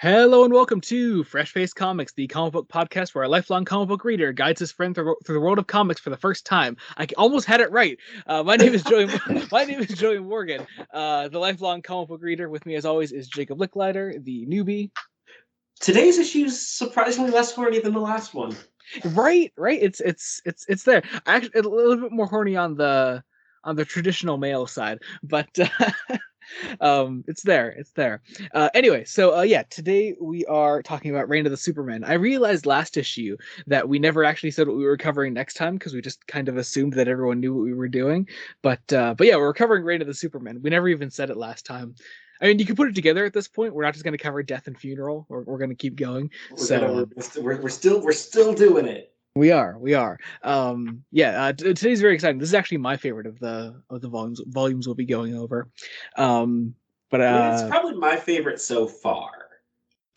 Hello and welcome to Fresh Face Comics, the comic book podcast where a lifelong comic book reader guides his friend through the world of comics for the first time. I almost had it right. My name is Joey. My name is Joey Morgan, the lifelong comic book reader. With me, as always, is Jacob Licklider, the newbie. Today's issue is surprisingly less horny than the last one. Right. It's there. Actually, a little bit more horny on the traditional male side, but it's there. Anyway, so yeah, today we are talking about Reign of the Supermen. I realized last issue that we never actually said what we were covering next time because we just kind of assumed that everyone knew what we were doing. But yeah, we're covering Reign of the Supermen. We never even said it last time. I mean, you can put it together at this point. We're not just going to cover Death and Funeral. We're going to keep going. We're still doing it. We are. Today's very exciting. This is actually my favorite of the volumes we'll be going over. It's probably my favorite so far.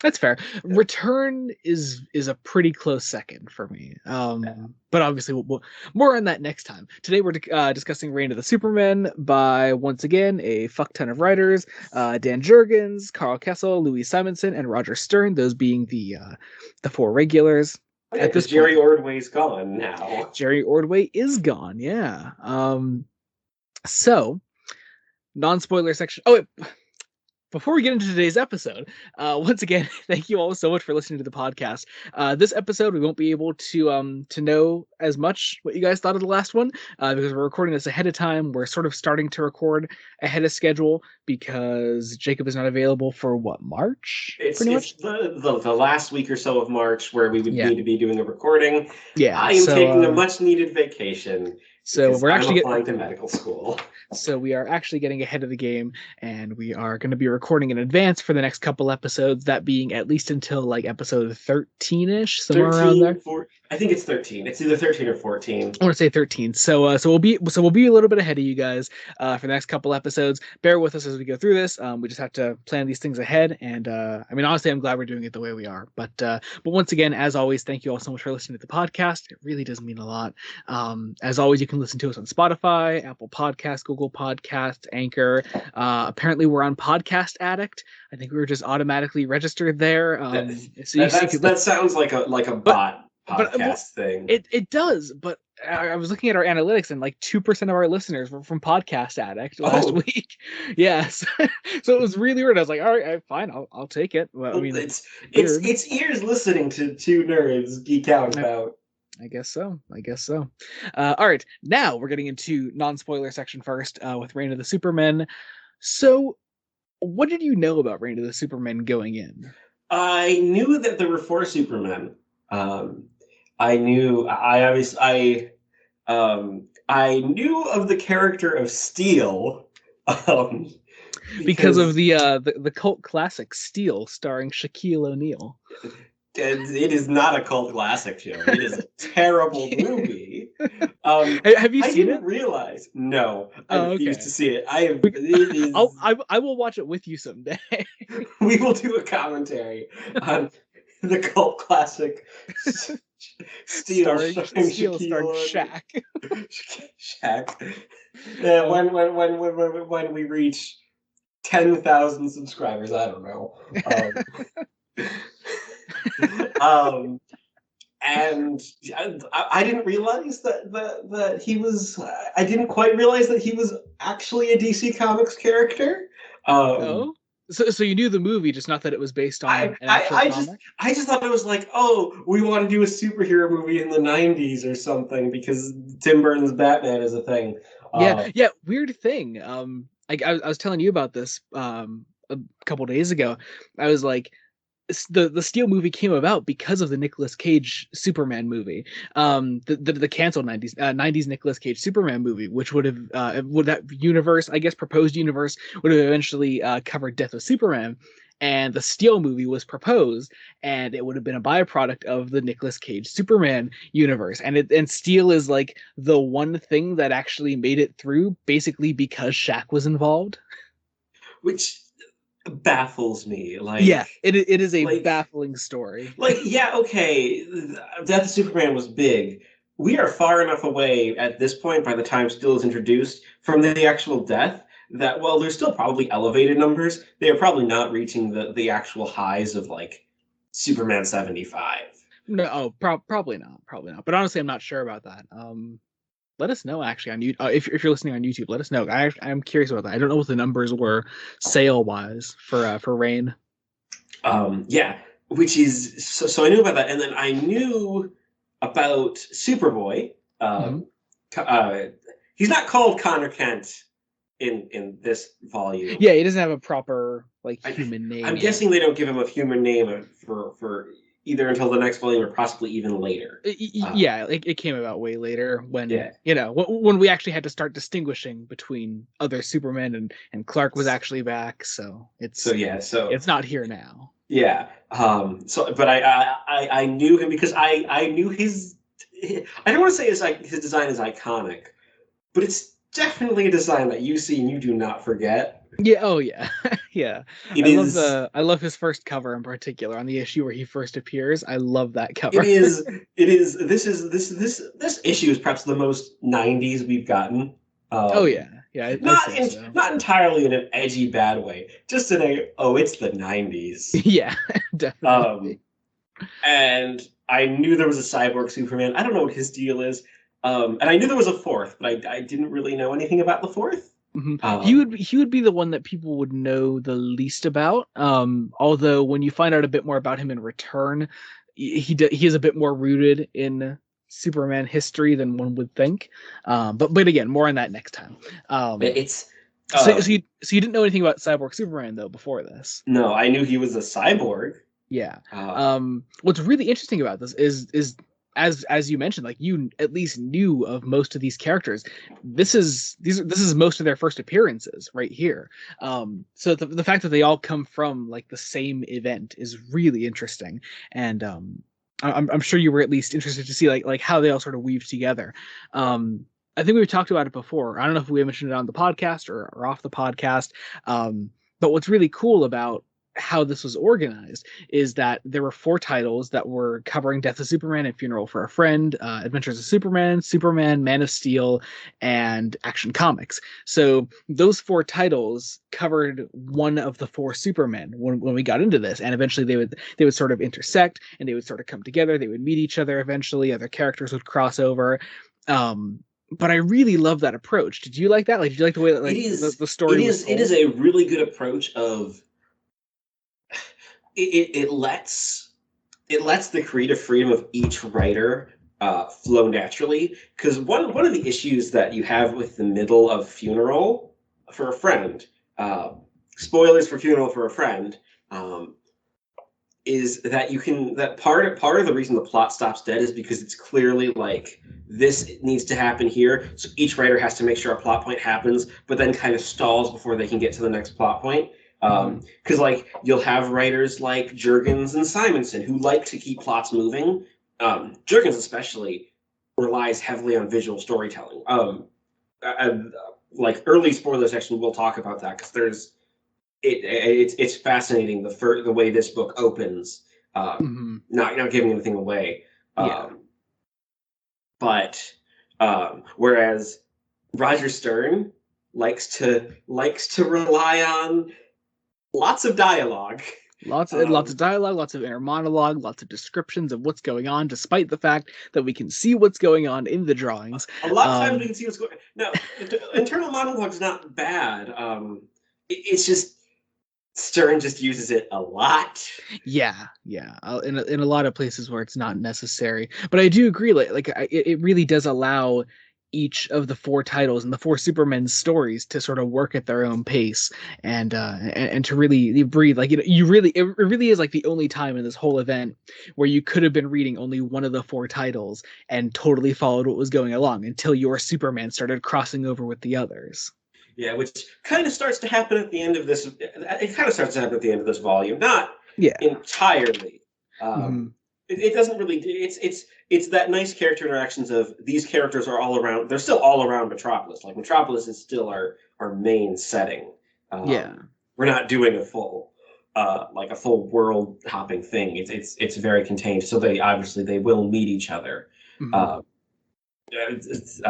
That's fair. Return is a pretty close second for me. But obviously we'll more on that next time. Today we're discussing Reign of the Supermen by, once again, a fuck ton of writers. Dan Jurgens, Carl Kessel, Louis Simonson, and Roger Stern, those being the four regulars. Oh, yeah, at this Jerry Ordway's gone now. Jerry Ordway is gone, yeah. So, non-spoiler section. Oh, wait. Before we get into today's episode, once again, thank you all so much for listening to the podcast. This episode, we won't be able to know as much what you guys thought of the last one because we're recording this ahead of time. We're sort of starting to record ahead of schedule because Jacob is not available for March? It's the last week or so of March where we would need to be doing a recording. Yeah, I am taking a much needed vacation. So we're actually applying to medical school. So we are actually getting ahead of the game, and we are going to be recording in advance for the next couple episodes. That being at least until like episode 13-ish, somewhere around there. I think it's 13. It's either 13 or 14. I want to say 13. So we'll be a little bit ahead of you guys for the next couple episodes. Bear with us as we go through this. We just have to plan these things ahead, and I mean, honestly, I'm glad we're doing it the way we are. But once again, as always, thank you all so much for listening to the podcast. It really does mean a lot. As always, you can listen to us on Spotify, Apple Podcasts, Google Podcasts, Anchor. Apparently, we're on Podcast Addict. I think we were just automatically registered there. That sounds like a bot podcast thing. It does, but I was looking at our analytics, and like 2% of our listeners were from Podcast Addict last week. Yes, so it was really weird. I was like, all right, fine, I'll take it. Well, I mean, it's ears listening to two nerds geek out about. I guess so. All right, now we're getting into non-spoiler section first with Reign of the Supermen. So, what did you know about Reign of the Supermen going in? I knew that there were 4 Supermen. I knew of the character of Steel. Because of the cult classic Steel, starring Shaquille O'Neal. It is not a cult classic, Joe. It is a terrible movie. Have you seen it? I didn't realize. No, I refuse to see it. I will watch it with you someday. We will do a commentary on the cult classic Steel starring Shaq. Shaq. When we reach 10,000 subscribers, I don't know. And I didn't realize that he was. I didn't quite realize that he was actually a DC Comics character. So you knew the movie, just not that it was based on an actual comic? I just thought it was like, oh, we want to do a superhero movie in the 90s or something because Tim Burton's Batman is a thing. Yeah. Weird thing. I was telling you about this a couple days ago. I was like, the Steel movie came about because of the Nicolas Cage Superman movie, the canceled 90s Nicolas Cage Superman movie, which would that universe, I guess, proposed universe would have eventually covered Death of Superman, and the Steel movie was proposed, and it would have been a byproduct of the Nicolas Cage Superman universe, and Steel is like the one thing that actually made it through, basically because Shaq was involved, which baffles me. It is a baffling story. Okay, Death of Superman was big. We are far enough away at this point, by the time Steel is introduced, from the actual death that while they're still probably elevated numbers, they are probably not reaching the actual highs of like Superman 75. No, oh, probably not, probably not. But honestly, I'm not sure about that. Let us know actually on you if you're listening on YouTube. Let us know. I'm curious about that. I don't know what the numbers were sale wise for Rain. Yeah, which is so I knew about that, and then I knew about Superboy. Hmm. Uh, he's not called Connor Kent in this volume. Yeah, he doesn't have a proper like I, human name I'm yet. guessing they don't give him a human name for either until the next volume or possibly even later. Yeah, it came about way later when Yeah. when we actually had to start distinguishing between other Supermen and Clark was actually back. So So yeah. So it's not here now. yeah. So, but I knew him because I knew his. I don't want to say his design is iconic, but it's definitely a design that you see and you do not forget. Yeah. Oh yeah. Yeah. It is. I love his first cover in particular on the issue where he first appears. I love that It cover. is. It is. This issue is perhaps the most '90s we've gotten. Oh Um, yeah. Yeah. I'd say so. not entirely in an edgy bad way, just in a it's the '90s. Yeah. Um, Definitely. and I knew there was a cyborg Superman. I don't know what his deal is. And I knew there was a fourth, but I didn't really know anything about the fourth. Um, He would be the one that people would know the least about. Although when you find out a bit more about him in Return, he is a bit more rooted in Superman history than one would think. But again, more on that next time. Um, it's um, so you didn't know anything about Cyborg Superman though before this. no, I knew he was a cyborg. Yeah. Uh, What's really interesting about this is as you mentioned, like you at least knew of most of these characters. This is most of their first appearances right here. So the fact that they all come from like the same event is really interesting, and I'm sure you were at least interested to see like how they all sort of weave together. I think we've talked about it before. I don't know if we mentioned it on the podcast or off the podcast. But what's really cool about how this was organized is that there were four titles that were covering Death of Superman and Funeral for a Friend, Adventures of Superman, Superman, Man of Steel, and Action Comics. So those four titles covered one of the four Supermen when we got into this, and eventually they would sort of intersect and they would sort of come together. They would meet each other eventually. Other characters would cross over. But I really love that approach. Did you like that? Like, did you like the way that it like is. the story was It is told? a really good approach of it lets the creative freedom of each writer flow naturally. Because one of the issues that you have with the middle of Funeral for a Friend, uh, spoilers for Funeral for a Friend, um, is that you can that part of the reason the plot stops dead is because it's clearly like this needs to happen here. So each writer has to make sure a plot point happens, but then kind of stalls before they can get to the next plot point. Mhm. Because like you'll have writers like Jurgens and Simonson who like to keep plots moving. Jurgens especially relies heavily on visual storytelling. Like early spoiler section, we'll talk about that because it's fascinating the way this book opens. Mhm. Not giving anything away, Yeah. um, but whereas Roger Stern likes to rely on lots of dialogue. Lots Um, of dialogue, lots of inner monologue, lots of descriptions of what's going on, despite the fact that we can see what's going on in the drawings. a lot of times we Um, can see what's going. Now, internal monologue's not bad. It's just Stern just uses it a lot. yeah, yeah. In a lot of places where it's not necessary, but I do agree. It really does allow each of the four titles and the four Supermen's stories to sort of work at their own pace and to really breathe. Like you really it really is like the only time in this whole event where you could have been reading only one of the four titles and totally followed what was going along until your Superman started crossing over with the others. Yeah, which kind of starts to happen at the end of this. It kind of starts to happen at the end of this volume, not Yeah. entirely. Hmm. It doesn't really. It's that nice character interactions of these characters are all around. They're still all around Metropolis. Like Metropolis is still our main setting. Yeah. We're not doing a full like a full world hopping thing. It's very contained. So they will meet each other. Hmm. Uh, it's,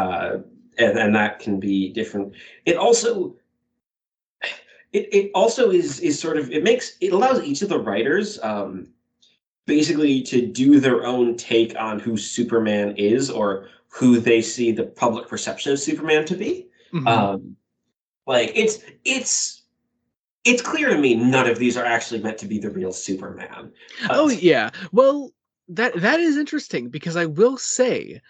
and that can be different. It also it also is sort of it allows each of the writers basically to do their own take on who Superman is or who they see the public perception of Superman to be. Mhm. Um, like it's clear to me none of these are actually meant to be the real Superman. Oh yeah. Well, that is interesting because I will say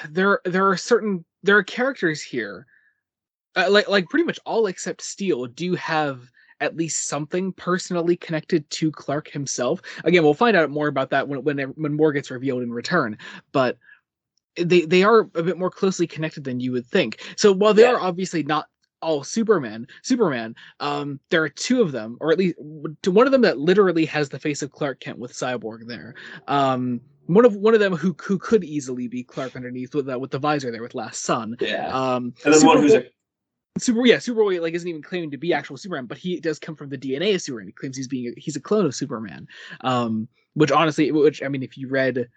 there are characters here, like pretty much all except Steel do have at least something personally connected to Clark himself. Again, we'll find out more about that when more gets revealed in Return, but they are a bit more closely connected than you would think. So while they yeah, are obviously not all Superman, there are two of them, or at least one of them that literally has the face of Clark Kent with Cyborg there. One of them who could easily be Clark underneath with the visor there with Last Sun. yeah. And then one who's Superboy, a Superboy like isn't even claiming to be actual Superman, but he does come from the DNA of Superman. He claims he's a clone of Superman. Which I mean, if you read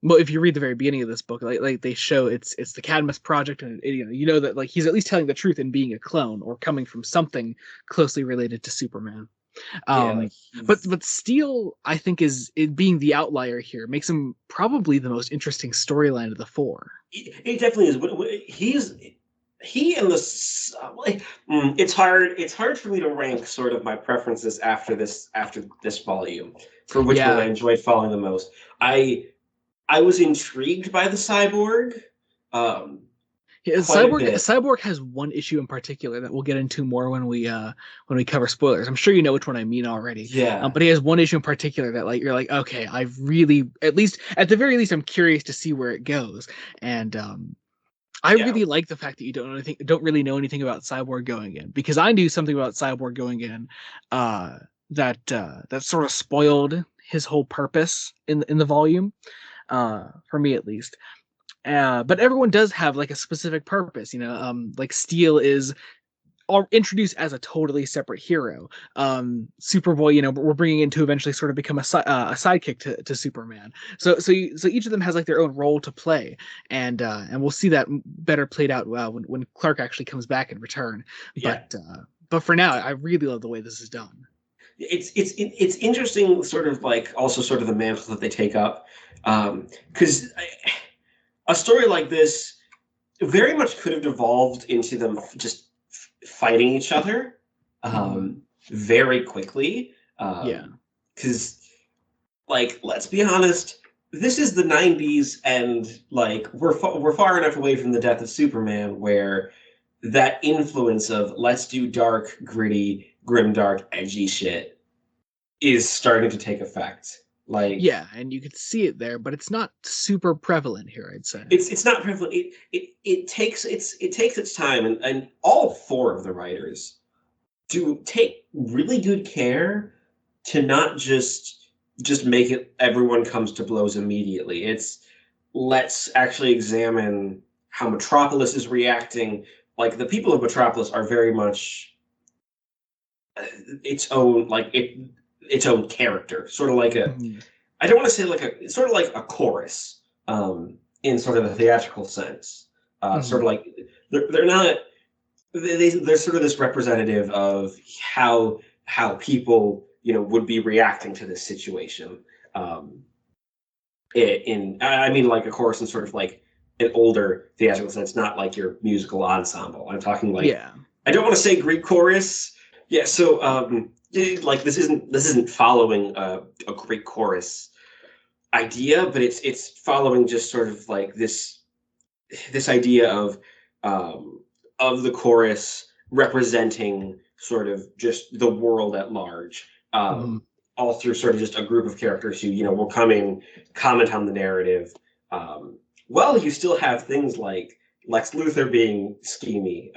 the very beginning of this book, like they show it's the Cadmus project, and you know that like he's at least telling the truth in being a clone or coming from something closely related to Superman. yeah, like But Steel, I think, is it being the outlier here makes him probably the most interesting storyline of the four. he definitely is. He and it's hard for me to rank sort of my preferences after this volume for which one I Yeah, enjoyed following the most. I was intrigued by the cyborg yeah, quite a bit. Cyborg has one issue in particular that we'll get into more when we cover spoilers. I'm sure you know which one I mean already. Yeah, But he has one issue in particular that like you're like, okay, I've really at the very least I'm curious to see where it goes. And I yeah, really like the fact that you don't really know anything about Cyborg going in, because I knew something about Cyborg going in that sort of spoiled his whole purpose in the volume, for me at least. But everyone does have like a specific purpose, like Steel is all introduced as a totally separate hero. Superboy, we're bringing in to eventually sort of become a sidekick to Superman. So each of them has like their own role to play, and we'll see that better played out when Clark actually comes back in Return. yeah. But for now, I really love the way this is done. It's interesting, sort of like also sort of the mantle that they take up, because a story like this very much could have devolved into them just fighting each other Mhm. very quickly. Yeah. Because, like, let's be honest, this is the '90s, and like we're far enough away from the death of Superman, where that influence of let's do dark, gritty, grimdark, edgy shit is starting to take effect. Like Yeah, and you can see it there, but it's not super prevalent here, I'd say. it's not prevalent. It takes its time, and all four of the writers to take really good care to not just make it everyone comes to blows immediately. It's let's actually examine how Metropolis is reacting. Like the people of Metropolis are very much uh, its own its own character, sort of like a Mhm. I don't want to say like a it's sort of like a chorus in sort of a theatrical sense. Sort of Mhm. like they're not they're sort of this representative of how people would be reacting to this situation. Um, I mean like a chorus in sort of like an older theatrical sense, not like your musical ensemble. I'm talking like Yeah. I don't want to say Greek chorus. Yeah, so like this isn't following a Greek chorus idea, but it's following just sort of like this idea of the chorus representing sort of just the world at large, Mhm. all through sort of just a group of characters who will come in, comment on the narrative. Um, well, you still have things like Lex Luthor being schemy,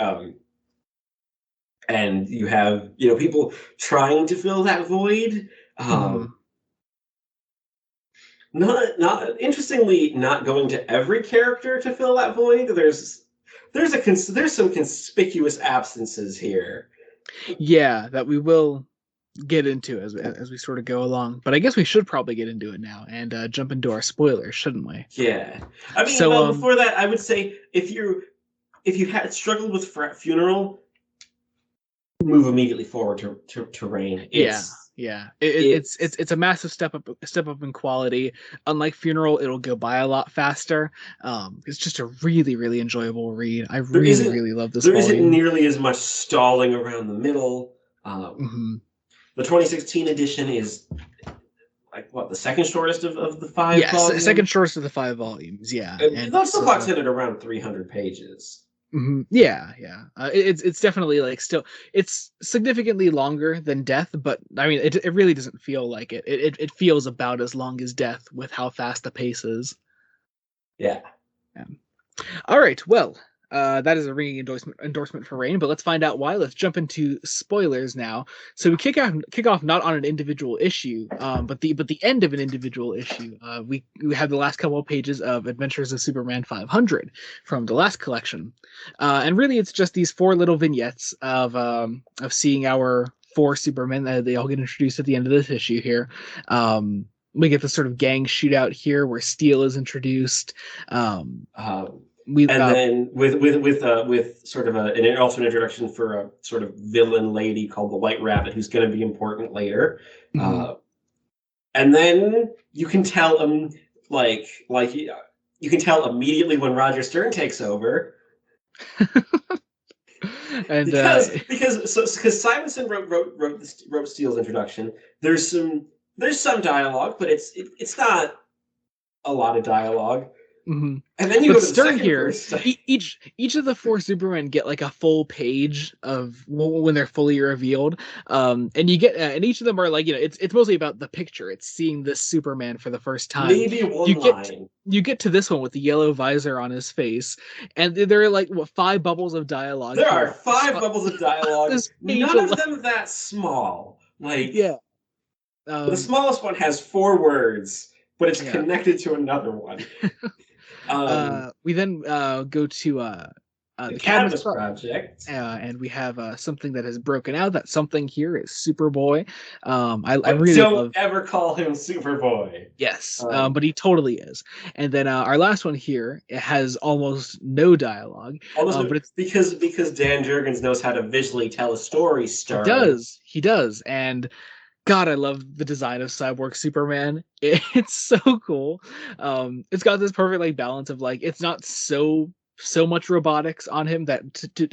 and you have people trying to fill that void. Um, Mhm. not interestingly, not going to every character to fill that void. There's some conspicuous absences here. Yeah, that we will get into as we sort of go along. But I guess we should probably get into it now and jump into our spoilers, shouldn't we? Yeah, I mean, So well, before that, I would say if you had struggled with Funeral, move immediately forward to Reign. Yeah, yeah. It's a massive step up in quality. Unlike Funeral, it'll go by a lot faster. It's just a really, really enjoyable read. I there really, isn't really love this there isn't volume. nearly as much stalling around the middle. Hmm. The 2016 edition is like what, the second shortest of the five Yes, volumes. second shortest of the 5 volumes. Yeah, and That it's still clocks in at around 300 pages. yeah, yeah. It's definitely like still it's significantly longer than Death, but I mean it really doesn't feel like it. It feels about as long as Death with how fast the pace is. Yeah. Yeah. All right, well, that is a ringing endorsement for Rain, but let's find out why. Let's jump into spoilers now. So we kick off not on an individual issue, but the end of an individual issue. We have the last couple of pages of Adventures of Superman 500 from the last collection, and really it's just these four little vignettes of seeing our four Supermen. They all get introduced at the end of this issue here. We get the sort of gang shootout here where Steel is introduced. We And then with sort of an also introduction for a sort of villain lady called the White Rabbit, who's going to be important later. mhm. And then you can tell you can tell immediately when Roger Stern takes over And because Simonson wrote Steele's introduction. There's some dialogue, but it's not a lot of dialogue. mhm. And then you But go to the Stern second here, person. each of the four Supermen get like a full page of when they're fully revealed, and you get and each of them are like it's mostly about the picture. It's seeing this Superman for the first time. Maybe one You get line. you get to this one with the yellow visor on his face, and there are like what five bubbles of dialogue There are here five bubbles of dialogue, this page none of alone. them that small. Like, Yeah, the um, smallest one has 4 words, but it's yeah. connected to another one. We then go to The the Cadmus Cadmus Project. Project. And we have something that has broken out. That something here is Superboy. I But really don't love. ever call him Superboy. Yes, Um, but he totally is. And then our last one here, it has almost no dialogue, almost but it's because Dan Jurgens knows how to visually tell a story, Stern. he does, and God, I love the design of Cyborg Superman. It's so cool. It's got this perfect like balance of like it's not so much robotics on him that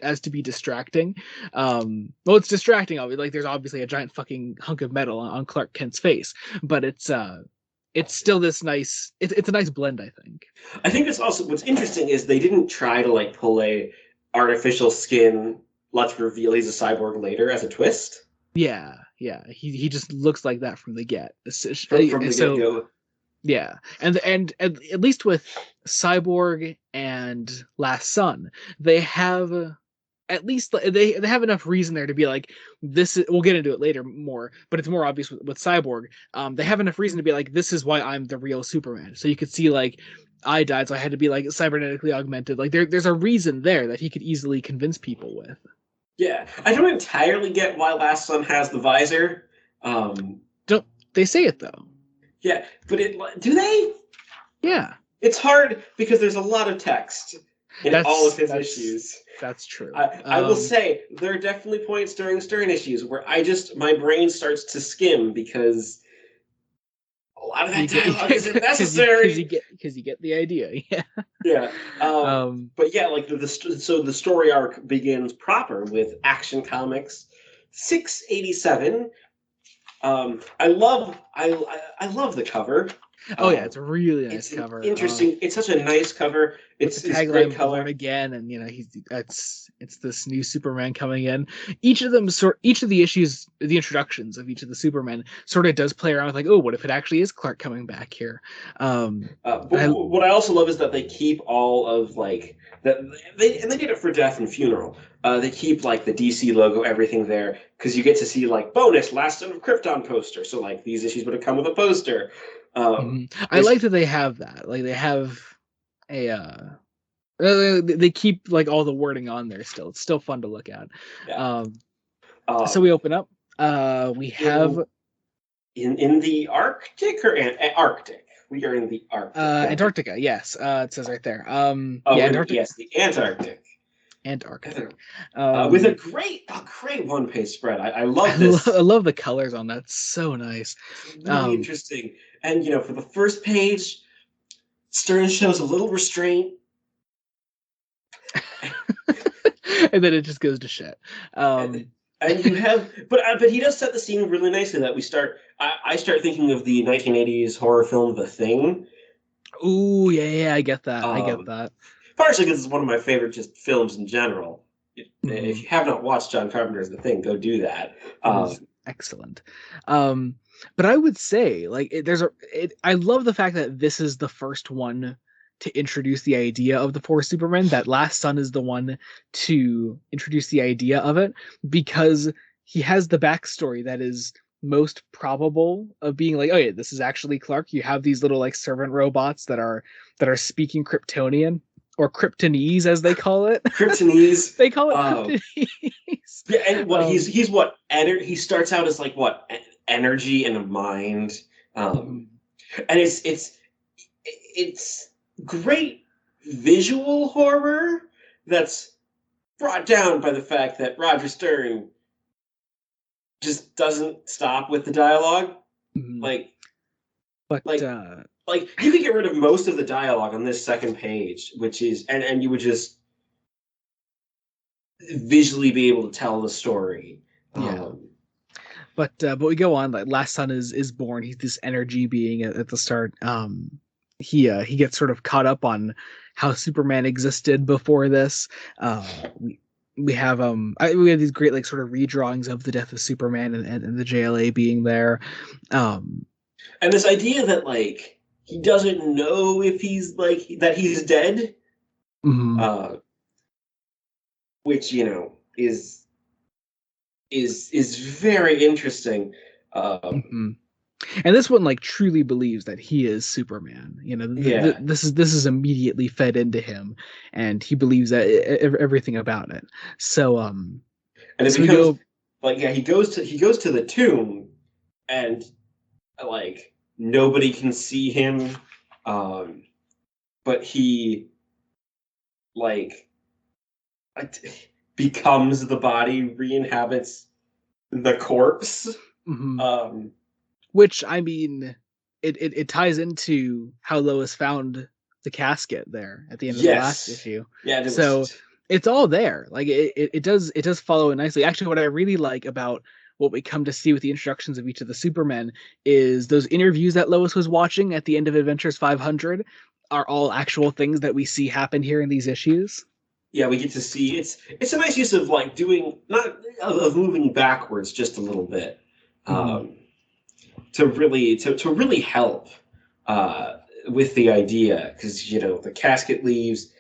as to be distracting. Well, it's distracting. Obviously, like there's obviously a giant fucking hunk of metal on Clark Kent's face, but it's still this nice. It's a nice blend, I think. I think it's also what's interesting is they didn't try to like pull a artificial skin. Let's reveal he's a cyborg later as a twist Yeah, yeah. He just looks like that from the get. from the get So go. yeah, and at least with Cyborg and Last Son, they have at least they have enough reason there to be like this is, we'll get into it later more, but it's more obvious with Cyborg. They have enough reason to be like this is why I'm the real Superman. So you could see like I died, so I had to be like cybernetically augmented. Like there's a reason there that he could easily convince people with. Yeah, I don't entirely get why Last Son has the visor. Um, Don't they say it though? yeah, but do they? Yeah, It's hard because there's a lot of text in all of that's his that's issues. that's true. I will say there are definitely points during Stern issues where my brain starts to skim because a lot of You that get dialogue isn't because necessary. you get the idea. Yeah. Yeah. Um. But yeah, like so the story arc begins proper with Action Comics 687. I love the cover. Oh yeah, it's Um, a really nice it's an cover. interesting. It's such a nice cover. With the It's great tagline "Born color. Again," and he's it's this new Superman coming in. Each of the issues, the introductions of each of the Supermen sort of does play around with like, oh, what if it actually is Clark coming back here? But what I also love is that they keep all of like that they did it for Death and Funeral. They keep like the DC logo, everything there, because you get to see like bonus Last Son of Krypton poster. So like these issues would have come with a poster. Um, I there's like that they have that. Like they have a they keep like all the wording on there still. It's still fun to look at. yeah. Um, so we Um, open up. We have in in the Arctic or Arctic. We are in the Arctic. Antarctica. Yes, it says right there. Oh, Yeah, we're Antarctica. yes, the Antarctic. and Arctic. With Um, a great one-page spread. I love this. I love the colors on that. It's so nice. It's really Um, interesting. And for the first page, Stern shows a little restraint. and then it just goes to shit. And, Um, and you have, but he does set the scene really nicely. That we start. I start thinking of the 1980s horror film The Thing. ooh, yeah, I get that. I get Um, that. Partially because it's one of my favorite just films in general. If Mhm. you have not watched John Carpenter's The Thing, go do that. It is excellent. Um, but I would say, like, I love the fact that this is the first one to introduce the idea of the four Supermen. That Last Son is the one to introduce the idea of it because he has the backstory that is most probable of being like, oh yeah, this is actually Clark. You have these little like servant robots that are speaking Kryptonian or Kryptonese as they call it. Kryptonese. They call it Kryptonese. Yeah, and what Um, he's what he starts out as like what energy and a mind, um, mhm. and it's great visual horror that's brought down by the fact that Roger Stern just doesn't stop with the dialogue. Mhm. Like But like you could get rid of most of the dialogue on this second page, which is and you would just visually be able to tell the story. yeah, Um, but we go on. Like Last Son is born. He's this energy being at the start. He gets sort of caught up on how Superman existed before this. We we have these great like sort of redrawings of the death of Superman and the JLA being there. Um, and this idea that like he doesn't know if he's like that he's dead, mhm, uh, which is very interesting. Um, mhm. And this one like truly believes that he is Superman. You know, yeah, this is immediately fed into him, and he believes that everything about it. So and it so we becomes go. like he goes to the tomb, and like nobody can see him, um, but he like becomes the body, re-inhabits the corpse. Mhm. Um, Which I mean, it ties into how Lois found the casket there at the end of the last yes, issue. yeah, So it's all there. Like it does follow it nicely. Actually, what I really like about what we come to see with the introductions of each of the Supermen is those interviews that Lois was watching at the end of Adventures 500 are all actual things that we see happen here in these issues. yeah, we get to see it's a nice use of like doing not of moving backwards just a little bit, Mhm. um, to really help uh, with the idea because the casket leaves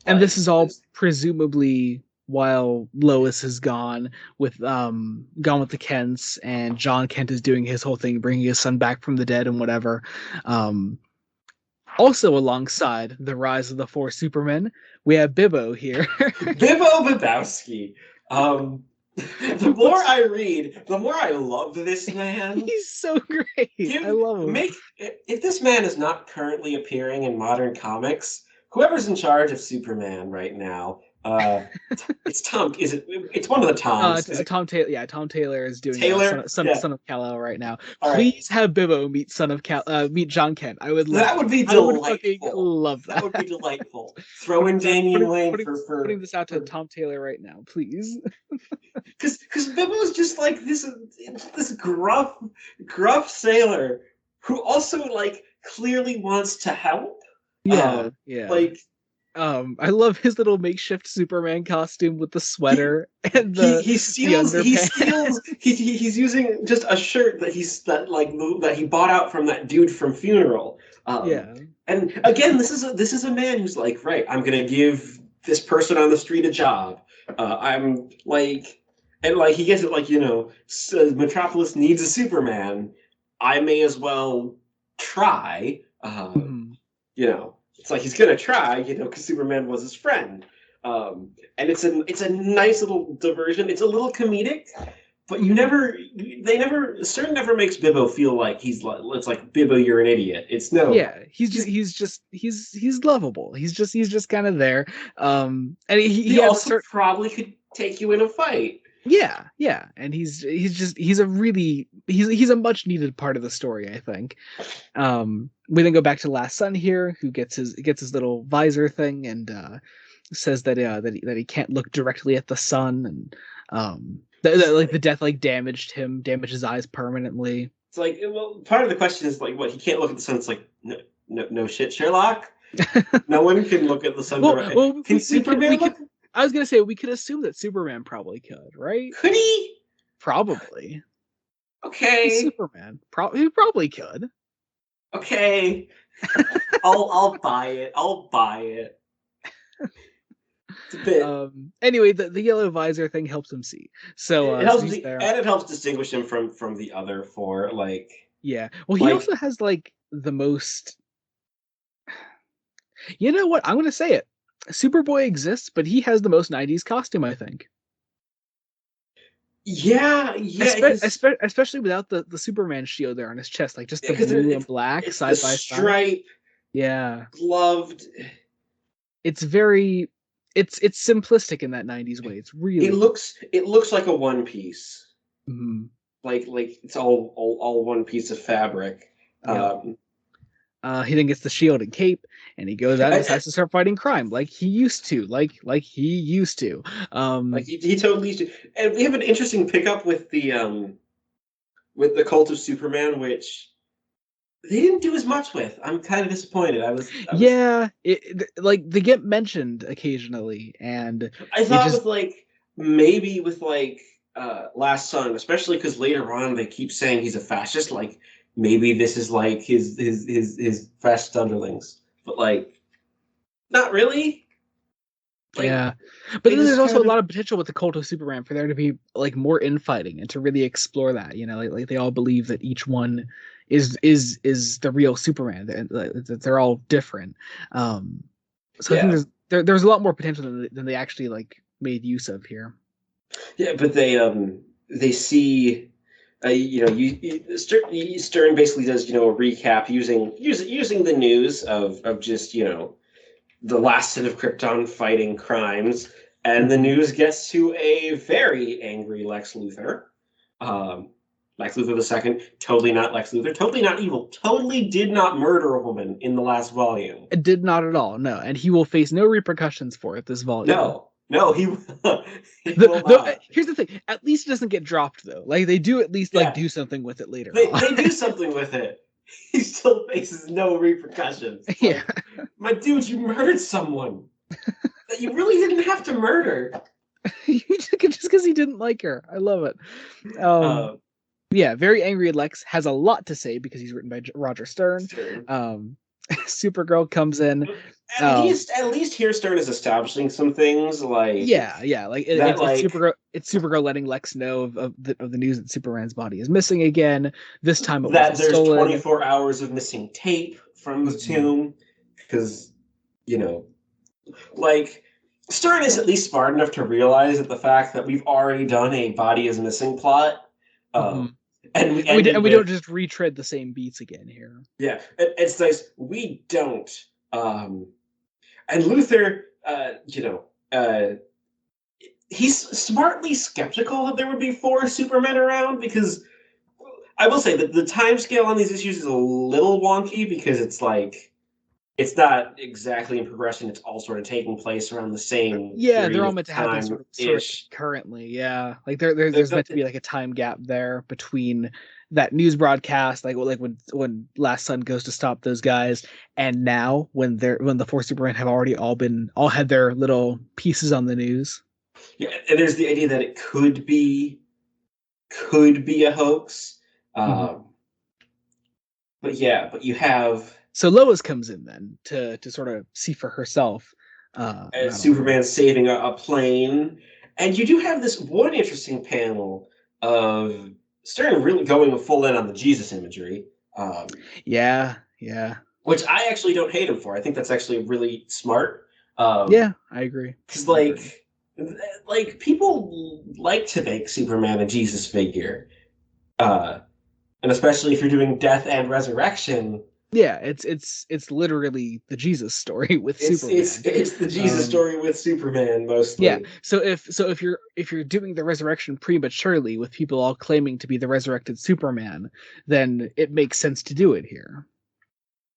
And this like is all presumably while Lois is gone with the Kents, and John Kent is doing his whole thing, bringing his son back from the dead and whatever. Um, Also alongside the rise of the four Supermen, we have Bibbo here. Bibo Bibowski. Um, the Who more looks I read, the more I love this man. He's so great. I Give love him. make if this man is not currently appearing in modern comics, whoever's in charge of Superman right now, it's Tom. Is it? It's one of the Toms. Is it Tom Taylor. Yeah, Tom Taylor is doing Taylor? Yeah. Son of Kal-El right now. All right. Please have Bibbo meet John Kent. I would love That that. would be I would fucking delightful. love That that. would be delightful. Throw in Damian Wayne Putting this out to for Tom Taylor right now, please. because Bibbo's just like this gruff sailor who also like clearly wants to help. Yeah, yeah. Like I love his little makeshift Superman costume with the he sweater and he the steals underpants. he's using just a shirt that he bought out from that dude from Funeral. Yeah. And again, this is a man who's like, right, I'm gonna give this person on the street a job. I'm like, and like he gets it like Metropolis needs a Superman. I may as well try. Mhm. It's like he's gonna try, because Superman was his friend. And it's a nice little diversion. It's a little comedic, but Mhm. Stern never makes Bibbo feel like it's like Bibbo, you're an idiot. It's no, Yeah, he's lovable. He's just kind of there. And he he has a also certain. probably could take you in a fight. Yeah, yeah, and he's a much needed part of the story, I think. We then go back to Last Son here, who gets his little visor thing and says that he can't look directly at the sun, and It's like the like death like damaged his eyes permanently. it's like well, part of the question is like what he can't look at the sun. It's like no shit, Sherlock. No one can look at the sun Well, directly. well, Can we Superman could. look? I was gonna say we could assume that Superman probably could, right? Could he? Probably. He's Okay, Superman. He probably could. okay. I'll buy it. I'll buy it. It's a bit. Anyway, the yellow visor thing helps him see. So he's there. And it helps distinguish him from the other four. Yeah. Well, he Like also has like the most. You know what? I'm gonna say it. Superboy exists, but he has the most '90s costume, I think. yeah, because Especially without the Superman shield there on his chest, like just the because blue and black it's the side by side. stripe Yeah, gloved. it's very, it's simplistic in that '90s way. It's really cool. It looks like a one piece. Mhm. Like it's all one piece of fabric. Yep. Um, He then gets the shield and cape, and he goes out and and, decides to start fighting crime like he used to, like he used to. like Um, he totally. And we have an interesting pickup with the Cult of Superman, which they didn't do as much with. I'm kind of disappointed. I was yeah, like they get mentioned occasionally, and I it thought just with maybe with Last Son, especially because later on they keep saying he's a fascist. Like maybe this is like his fascist underlings, but like not really. Like yeah. But they then there's just also a kind of lot of potential with the cult of Superman for there to be like more infighting and to really explore that. Like they all believe that each one is the real Superman. They're all different. Um, so I think yeah there's a lot more potential than they actually like made use of here. yeah, but they see. Stern basically does a recap using the news of just the last set of Krypton fighting crimes, and the Mhm. news gets to a very angry Lex Luthor. Um, Lex Luthor the second, totally not Lex Luthor, totally not evil, totally did not murder a woman in the last volume. It did not at all, no, and he will face no repercussions for it this volume. No, he will not. Here's the thing: at least it doesn't get dropped though. Like they do at least like Yeah, do something with it later on. they do something with it. He still faces no repercussions. It's Yeah, like, my dude, you murdered someone that you really didn't have to murder. just because he didn't like her. I love it. Um, Uh, yeah, very angry Lex has a lot to say because he's written by Roger Stern. sure. Um, Supergirl comes in. Um, At least here Stern is establishing some things yeah, like that it's Supergirl letting Lex know of the news that Superman's body is missing again. This time it that wasn't there's stolen. 24 hours of missing tape from the Mhm. tomb because you know like Stern is at least smart enough to realize that the fact that we've already done a body is missing plot, Mhm. um, and we And ended we don't with just retread the same beats again here. yeah, it's nice we don't and Luther he's smartly skeptical that there would be four Supermen around because I will say that the time scale on these issues is a little wonky because it's not exactly in progression. It's all sort of taking place around the same Yeah, they're period all of meant to happen time sort of ish. currently. Yeah, like there's meant to be like a time gap there between that news broadcast, like when Last Sun goes to stop those guys, and now when the four Supermen have already all had their little pieces on the news. Yeah, and there's the idea that it could be a hoax. Mhm. Um, but yeah, but you have So Lois comes in then to sort of see for herself about all of Superman this. saving a plane, and you do have this one interesting panel of Stern really going full in on the Jesus imagery. Yeah, yeah, Which I actually don't hate him for. I think that's actually really smart. yeah. I agree. Because I agree. like people like to make Superman a Jesus figure, uh, and especially if you're doing death and resurrection. Yeah, it's literally the Jesus story with Superman. It's the Jesus Um, story with Superman yeah, mostly. so if you're doing the resurrection prematurely with people all claiming to be the resurrected Superman, then it makes sense to do it here.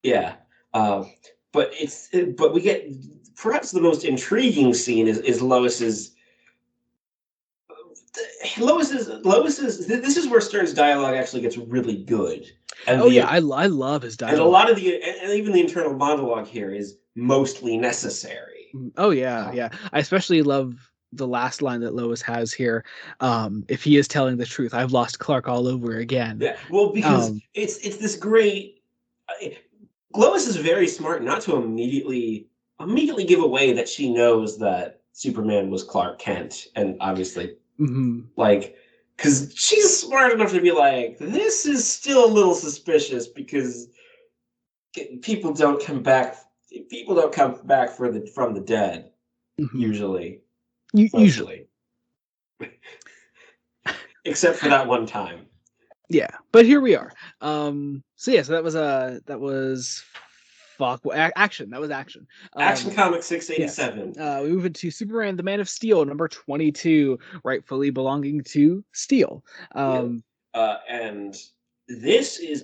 Yeah, uh, but we get perhaps the most intriguing scene is Lois's. This is where Stern's dialogue actually gets really good, and Oh yeah, the I love his and a dialogue. lot of the and even the internal monologue here is mostly necessary. Oh yeah, Uh, yeah. I especially love the last line that Lois has here. If he is telling the truth, I've lost Clark all over again. yeah, well, because Um, it's this great. Lois is very smart not to immediately give away that she knows that Superman was Clark Kent, and obviously mhm. like because she's smart enough to be like, this is still a little suspicious because people don't come back. People don't come back from the dead Mhm. usually, Usually. mostly, except for that one time. Yeah, but here we are. So yeah, so that was fuck action. That was action. Action Um, Comic six eighty yes. seven. We move into Superman, the Man of Steel, number 22, rightfully belonging to Steel. Yep. Um, And this is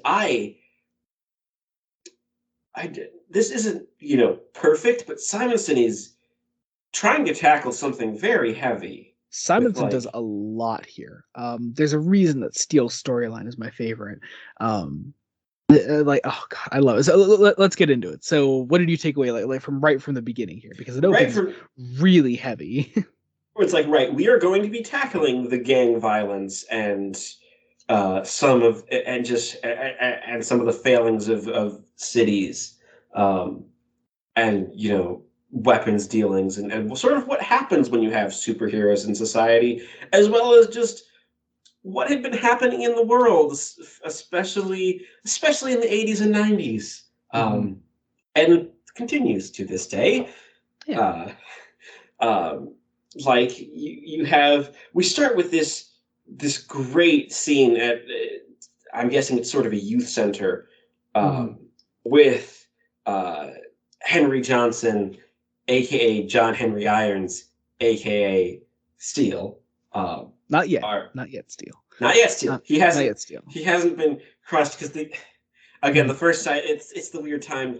this isn't perfect, but Simonson is trying to tackle something very heavy with Simonson does like a lot here. There's a reason that Steel's storyline is my favorite. Um, like, oh god, I love it. So let's get into it. So what did you take away like from right from the beginning here? Because it right opens from really heavy. it's like right, we are going to be tackling the gang violence and some of and just and some of the failings of cities, um, and weapons dealings and sort of what happens when you have superheroes in society, as well as just what had been happening in the world, especially in the 80s and 90s, Hmm. and continues to this day. Yeah. Uh, um, like you have, we start with this great scene at, I'm guessing it's sort of a youth center, Hmm. um, with uh, Henry Johnson, aka John Henry Irons, aka Steel. Um, Not yet. are Not yet. Steel. not yet Steel. Not not yet. Steel. He hasn't been crushed because the again Mhm. the first time it's the weird time,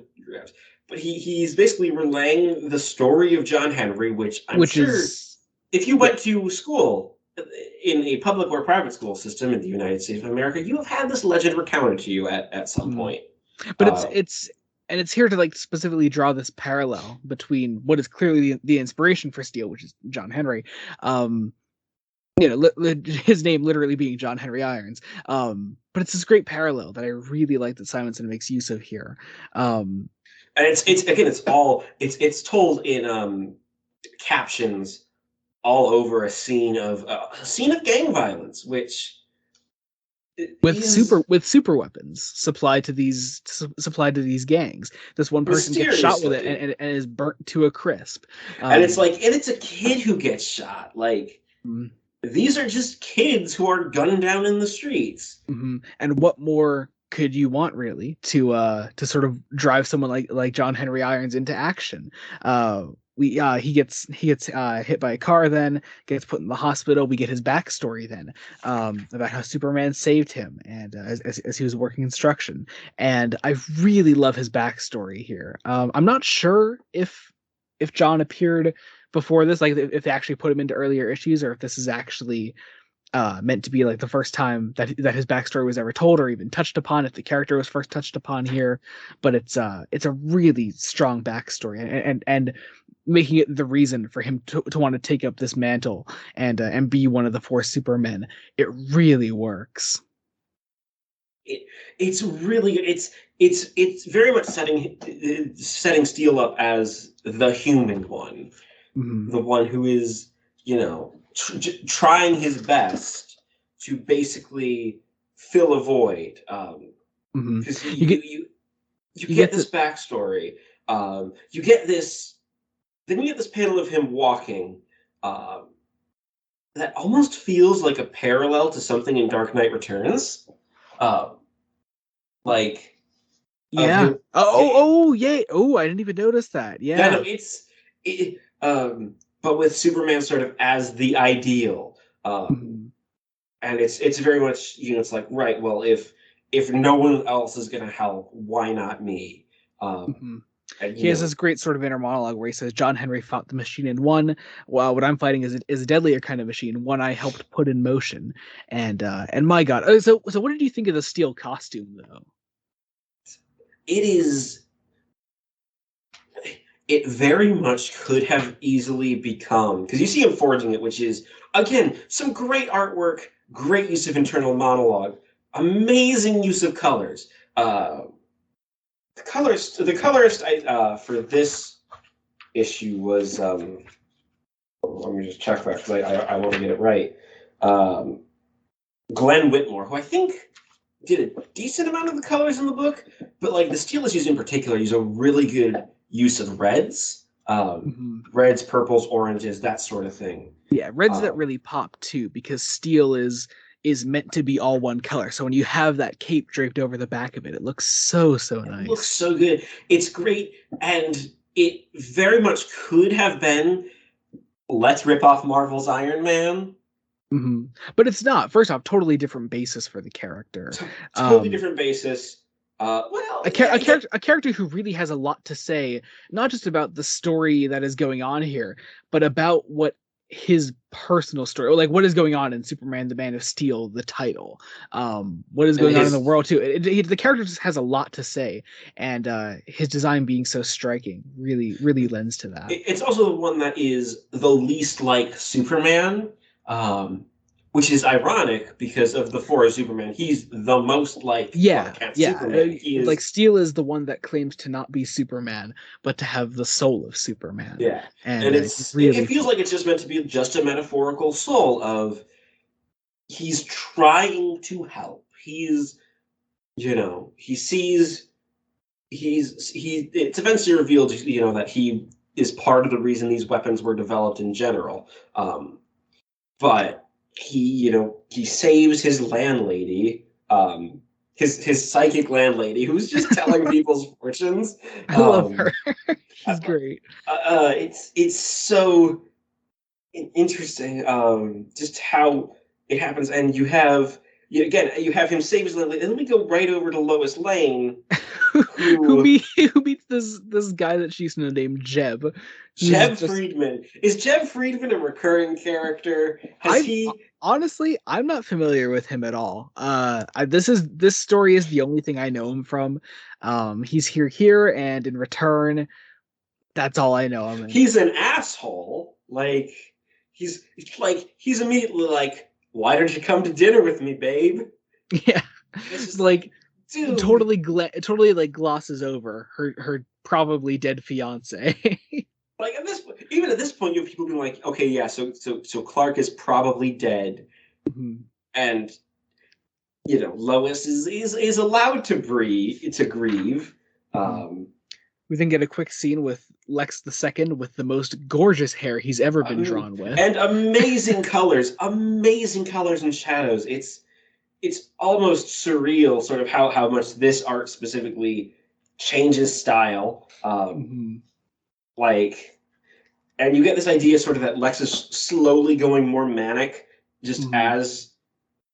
but he's basically relaying the story of John Henry, which I'm Which sure is if you yeah. went to school in a public or private school system in the United States of America, you have had this legend recounted to you at some Mhm. point. But Uh, it's here to like specifically draw this parallel between what is clearly the inspiration for Steel, which is John Henry. Um, his name literally being John Henry Irons. But it's this great parallel that I really like that Simonson makes use of here. Um, and it's again it's told in captions all over a scene of gang violence, which is with super weapons supplied to these gangs. This one person gets shot with it mysteriously. and is burnt to a crisp. And it's Um, like, and it's a kid who gets shot. Like, mm, these are just kids who are gunned down in the streets. and what more could you want really to sort of drive someone like John Henry Irons into action? We he gets hit by a car, then gets put in the hospital. We get his backstory then, about how Superman saved him and as he was working construction. And I really love his backstory here. I'm not sure if John appeared before this, like if they actually put him into earlier issues, or if this is actually meant to be like the first time that his backstory was ever told or even touched upon, if the character was first touched upon here. But it's a really strong backstory, and making it the reason for him to want to take up this mantle and be one of the four Supermen. It really works. It, it's really it's very much setting Steel up as the human one, Hmm. the one who is trying his best to basically fill a void. Hmm. Because You get you you get get to this backstory. You get this. Then you get this panel of him walking, uh, that almost feels like a parallel to something in Dark Knight Returns. Uh, like of Yeah. him. Yeah. Oh, I didn't even notice that. Yeah, no, Yeah. but with Superman sort of as the ideal, Mhm. and it's very much, it's like, right, well, if no one else is gonna help, why not me? Um, Mhm. and He has this great sort of inner monologue where he says, "John Henry fought the machine in one, while what I'm fighting is a deadlier kind of machine, one I helped put in motion." And my God, so what did you think of the steel costume though? it is it very much could have easily become, because you see him forging it, which is again some great artwork, great use of internal monologue, amazing use of colors. The colorist for this issue was let me just check that because I want to get it right. Um, Glenn Whitmore, who I think did a decent amount of the colors in the book, but like the steel issues in particular use a really good use of reds, Mhm. reds, purples, oranges, that sort of thing. Yeah, reds that Um, really pop too, because steel is meant to be all one color. So when you have that cape draped over the back of it, it looks so it looks nice. so good. It's great, and it very much could have been, let's rip off Marvel's Iron Man. Hmm. But it's not. First off, totally different basis for the character. Totally Um, different basis. Well, a again, character who really has a lot to say, not just about the story that is going on here, but about what his personal story, or like what is going on in Superman: The Man of Steel, the title, what is and going on in the his world too. The character just has a lot to say, and his design being so striking really lends to that. it's also the one that is the least like Superman, um, which is ironic because of the four of Superman. He's the most like Yeah, Clark Kent yeah. Superman. He Like is, Steel is the one that claims to not be Superman, but to have the soul of Superman, yeah, and and he it really feels like it's just meant to be just a metaphorical soul of, he's trying to help. He sees, it's eventually revealed, that he is part of the reason these weapons were developed in general. Um, but he saves his landlady, his psychic landlady, who's just telling people's fortunes. I love her. Um, She's great. it's so interesting, just how it happens, and you have him save his landlady, and then we go right over to Lois Lane, who who meet who meets this guy that she's gonna name Jeb, who's Jeb just Friedman is. Jeb Friedman a recurring character? Has I he? honestly I'm not familiar with him at all. This story is the only thing I know him from. He's here and in return, that's all I know him in. He's an asshole. Like he's immediately like, "Why don't you come to dinner with me, babe?" Yeah, And it's just like like, dude. totally like glosses over her probably dead fiance. Like even at this point, you have people being like, "Okay, yeah, so Clark is probably dead, Mhm. and Lois is allowed to grieve." Mhm. Um, We then get a quick scene with Lex the Second with the most gorgeous hair he's ever been drawn with. and amazing colors and shadows. It's almost surreal, sort of how much this art specifically changes style. Mhm. Like, and you get this idea, sort of, that Lex is slowly going more manic, just Mhm. as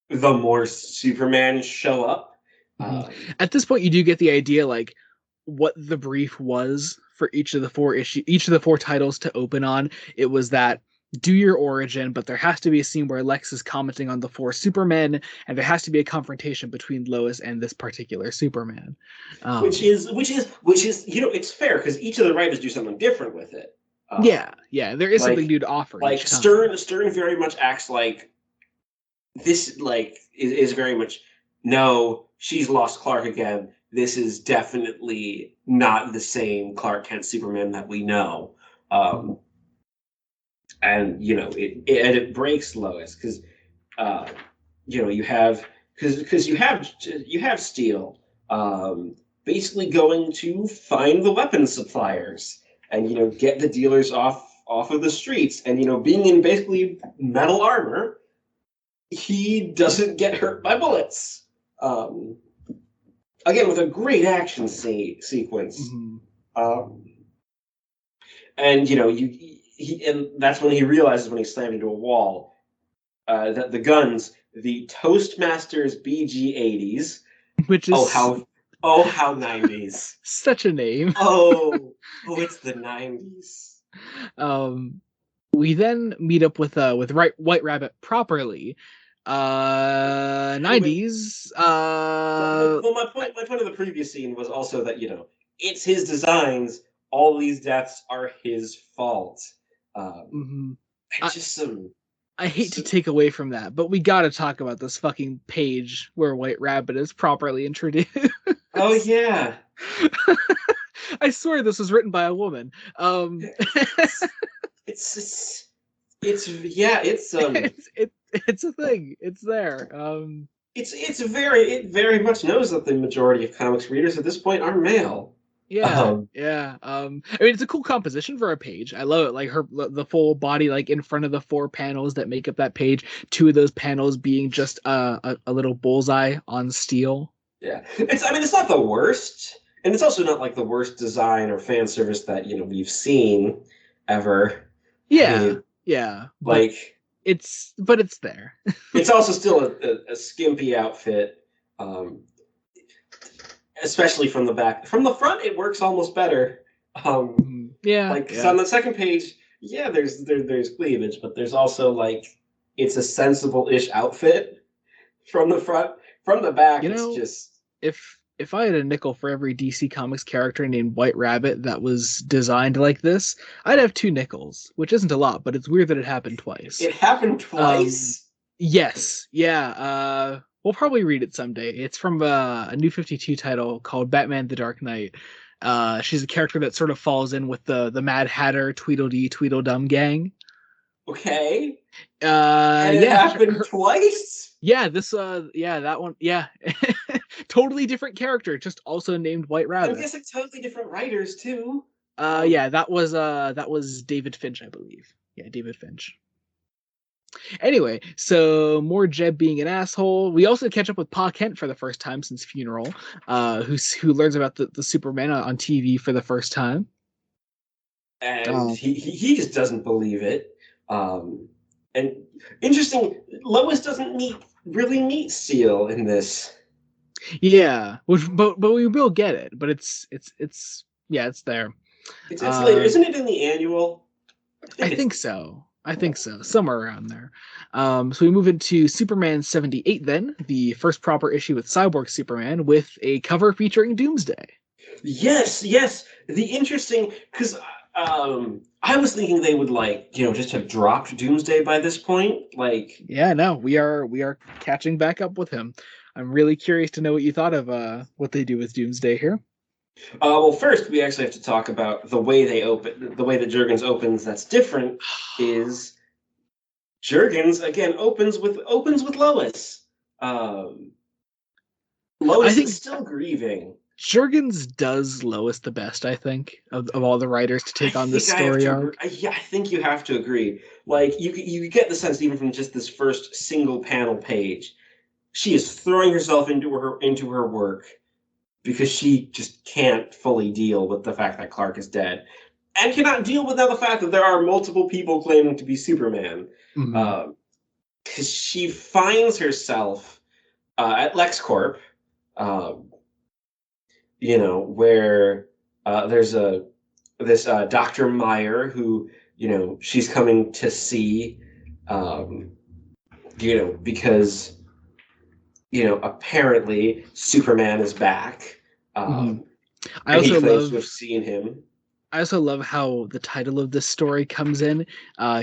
the more Superman show up. Mhm. Um, At this point, you do get the idea, like what the brief was for each of the four titles to open on. It was that do your origin, but there has to be a scene where Lex is commenting on the four Supermen, and there has to be a confrontation between Lois and this particular Superman. which Um, is it's fair because each of the writers do something different with it. yeah, yeah, there is something Like new to offer like each time. Stern very much acts like this, like is very much, no, she's lost Clark again. This is definitely not the same Clark Kent Superman that we know. Um, and it breaks Lois because uh, you have, you have Steel, basically going to find the weapons suppliers and get the dealers off off of the streets, and being in basically metal armor, he doesn't get hurt by bullets. Um, Again, with a great action sequence. Mm-hmm. Um, and and that's when he realizes, when he slammed into a wall, that the guns, the Toastmasters BG-80s. Which Oh is how oh how 90s. such a name. It's the 90s. Um, we then meet up with White Rabbit properly. Wait, 90s. well, my point of the previous scene was also that it's his designs. All these deaths are his fault. Mm-hmm. It's just some. I hate to take away from that, but we gotta talk about this fucking page where White Rabbit is properly introduced. Oh yeah. I swear this was written by a woman. It's yeah, it's a thing. It's there. it very much knows that the majority of comics readers at this point are male. Yeah, Um, yeah. I mean, it's a cool composition for a page. I love it. Like the full body, like in front of the 4 panels that make up that page. 2 of those panels being just a little bullseye on steel. yeah, it's not the worst, and it's also not like the worst design or fan service that we've seen ever. I Yeah, mean, yeah. like But it's there. it's also still a skimpy outfit. Um, Especially from the back. From the front, it works almost better. Yeah, Like, 'cause yeah. on the second page, yeah, there's cleavage, but there's also like it's a sensible-ish outfit from the front. From the back, You it's know, just if I had a nickel for every DC Comics character named White Rabbit that was designed like this, I'd have 2 nickels, which isn't a lot, but it's weird that it happened twice. it happened Um, twice. yes, yeah. We'll probably read it someday. It's from a New 52 title called Batman: The Dark Knight. She's a character that sort of falls in with the Mad Hatter Tweedledee Tweedledum gang. Okay, and it Yeah, happened twice. yeah, yeah, that one, yeah. Totally different character, just also named White I'm Rabbit. guessing totally different writers too. Yeah, that was David Finch, I believe. Yeah, David Finch. Anyway, so more Jeb being an asshole. We also catch up with Pa Kent for the first time since Funeral, who learns about the Superman on TV for the first time. And Um, he just doesn't believe it. And interesting, Lois doesn't really meet Seal in this. yeah, but we will get it. But it's yeah, it's there. It's later, Uh, isn't it? In the annual, I I think it's think so. I think so, somewhere around there. So we move into Superman 78, then the first proper issue with Cyborg Superman, with a cover featuring Doomsday. yes. The interesting, because I was thinking they would just have dropped Doomsday by this point. Like, Yeah, no, we are catching back up with him. I'm really curious to know what you thought of what they do with Doomsday here. well, first we actually have to talk about the way they open, the way that Jurgens opens. That's different. Is Jurgens again opens with Lois. Um, I Lois is think still grieving. Jurgens does Lois the best, I think, of all the writers to I take on this think I have story to agree. arc. Yeah, I think you have to agree. Like you get the sense even from just this first single panel page, she is throwing herself into her work because she just can't fully deal with the fact that Clark is dead, and cannot deal with now the fact that there are multiple people claiming to be Superman. Mhm. Because she finds herself at Lex Corp, um, where there's this Dr. Meyer who, she's coming to see, um, because, apparently Superman is back. Mhm. I And he also claims to love have seen him. I also love how the title of this story comes in.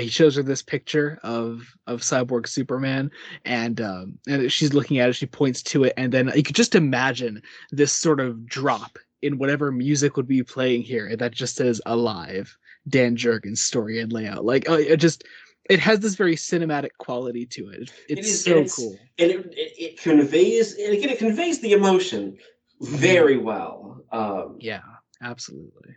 He shows her this picture of Cyborg Superman, and she's looking at it. She points to it, and then you could just imagine this sort of drop in whatever music would be playing here that just says "Alive." Dan Jurgens story and layout. Like, it has this very cinematic quality to it. It It's is, and so it's cool. and it conveys, and again, it conveys the emotion Mhm. very well. Yeah, absolutely.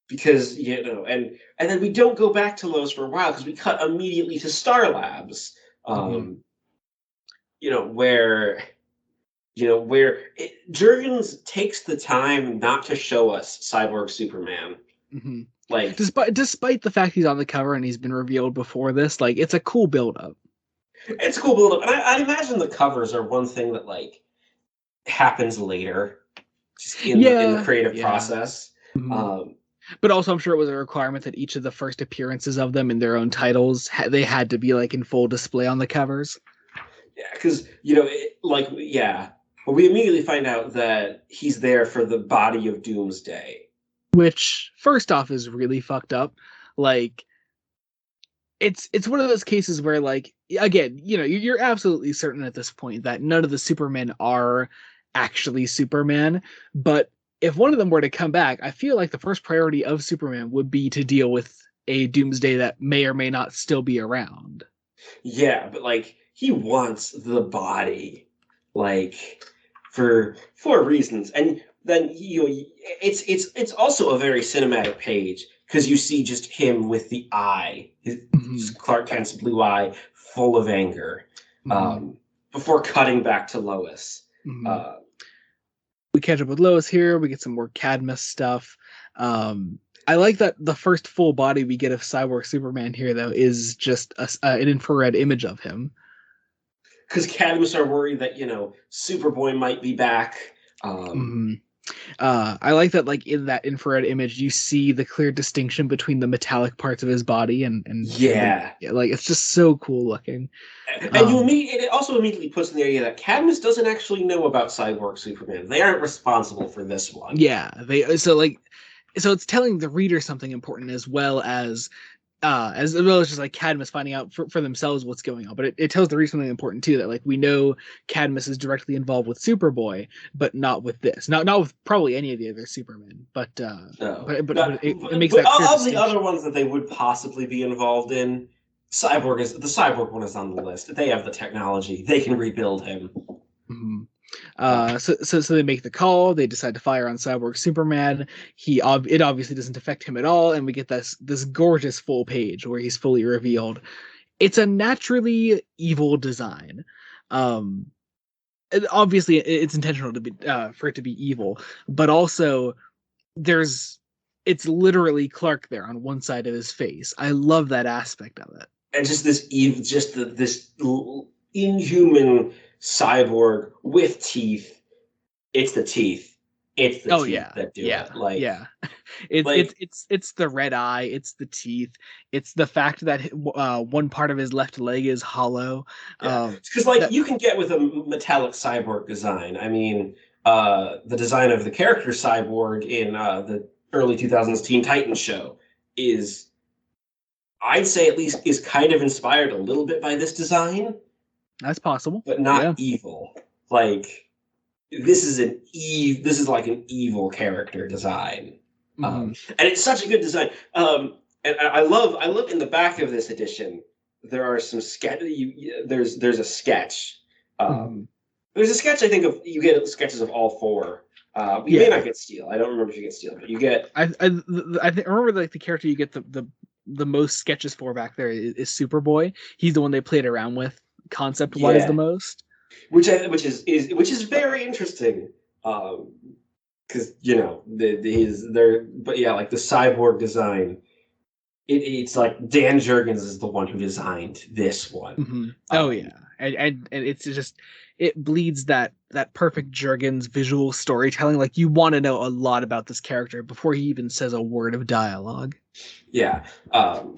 because and then we don't go back to Lowe's for a while because we cut immediately to Star Labs, Hmm. um, where Jurgens takes the time not to show us Cyborg Superman. Hmm. Like, Despite the fact he's on the cover and he's been revealed before this, like it's a cool build up. it's a cool build up, and I imagine the covers are one thing that like happens later, just in the Yeah, creative yeah. process. Mhm. Um, But also, I'm sure it was a requirement that each of the first appearances of them in their own titles they had to be like in full display on the covers. yeah, because yeah, but we immediately find out that he's there for the body of Doomsday. Which, first off, is really fucked up. Like, it's one of those cases where, like, again, you're absolutely certain at this point that none of the Supermen are actually Superman. But if one of them were to come back, I feel like the first priority of Superman would be to deal with a Doomsday that may or may not still be around. Yeah, but like he wants the body, like for reasons, and then it's also a very cinematic page because you see just him with the eye, Hmm. just Clark Kent's blue eye, full of anger, Hmm. um, before cutting back to Lois. Hmm. Uh, We catch up with Lois here. We get some more Cadmus stuff. I like that the first full body we get of Cyborg Superman here, though, is just an infrared image of him. because Cadmus are worried that Superboy might be back. Um, Hmm. I like that, like in that infrared image, you see the clear distinction between the metallic parts of his body and the yeah, yeah, like it's just so cool looking. and Um, it also immediately puts in the idea that Cadmus doesn't actually know about Cyborg Superman. They aren't responsible for this one. yeah, so it's telling the reader something important as well as just like Cadmus finding out for themselves what's going on. But it tells the reader something important too, that like we know Cadmus is directly involved with Superboy, but not with this. Not with probably any of the other Supermen. But No, but it makes but that clear of the other distinction. ones that they would possibly be involved in, the Cyborg one is on the list. They have the technology; they can rebuild him. Mhm. Uh, So they make the call. They decide to fire on Cyborg Superman. It obviously doesn't affect him at all, and we get this gorgeous full page where he's fully revealed. It's a naturally evil design. Um, Obviously it's intentional to be for it to be evil, but also there's it's literally Clark there on one side of his face. I love that aspect of it. and just this inhuman cyborg with teeth. It's the teeth. It's the Oh teeth yeah, that do yeah, it. Like yeah. It's the red eye. It's the teeth. It's the fact that one part of his left leg is hollow. Yeah, because like That you can get with a metallic cyborg design. I mean, the design of the character cyborg in the early 2000s Teen Titans show is, I'd say, at least is kind of inspired a little bit by this design, that's possible. but not Yeah. evil. Like this is like an evil character design, Hmm. and it's such a good design. And I love in the back of this edition there are some sketch. There's a sketch. Um, Hmm. there's a sketch. I think of you get sketches of all four. You may Yeah. not get Steel. I don't remember if you get Steel, but you get I remember like the character you get the most sketches for back there is Superboy. He's the one they played around with concept wise the yeah, most. which is very interesting. Because his there, but yeah, like the cyborg design. It's like Dan Jurgens is the one who designed this one. Hmm. Oh Um, yeah, and it's just it bleeds that perfect Jurgens visual storytelling. Like you want to know a lot about this character before he even says a word of dialogue. yeah. Um,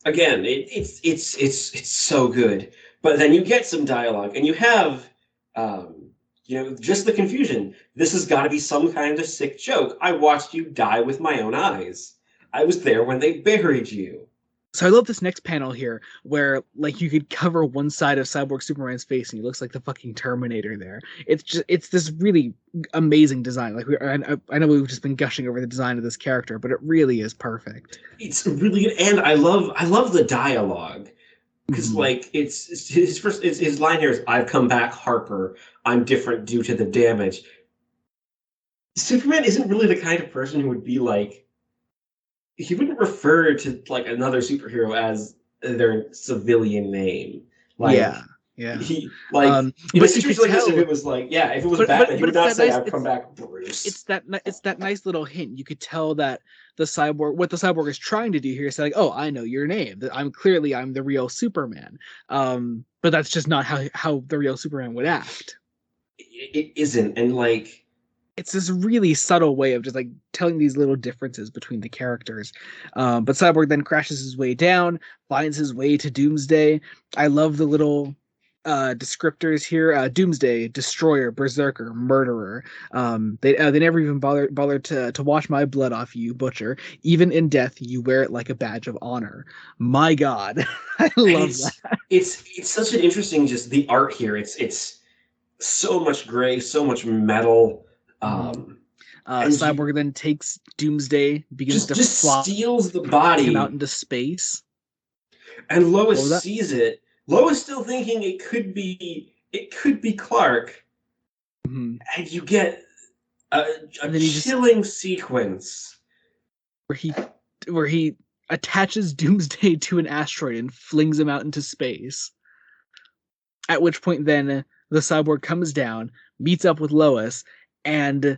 Again, it's so good. But then you get some dialogue, and you have, just the confusion. This has got to be some kind of sick joke. I watched you die with my own eyes. I was there when they buried you. So I love this next panel here where like you could cover one side of Cyborg Superman's face and he looks like the fucking Terminator there. It's this really amazing design. Like I know we've just been gushing over the design of this character, but it really is perfect. It's really good, and I love the dialogue because Hmm. like it's his line here is "I've come back, Harper. I'm different due to the damage." Superman isn't really the kind of person who would be like, he wouldn't refer to like another superhero as their civilian name. Yeah, Like yeah. in a But you could situation like this, if tell, it was like yeah, if it was but Batman, he would it's not that say nice. I've come back, Bruce. It's that nice little hint. You could tell that what the cyborg is trying to do here is say like, oh, I know your name. That I'm the real Superman. But that's just not how the real Superman would act. It isn't, and like It's this really subtle way of just like telling these little differences between the characters. But Cyborg then crashes his way down, finds his way to Doomsday. I love the little descriptors here: Doomsday, Destroyer, Berserker, Murderer. They never even bothered to wash my blood off you, Butcher. Even in death, you wear it like a badge of honor. My God, I and love that. it's such an interesting just the art here. It's so much gray, so much metal. Mhm. Um and you Cyborg then takes Doomsday, begins to just fly steals the him out body, into space. and What Lois was that? sees it. Lois still thinking it could be Clark, Mhm. and you get a, a And then he just chilling sequence. where he where he attaches Doomsday to an asteroid and flings him out into space. At which point, then the cyborg comes down, meets up with Lois, and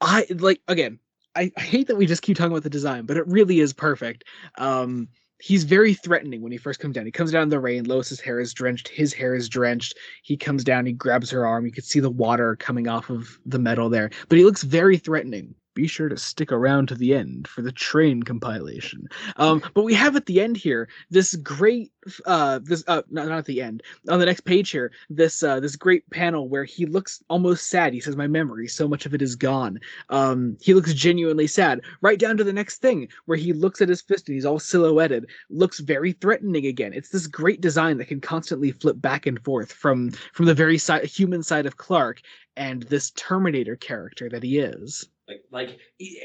I like again. I hate that we just keep talking about the design, but it really is perfect. Um, he's very threatening when he first comes down. He comes down in the rain. Lois's hair is drenched. His hair is drenched. He comes down. He grabs her arm. You can see the water coming off of the metal there, but he looks very threatening. Be sure to stick around to the end for the train compilation. But we have at the end here this great, not at the end, on the next page here, this great panel where he looks almost sad. He says, "My memory, so much of it is gone." He looks genuinely sad. Right down to the next thing where he looks at his fist and he's all silhouetted, looks very threatening again. It's this great design that can constantly flip back and forth from the very human side of Clark and this Terminator character that he is. And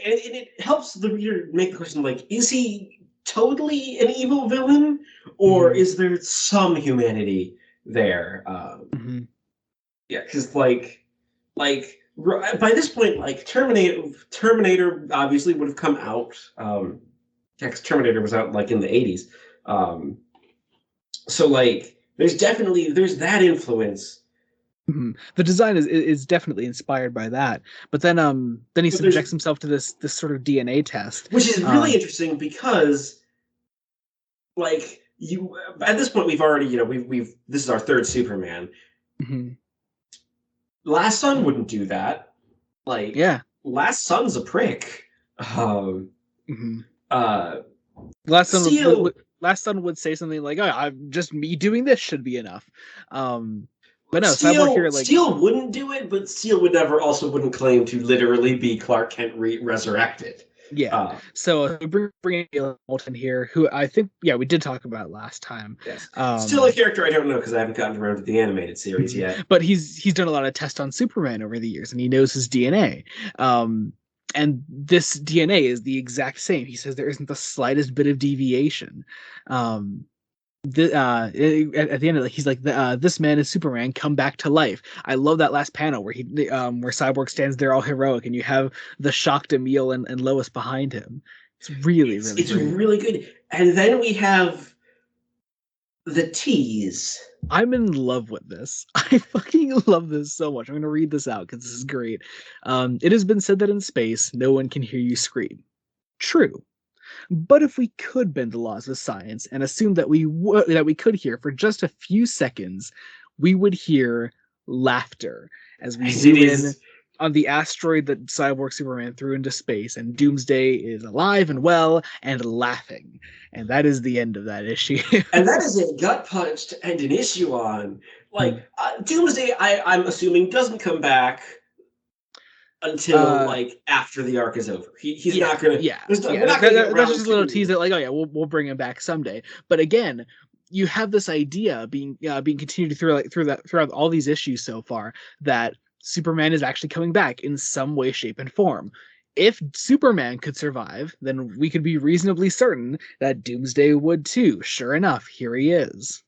it helps the reader make the question like, is he totally an evil villain, or Mm-hmm. is there some humanity there? Mm-hmm. Yeah, because by this point, like Terminator obviously would have come out. Yeah, 'cause Terminator was out like in the 80s. Um, so like, there's that influence, Mm-hmm. The design is definitely inspired by that, but then he but there's subjects himself to this sort of DNA test. which is really Um, interesting because like you at this point we've already we've this is our third Superman. mhm. Last Son wouldn't do that. Like Yeah. Last Son's a prick. Um, Mhm. uh, Last son Steel last son would say something like, "Oh, I'm just me doing this should be enough." Um, but no, Cyborg Steel here, like, Steel wouldn't do it, but Steel would never also wouldn't claim to literally be Clark Kent resurrected. yeah. Uh, So bring in Moulton here, who I think, yeah, we did talk about last time. yes, still a Um, character I don't know because I haven't gotten around to the animated series mhm. yet. But he's done a lot of tests on Superman over the years, and he knows his DNA. Um, and this DNA is the exact same. He says there isn't the slightest bit of deviation. Um, at the end of it, he's like, "This man is Superman, come back to life." I love that last panel where Cyborg stands there all heroic, and you have the shocked Emil and Lois behind him. It's really, really It's great. really good, and then we have the tease. I'm in love with this. I fucking love this so much. I'm gonna read this out because this is great. It has been said that in space, no one can hear you scream. True. But if we could bend the laws of science and assume that that we could hear for just a few seconds, we would hear laughter as we And it zoom in is on the asteroid that Cyborg Superman threw into space, and Doomsday is alive and well and laughing. And that is the end of that issue. and that is a gut punch to end an issue on. Like Doomsday, I'm assuming doesn't come back until uh like after the arc is over. He's yeah, not gonna. yeah, We're yeah. not gonna get That's around just a little tease to. that, like, oh yeah, we'll bring him back someday. But again, you have this idea being continued through throughout all these issues so far that Superman is actually coming back in some way, shape, and form. If Superman could survive, then we could be reasonably certain that Doomsday would too. Sure enough, here he is.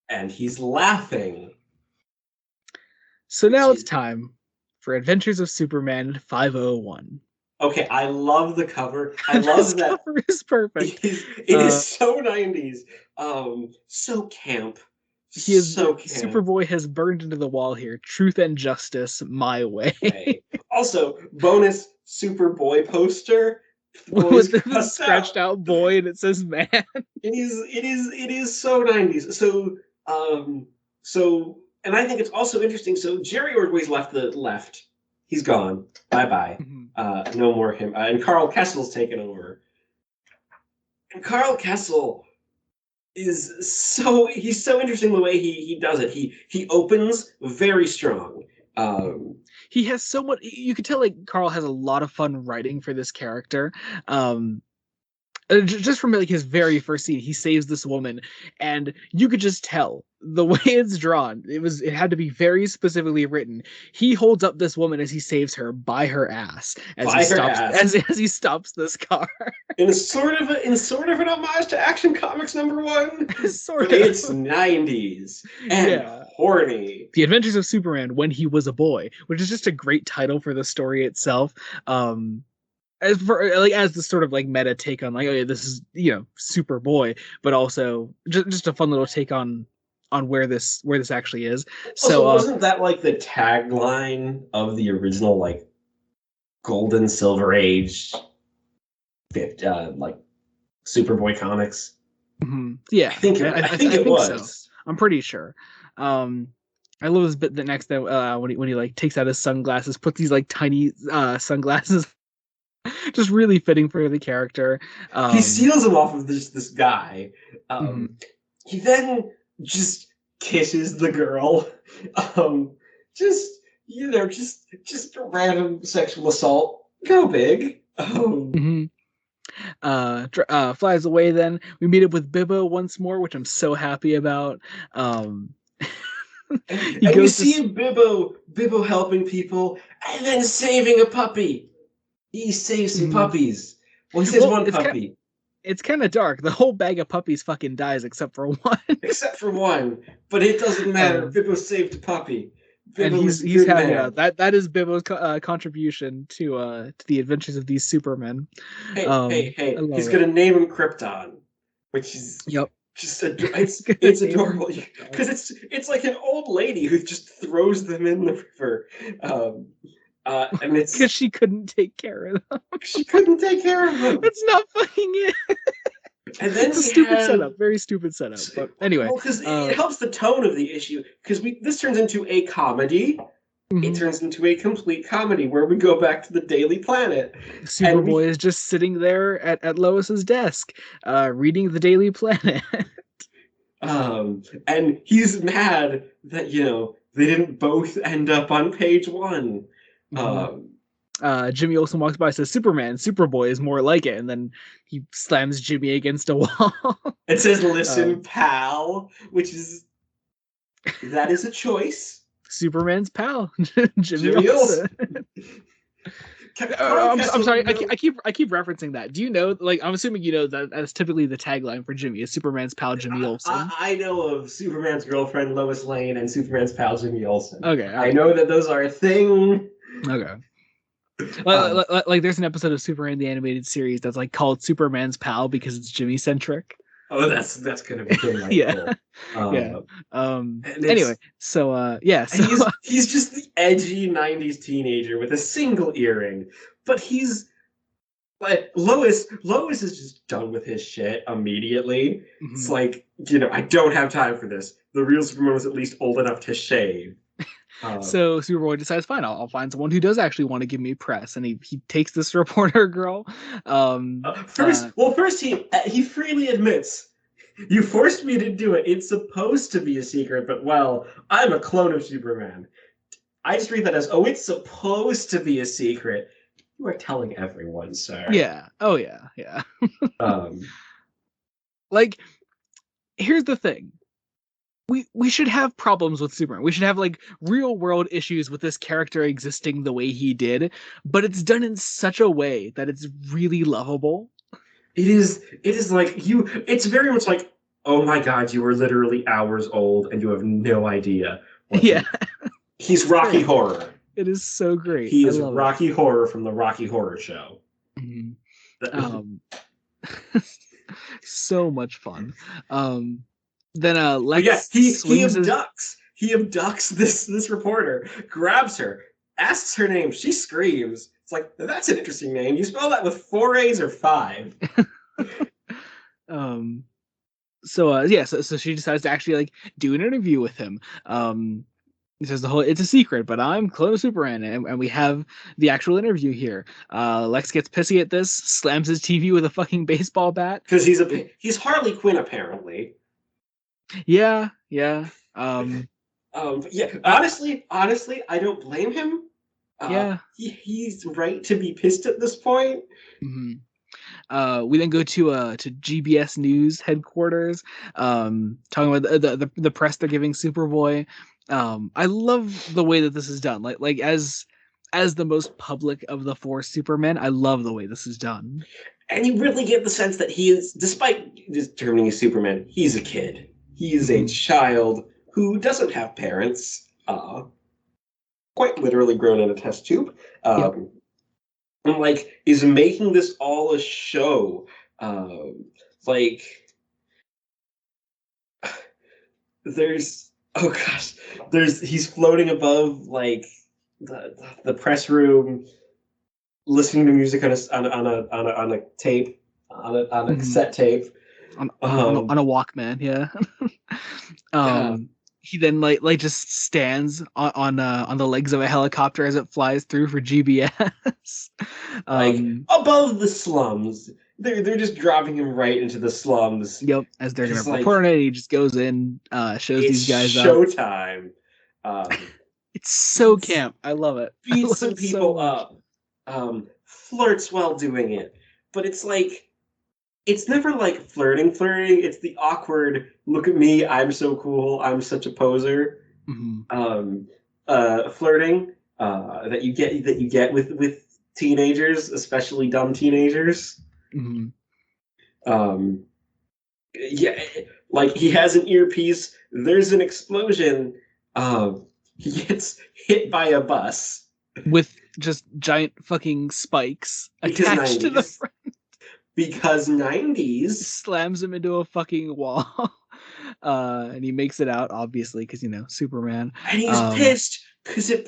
And he's laughing, So which now it's is time for Adventures of Superman 501. Okay, I love the cover. I This love that cover is perfect. it is so 90s. So camp. He is So camp. Superboy has burned into the wall here. Truth and justice, my way. Way. Also, bonus Superboy poster. The boy's With the crossed scratched out. out boy and it says man. It is so 90s. So and I think it's also interesting. So Jerry Ordway's left. He's gone. Bye bye. No more him. And Carl Kessel's taken over. And Carl Kessel he's so interesting the way he does it. He opens very strong. He has so much. You could tell like Carl has a lot of fun writing for this character. Um, just from like his very first scene, he saves this woman, and you could just tell the way it's drawn. It had to be very specifically written. He holds up this woman as he saves her by her ass as he By her stops ass. as he stops this car. In sort of an homage to Action Comics #1, Sort but of. it's 90s and Yeah. horny. The Adventures of Superman when he was a boy, which is just a great title for the story itself. As for like as the sort of like meta take on like, oh yeah, this is, you know, Superboy, but also just a fun little take on where this actually is. Also, So wasn't that like the tagline of the original like Golden Silver Age, like Superboy comics? yeah, I think it think so. was. I'm pretty sure. I love this bit the next day when he like takes out his sunglasses, puts these like tiny sunglasses, just really fitting for the character. He steals them off of this guy. Mhm. He then just kisses the girl. Just just random sexual assault. Go big. Flies away. Then we meet up with Bibbo once more, which I'm so happy about. Um, and he we goes see to Bibbo helping people and then saving a puppy. He saves some puppies. Well, he saves well, one puppy. It's kind of dark. The whole bag of puppies fucking dies except for one. Except for one. But it doesn't matter. Bibbo saved a puppy. And Bibbo is a he's good happy man. about that is Bibbo's contribution to the adventures of these Supermen. Hey! I love He's it. gonna name him Krypton, which is Yep. just it's adorable because it's like an old lady who just throws them in the river, and it's because she couldn't take care of them. She couldn't take care of them. It's not fucking it. And then it's a stupid setup, very stupid setup. But anyway, well, because it helps the tone of the issue. Because this turns into a comedy. It turns into a complete comedy where we go back to the Daily Planet. Superboy is just sitting there at Lois's desk, reading the Daily Planet. And he's mad that they didn't both end up on page 1. Jimmy Olsen walks by and says, Superman, Superboy is more like it. And then he slams Jimmy against a wall. It says, listen, pal, that is a choice. Superman's pal, Jimmy Olsen. I'm sorry, I keep referencing that. Do you know, like, I'm assuming you know that's typically the tagline for Jimmy is Superman's pal, Jimmy Olsen. I know of Superman's girlfriend, Lois Lane, and Superman's pal, Jimmy Olsen. Okay. I know that those are a thing. Okay. Like there's an episode of Superman the animated series that's like called Superman's pal because it's Jimmy centric. Oh, that's gonna be cool. Yeah. Anyway, so he's just the edgy 90s teenager with a single earring, but he's like Lois is just done with his shit immediately. It's like, I don't have time for this. The real Superman was at least old enough to shave. So Superboy decides, fine, I'll find someone who does actually want to give me press, and he takes this reporter girl. First he freely admits, you forced me to do it. It's supposed to be a secret, but I'm a clone of Superman. I just read that as, it's supposed to be a secret. You are telling everyone, sir. Yeah. Oh yeah. Like, here's the thing. We should have problems with Superman. We should have like real world issues with this character existing the way he did, but it's done in such a way that it's really lovable. It is like it's very much like, oh my god, you were literally hours old and you have no idea. Yeah. He's Rocky Horror. It is so great. He I is love it. Rocky Horror from the Rocky Horror Show. Mhm. Um, so much fun. Um, then But yeah, Lex he swings his. abducts. He abducts this reporter, grabs her, asks her name. She screams. It's like, that's an interesting name. You spell that with 4 A's or 5. um, so she decides to actually like do an interview with him. He says it's a secret, but I'm Clone Superman, and we have the actual interview here. Lex gets pissy at this, slams his TV with a fucking baseball bat. Because he's Harley Quinn apparently. Yeah, yeah. Um, Yeah, uh, honestly, I don't blame him. yeah. He's right to be pissed at this point. hmm we then go to GBS News headquarters, talking about the press they're giving Superboy. I love the way that this is done. Like as the most public of the four Supermen, I love the way this is done. And you really get the sense that he is, despite determining he's Superman, he's a kid. He is a Mhm. child who doesn't have parents, quite literally grown in a test tube, Yep. and like is making this all a show. Like there's oh gosh, there's he's floating above like the press room, listening to music on a tape on a Mhm. cassette tape. On Um, a Walkman, yeah. yeah, He then just stands on the legs of a helicopter as it flies through for GBS. like um, above the slums. They're just dropping him right into the slums. yep, as they're gonna It's like report on it, he just goes in, shows it's these guys up. showtime. It's so Beats camp. I love it. I beats love some it so people much. up. Flirts while doing it, but it's like it's never like flirting. It's the awkward look at me. I'm so cool. I'm such a poser. Mhm. Um, flirting that you get with teenagers, especially dumb teenagers. Mhm. Um, yeah, like he has an earpiece. There's an explosion. He gets hit by a bus With just giant fucking spikes because attached to the 90s. front, Because 90s. slams him into a fucking wall. And he makes it out, obviously, because Superman. And he's Um, pissed because it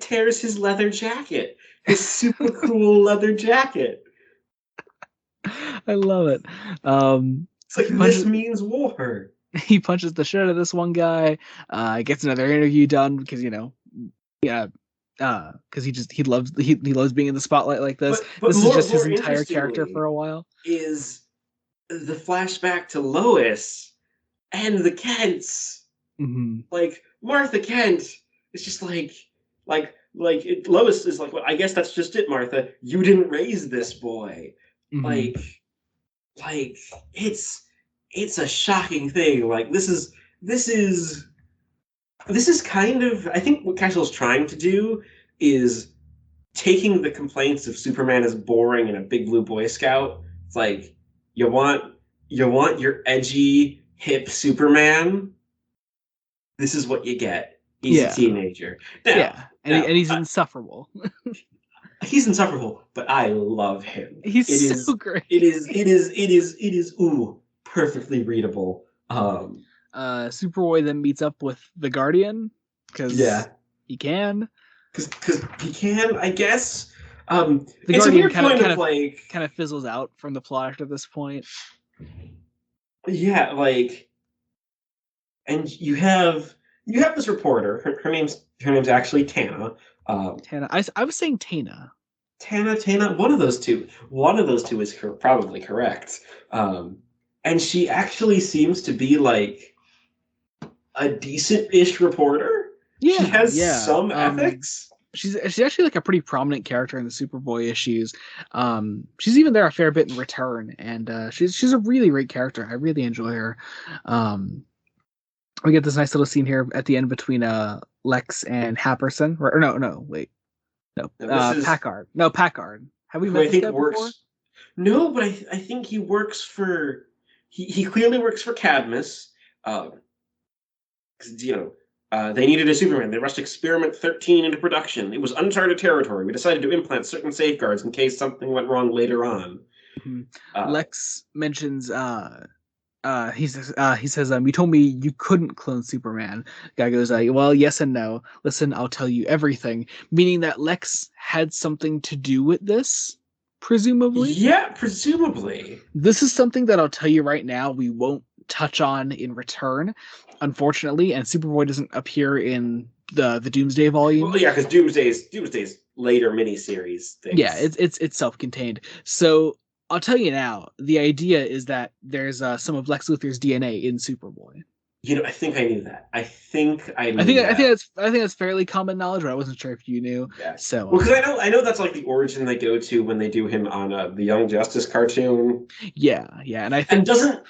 tears his leather jacket. His super cool leather jacket. I love it. It's like He this punches means war. he punches the shit out of this one guy. Gets another interview done because yeah, because he loves being in the spotlight like this. But This is more just his more entire character for interestingly a while. is the flashback to Lois and the Kents. hmm Like Martha Kent is just Lois is like, well, I guess that's just it, Martha. You didn't raise this boy. hmm Like like it's a shocking thing. Like this is this is kind of I think what Kessel's trying to do is taking the complaints of Superman as boring and a big blue Boy Scout. It's like you want you want your edgy hip Superman. This is what you get. He's a Yeah, teenager. Now, yeah, now and he's insufferable. he's insufferable, but I love him. He's It so is great. it is ooh perfectly readable. Superboy then meets up with the Guardian because Yeah, he can. because he can, I guess. The It's a Guardian weird point of like, kind of fizzles out from the plot after this point. yeah, like, and you have this reporter. Her name's actually Tana. Tana, I was saying Tana. Tana. One of those two is probably correct. Um, and she actually seems to be like a decent-ish reporter. She Yeah, has yeah. some ethics. She's actually like a pretty prominent character in the Superboy issues. She's even there a fair bit in Return, and she's a really great character. I really enjoy her. Um, we get this nice little scene here at the end between Lex and Happerson. Or no, wait, no, Now, this is Packard. No, Packard. Have we who met I this think guy before? works. No, but I think he works for. He clearly works for Cadmus. Um, 'cause, They needed a Superman. They rushed Experiment 13 into production. It was uncharted territory. We decided to implant certain safeguards in case something went wrong later on. Mhm. Uh, Lex mentions he says you told me you couldn't clone Superman. Guy goes well, yes and no. Listen, I'll tell you everything, meaning that Lex had something to do with this, presumably. yeah, presumably. This is something that I'll tell you right now we won't touch on in return, unfortunately, and Superboy doesn't appear in the Doomsday Well, volume. yeah, because Doomsday's later miniseries Yeah, things. it's self-contained. So I'll tell you now, the idea is that there's some of Lex Luthor's DNA in Superboy. I think I knew that. I think I knew that. I think that's fairly common knowledge, but I wasn't sure if you knew. Yeah. So Well, because I know that's like the origin they go to when they do him on the Young Justice cartoon. yeah, and I And think doesn't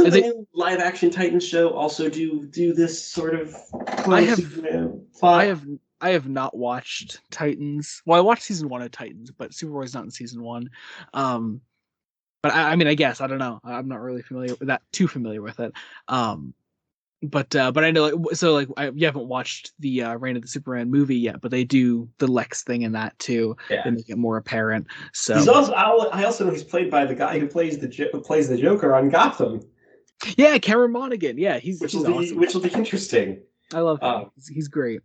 the they new live action Titans show also do this sort of I clone have Superman I plot? have I have not watched Titans. Well, I watched season one of Titans, but Superboy's not in season one. Um, but I mean, I guess I don't know. I'm not really familiar with that. Too familiar with it. Um, but I know you haven't watched the Reign of the Superman movie yet, but they do the Lex thing in that too. They Yeah. make it more apparent. He's So also I also know he's played by the guy who plays the Joker on Gotham, yeah, Cameron Monaghan. Yeah, he's awesome. which will be interesting. I love him. Uh, He's great.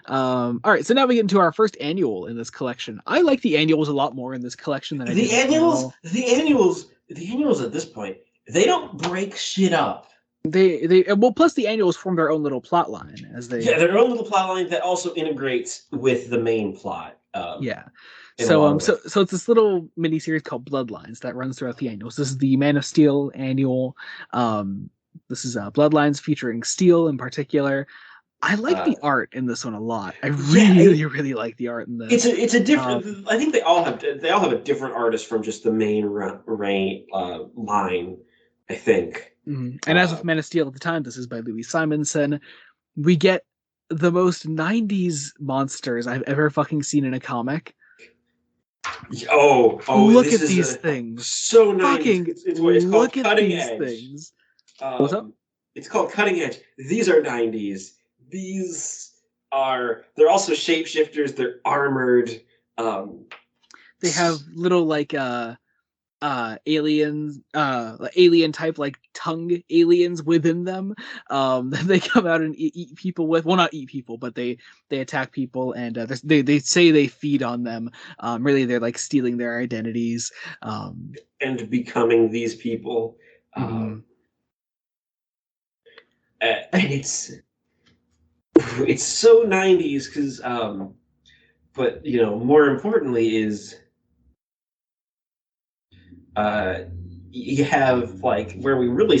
All right, so now we get into our first annual in this collection. I like the annuals a lot more in this collection than I did in general. the annuals at this point, they don't break shit up. They well, plus the annuals form their own little plot line as Yeah, they their own little plot line that also integrates with the main plot. yeah. In a So lot of ways. so it's this little mini series called Bloodlines that runs throughout the annuals. This is the Man of Steel annual. Um, this is Bloodlines featuring Steel in particular. I like Uh, the art in this one a lot. I yeah, really like the art in this. it's a Um, different. I think they all have a different artist from just the main rain line. I think. and as with Man of Steel at the time, this is by Louis Simonson. We get the most 90s monsters I've ever fucking seen in a comic. Oh, Look this at is these things. so 90s. Fucking It's called look at Cutting these Edge. things. What's up? Um, it's called Cutting Edge. These are 90s. They're also shapeshifters. They're armored. Um, They have little aliens alien type like tongue aliens within them that they come out and eat people with, well, not eat people, but they attack people, and they say they feed on them. Really they're like stealing their identities. and becoming these people. Mhm. Um, and it's so 90s because but more importantly is uh you have like where we really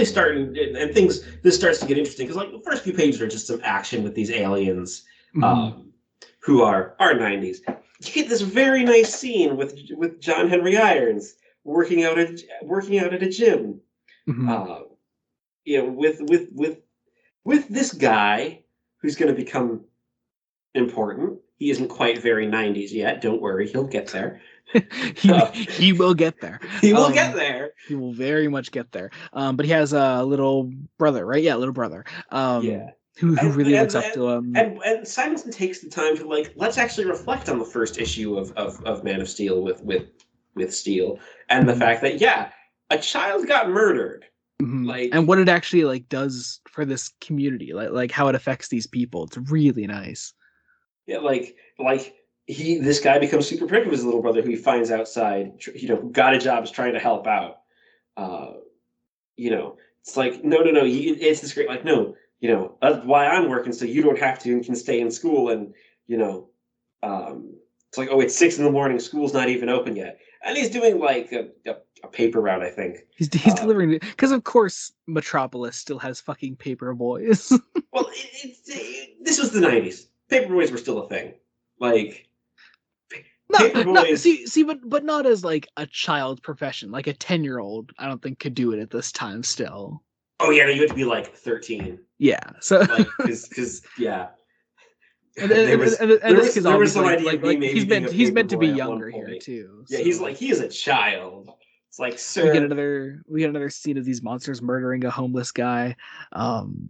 start and things this starts to get interesting because like the first few pages are just some action with these aliens Mhm. um who are 90s. You get this very nice scene with John Henry Irons working out at a gym, Mhm. uh, with this guy who's going to become important. He isn't quite very 90s yet. Don't worry, he'll get there. He will get there. He will get there. He will very much get there. But he has a little brother, right? Yeah, little brother. Yeah. Who And really looks and, up and to him. and Simonson takes the time to like let's actually reflect on the first issue of Man of Steel with Steel and the Mhm. fact that yeah, a child got murdered. And Like what it actually like does for this community, like how it affects these people. It's really nice. yeah, like this guy becomes super protective of his little brother who he finds outside, who got a job is trying to help out. Uh, it's like no, it's this great like no, that's why I'm working so you don't have to and can stay in school and you know, it's like oh it's 6 in the morning, school's not even open yet, and he's doing like a paper route I think. He's Uh, delivering it because of course Metropolis still has fucking paper boys. well, this was the '90s. Paperboys were still a thing. Like not Paperboys. see, but not as like a child profession. Like a 10-year-old, I don't think could do it at this time still. Oh yeah, no, you had to be like 13. Yeah. So Like because yeah, and there was and there this was kid's there was obviously some idea of me like maybe being a he's paper meant to be boy at one younger here point. too. Yeah, So he is a child. It's like, we get sir, another scene of these monsters murdering a homeless guy. Um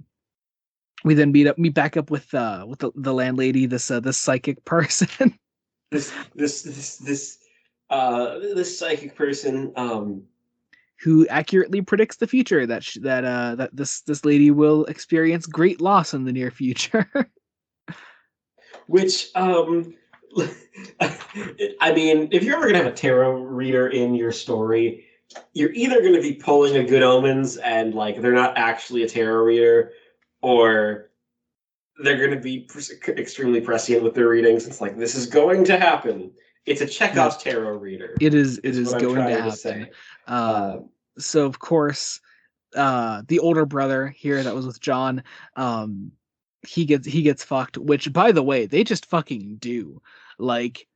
We then meet back up with the landlady, this psychic person. This psychic person, who accurately predicts the future that this lady will experience great loss in the near future. which I mean, if you're ever gonna have a tarot reader in your story, you're either gonna be pulling a good omens and like they're not actually a tarot reader, or they're gonna be extremely prescient with their readings. It's like this is going to happen. It's a Yep, Chekhov's tarot reader, it is is what I'm going to trying to happen. say. Uh, Uh, so of course, the older brother here that was with John, um, he gets fucked. Which, by the way, they just fucking do. Like,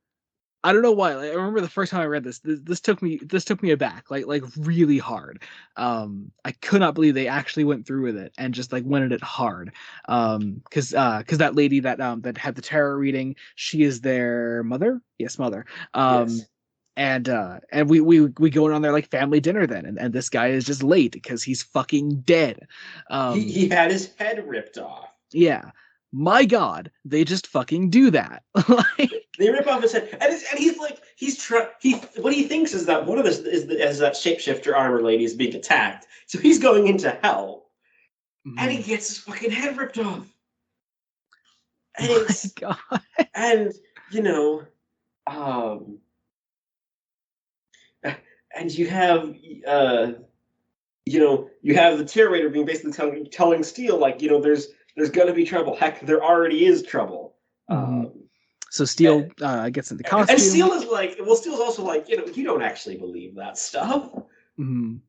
I don't know why. Like, I remember the first time I read this took me aback, like really hard. I could not believe they actually went through with it and just like went at it hard. Because that lady that had the tarot reading, she is their mother. Yes, mother. Um, yes, and we go on their like family dinner then, and this guy is just late because he's fucking dead. Um, he had his head ripped off. yeah. My God, they just fucking do that. Like, They rip off his head, and, he's like, he what he thinks is that one of us is that shapeshifter armor lady is being attacked, so he's going into hell, and he mhm. gets his fucking head ripped off, and My it's God. and you know, um, and you have you have the Terrator being basically telling Steel like there's gonna be trouble. Heck, there already is trouble. Mhm. Um, So Steel gets in the and costume. Steel is like, well, Steel's also like, you don't actually believe that stuff, Mhm.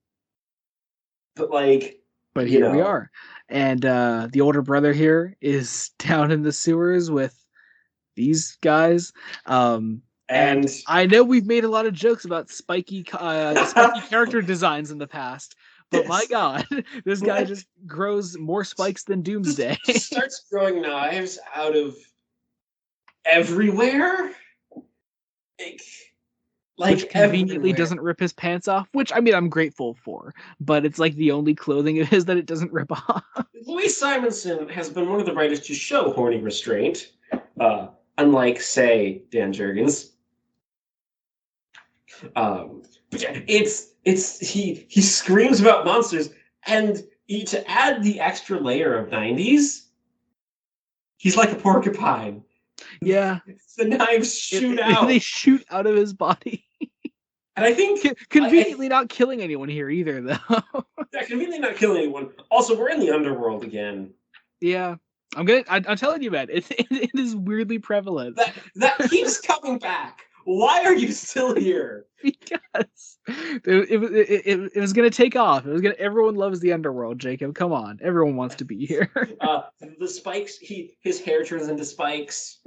but like, But you here we know, are. And the older brother here is down in the sewers with these guys. Um, and and I know we've made a lot of jokes about spiky character designs in the past, but my yes, God, this guy like, just grows more spikes than Doomsday. just starts growing knives out of everywhere, like, Which like conveniently everywhere. doesn't rip his pants off, which I mean I'm grateful for, but it's like the only clothing of his that it doesn't rip off. Louise Simonson has been one of the writers to show horny restraint, uh, unlike, say, Dan Jurgens. But yeah, it's he screams about monsters, and to add the extra layer of '90s, he's like a porcupine. Yeah, The knives shoot they out, shoot out of his body. and I think Conveniently not killing anyone here either, though. that conveniently not killing anyone. Also, we're in the underworld again. Yeah, I'm telling you, man, it is weirdly prevalent That keeps coming back. Why are you still here? because it was gonna take off. It was gonna. Everyone loves the underworld, Jacob. Come on, everyone wants to be here. The spikes. His hair turns into spikes.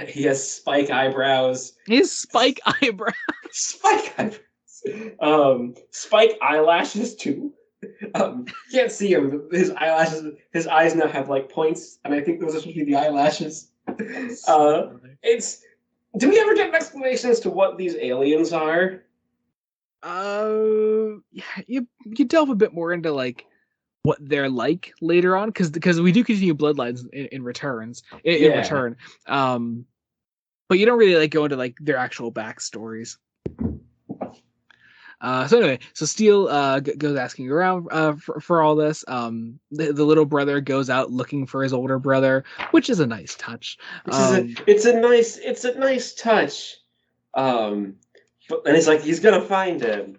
He has spike eyebrows. His spike eyebrow. Spike eyebrows. Spike eyelashes too. Can't see him. His eyelashes. His eyes now have like points, and I think those are supposed to be the eyelashes. Uh, it's. Do we ever get an explanation as to what these aliens are? Yeah, you delve a bit more into like what they're like later on, because we do continue Bloodlines in returns in Yeah. return. But you don't really like go into like their actual backstories. So anyway, so Steel goes asking around for all this. The little brother goes out looking for his older brother, which is a nice touch. Which is it's a nice touch. Um, and he's like he's gonna find him.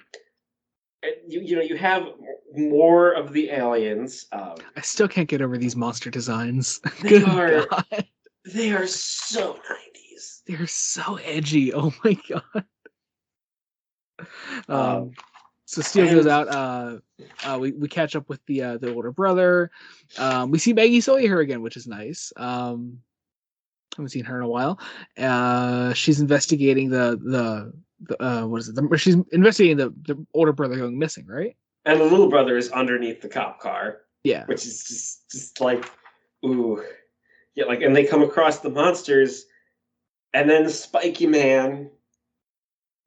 And you have more of the aliens. I still can't get over these monster designs. They Good are God, they are so '90s. they're so edgy. Oh my God. Um, So Steel goes and out. We catch up with the older brother. We see Maggie Sawyer again, which is nice. Haven't seen her in a while. She's investigating the what is it? She's investigating the older brother going missing, right? the little brother is underneath the cop car, Yeah. which is just like ooh yeah, like, and they come across the monsters, and then Spiky Man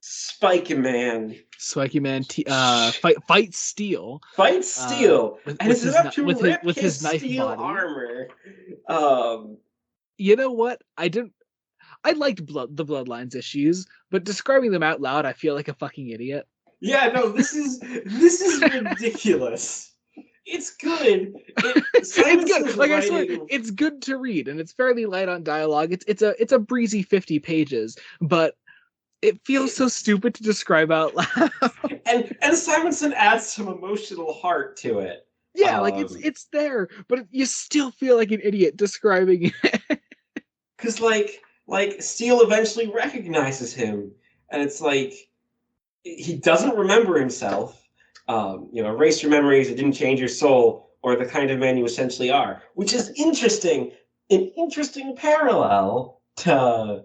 Spiky Man. Spiky Man fight Steel. Fight Steel, and with is his enough to rip with his his knife steel body. armor. You know what? I liked the Bloodlines issues, but describing them out loud, I feel like a fucking idiot. Yeah, no, this is ridiculous. It's good. It's good. Simonson's Like I swear, writing. it's good to read, and it's fairly light on dialogue. It's a breezy 50 pages, but it feels so stupid to describe out loud. And Simonson adds some emotional heart to it. Yeah, like it's there, but you still feel like an idiot describing it. Because like Steele eventually recognizes him, and it's like he doesn't remember himself. Erase your memories, it didn't change your soul, or the kind of man you essentially are, which is interesting, an interesting parallel to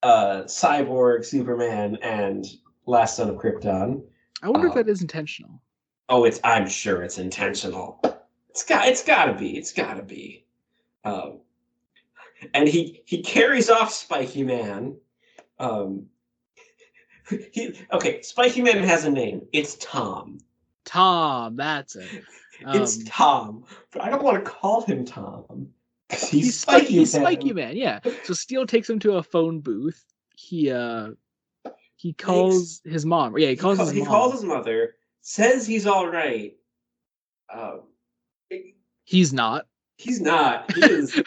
Cyborg, Superman, and Last Son of Krypton. I wonder if that is intentional. Oh, I'm sure it's intentional. It's gotta be. And he carries off Spiky Man. Spiky Man has a name. It's Tom. Tom, that's it. It's Tom, but I don't want to call him Tom. He's Spiky Man, yeah. So Steel takes him to a phone booth. He calls his mom. Yeah, he calls his mother. Says he's all right. He's not. He's not. He is. He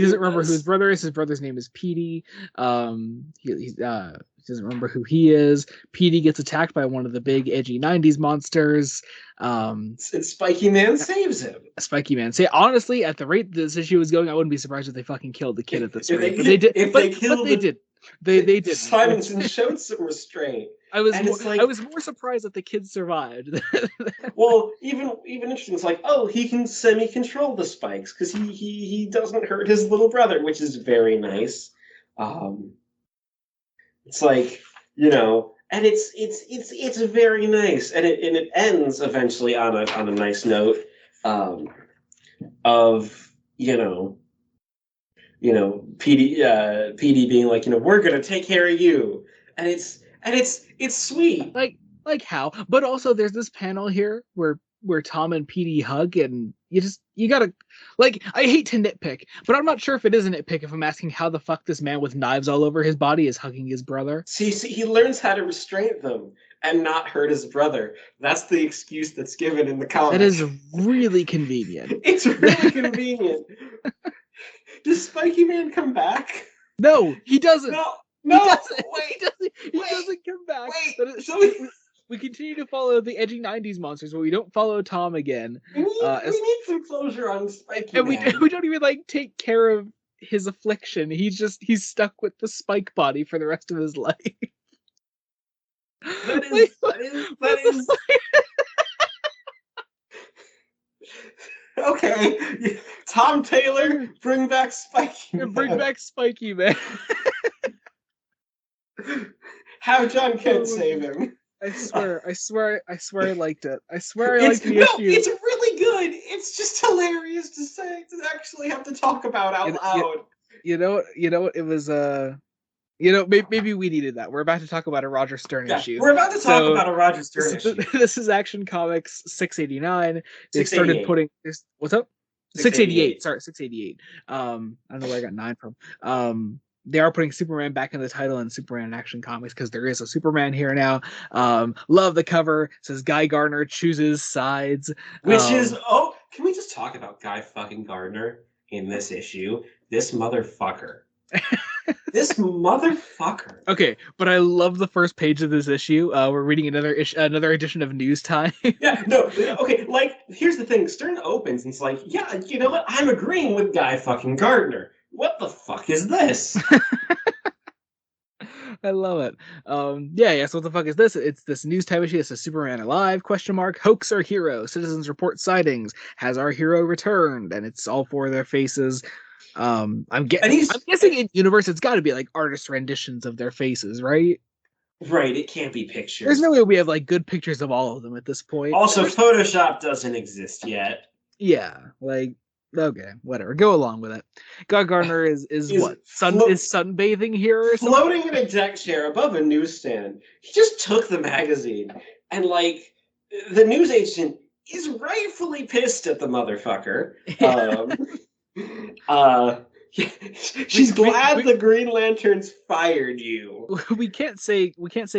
doesn't remember who his brother is. His brother's name is Petey. He doesn't remember who he is. Petey gets attacked by one of the big edgy 90s monsters. And Spiky Man saves him. Spiky Man. Say honestly, at the rate this issue was going, I wouldn't be surprised if they fucking killed the kid at this rate. But they did. They did. Simonson showed some restraint. I was more surprised that the kid survived. Well, even interesting. It's like, oh, he can semi-control the spikes because he doesn't hurt his little brother, which is very nice. It's like, and it's very nice, and it ends eventually on a nice note of PD being like, we're gonna take care of you, and it's sweet. Like how, but also there's this panel here where Tom and PD hug, and you gotta, like, I hate to nitpick, but I'm not sure if it is a nitpick if I'm asking how the fuck this man with knives all over his body is hugging his brother. See, he learns how to restrain them and not hurt his brother. That's the excuse that's given in the comic. That is really convenient. It's really convenient. Does Spiky Man come back? No, he doesn't. No, he doesn't come back. We continue to follow the edgy 90s monsters, but we don't follow Tom again. We need some closure on Spiky and Man. We don't even take care of his affliction. He's stuck with the spike body for the rest of his life. That is okay. Tom Taylor, bring back Spiky Man. Bring back Spiky Man. Have John Kent save him. I swear I liked it. I swear I liked the issue. It's really good. It's just hilarious to actually have to talk about out loud. You know what? It was maybe we needed that. We're about to talk about a Roger Stern issue. We're about to talk about a Roger Stern issue. This is Action Comics 689. They started putting this. What's up? 688. Sorry, 688. I don't know where I got 9 from. They are putting Superman back in the title in Superman Action Comics because there is a Superman here now. Love the cover. It says Guy Gardner chooses sides. Which is, can we just talk about Guy fucking Gardner in this issue? This motherfucker. This motherfucker. Okay, but I love the first page of this issue. We're reading another edition of News Time. Yeah, no, okay, here's the thing. Stern opens and it's like, yeah, you know what? I'm agreeing with Guy fucking Gardner. What the fuck is this? I love it. So what the fuck is this? It's this News Time issue. It says Superman alive, ? Hoax or hero? Citizens report sightings. Has our hero returned? And it's all 4 of their faces. I'm guessing in universe it's got to be artist renditions of their faces, right? Right, it can't be pictures. There's no way we have good pictures of all of them at this point. Also, Photoshop doesn't exist yet. Yeah, Okay, whatever. Go along with it. Guy Gardner is is what? Sunbathing here or something? floating in a deck chair above a newsstand. He just took the magazine, and like the news agent is rightfully pissed at the motherfucker. Yeah. Uh, we, she's we glad we the Green Lanterns fired you. we can't say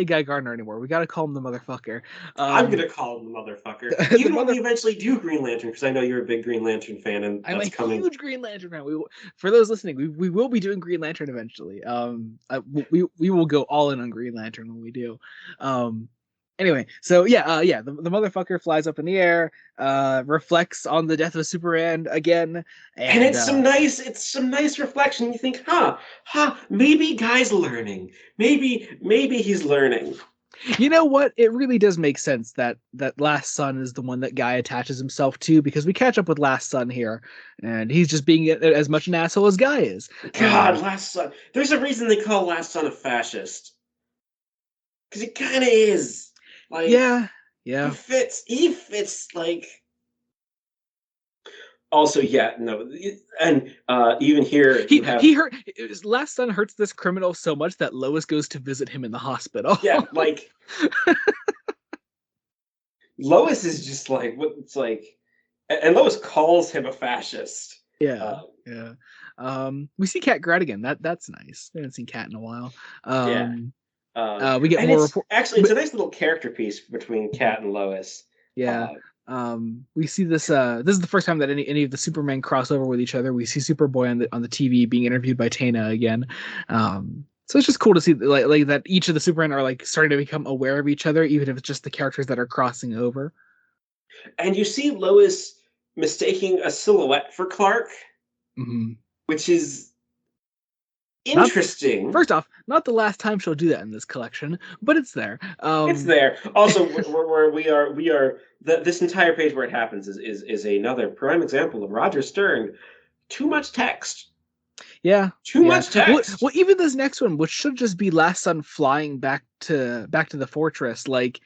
Guy Gardner anymore. We got to call him the motherfucker. I'm Um, gonna call him the motherfucker, the even when mother. we eventually do Green Lantern, because I know you're a big Green Lantern fan, and I'm a that's coming. huge Green Lantern fan. For those listening, we will be doing Green Lantern eventually. We will go all in on Green Lantern when we do. Um, anyway, so yeah, the motherfucker flies up in the air, reflects on the death of Superman again, And and it's some nice reflection. You think, maybe Guy's learning. Maybe he's learning. you know what? It really does make sense that Last Son is the one that Guy attaches himself to, because we catch up with Last Son here, and he's just being as much an asshole as Guy is. God, Last Son. There's a reason they call Last Son a fascist. Because he kind of is. Like, Yeah, yeah. He fits, like. Also, yeah, no. And even here, you He have. hurt. Last Son hurts this criminal so much that Lois goes to visit him in the hospital. Yeah, like. Lois is just like. What it's like. And Lois calls him a fascist. Yeah, Uh, yeah. We see Cat Gradigan. That's nice. We haven't seen Cat in a while. yeah. We get And more it's report. actually it's a nice little character piece between Kat and Lois. Yeah. Uh, We see this. This is the first time that any of the Supermen cross over with each other. We see Superboy on the TV being interviewed by Tana again. So it's just cool to see like that each of the Supermen are like starting to become aware of each other, even if it's just the characters that are crossing over. and you see Lois mistaking a silhouette for Clark, Mm-hmm. which is Not interesting. First off, not the last time she'll do that in this collection, but it's there. It's there. Also, where we are this entire page where it happens is another prime example of Roger Stern. Too much text. Yeah, Too yeah. much Well, text. even this next one, which should just be Last Son flying back to the fortress, like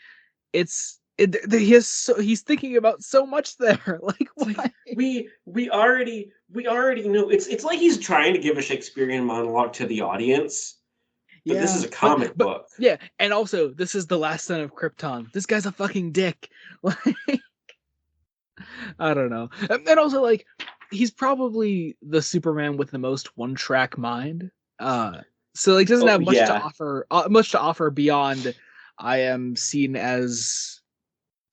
he's thinking about so much there. Like, It's like why? we already know it's like he's trying to give a Shakespearean monologue to the audience, but this Yeah, is a comic but book. yeah, and also this is the Last Son of Krypton. This guy's a fucking dick. Like, I don't know. And also, like, he's probably the Superman with the most one-track mind. So like doesn't Oh have yeah. much to offer beyond I am seen as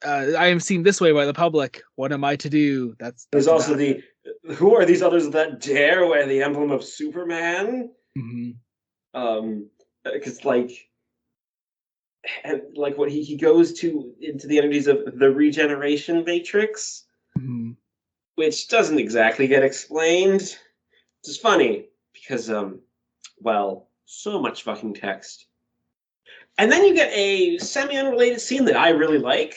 I am seen this way by the public. What am I to do? There's That's also about it. the who are these others that dare wear the emblem of Superman? Mm-hmm. Because like and like what he goes to into the energies of the regeneration matrix, Mm-hmm. which doesn't exactly get explained. Which is funny because well, so much fucking text. And then you get a semi-unrelated scene that I really like.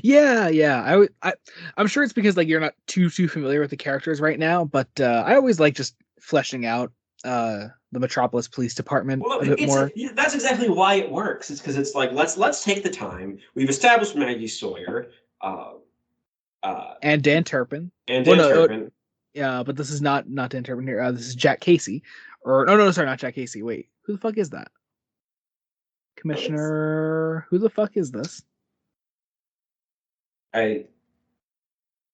Yeah, yeah. I'm sure it's because like you're not too familiar with the characters right now, but I always like just fleshing out the Metropolis Police Department Well, a bit more. that's exactly why it works. It's because it's like let's take the time. We've established Maggie Sawyer, uh, And Dan Turpin. and Well, Dan no, Turpin. yeah, but this is not Dan Turpin here. This is Jack Casey, or no, sorry, not Jack Casey. Wait, who the fuck is that? Commissioner? Who the fuck is this? I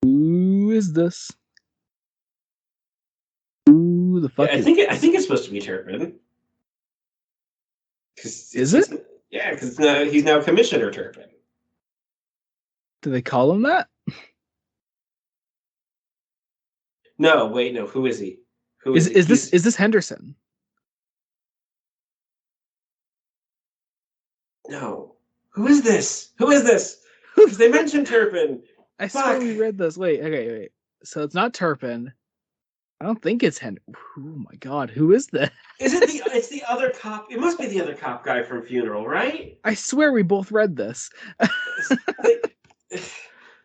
Who is this? Who the yeah, fuck is I this? think it's supposed to be Turpin because Is it? yeah because he's now Commissioner Turpin. Do they call him that? No, wait, no. Who is he? Who is he? He's Is this Henderson? no. Who is this? Who is this? Because they mentioned Turpin. I swear Fuck. we read this. Wait, okay, wait. So it's not Turpin. I don't think it's Hen. Oh my god, who is this? Is it the? It's the other cop. It must be the other cop guy from Funeral, right? I swear we both read this. They,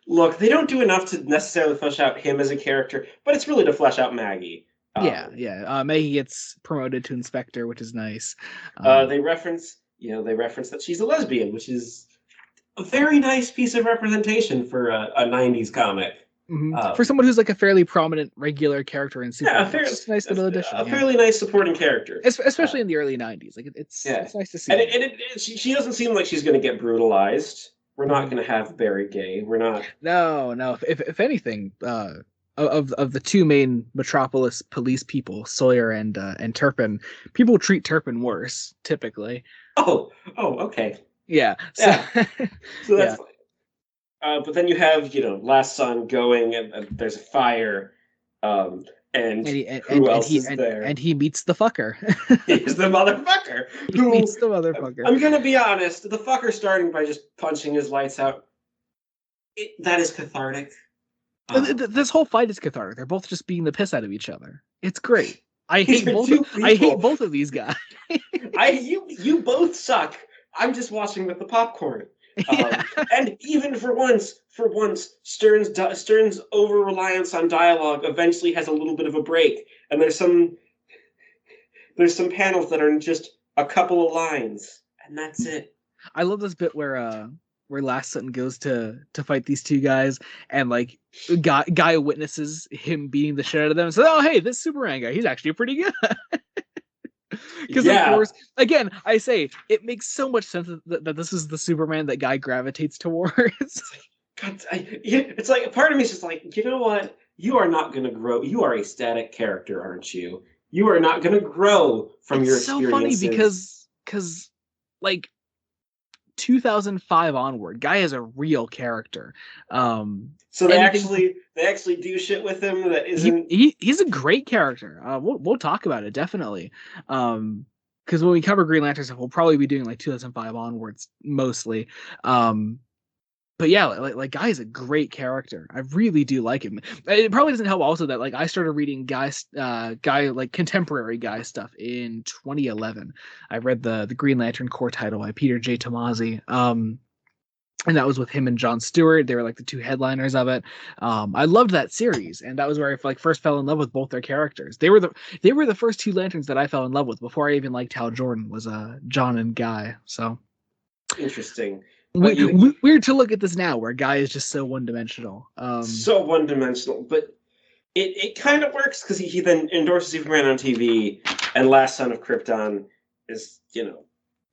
look, they don't do enough to necessarily flesh out him as a character, but it's really to flesh out Maggie. Yeah, yeah. Maggie gets promoted to inspector, which is nice. They reference, they reference that she's a lesbian, which is a very nice piece of representation for a '90s comic. For someone who's like a fairly prominent regular character in Yeah, Superman, it's just a nice little addition. a Yeah, fairly nice supporting character. especially in the early '90s. Like Yeah, it's nice to see. and she doesn't seem like she's going to get brutalized. We're not Mhm. going to have Barry Gay. We're not. No. If anything, of the two main Metropolis police people, Sawyer and Turpin, people treat Turpin worse typically. Okay. Yeah. So Yeah. So that's yeah. fine. But then you have, Last Son going, and there's a fire, and And who else is and there? he meets the fucker. He's the motherfucker He meets who, the motherfucker. I'm gonna be honest, the fucker starting by just punching his lights out, that is cathartic. This whole fight is cathartic. They're both just beating the piss out of each other. It's great. These are two I hate people. both of these guys. You both suck. I'm just watching with the popcorn. Yeah. And even for once, Stern's over reliance on dialogue eventually has a little bit of a break, and there's some panels that are just a couple of lines, and that's it. I love this bit where Last Sutton goes to fight these two guys, and like guy witnesses him beating the shit out of them and says, "Oh hey, this Superman guy, he's actually pretty good." Because of course, again, I say it makes so much sense that this is the Superman that guy gravitates towards. God, it's like part of me is just like, you know what? You are not going to grow. You are a static character, aren't you? You are not going to grow from your It's so funny experiences. because like 2005 onward, guy is a real character. So they Anything actually do shit with him that isn't. he's a great character. We'll talk about it definitely. Because when we cover Green Lantern stuff, we'll probably be doing like 2005 onwards mostly. But yeah, like Guy is a great character. I really do like him. It probably doesn't help also that like I started reading Guy like contemporary Guy stuff in 2011. I read the Green Lantern core title by Peter J. Tomasi. And that was with him and John Stewart. They were like the two headliners of it. I loved that series, and that was where I like first fell in love with both their characters. They were the first two Lanterns that I fell in love with before I even liked Hal Jordan was John and Guy. So Interesting. But weird to look at this now, where Guy is just so one dimensional. So one dimensional, but it kind of works because he then endorses Superman on TV, and Last Son of Krypton is an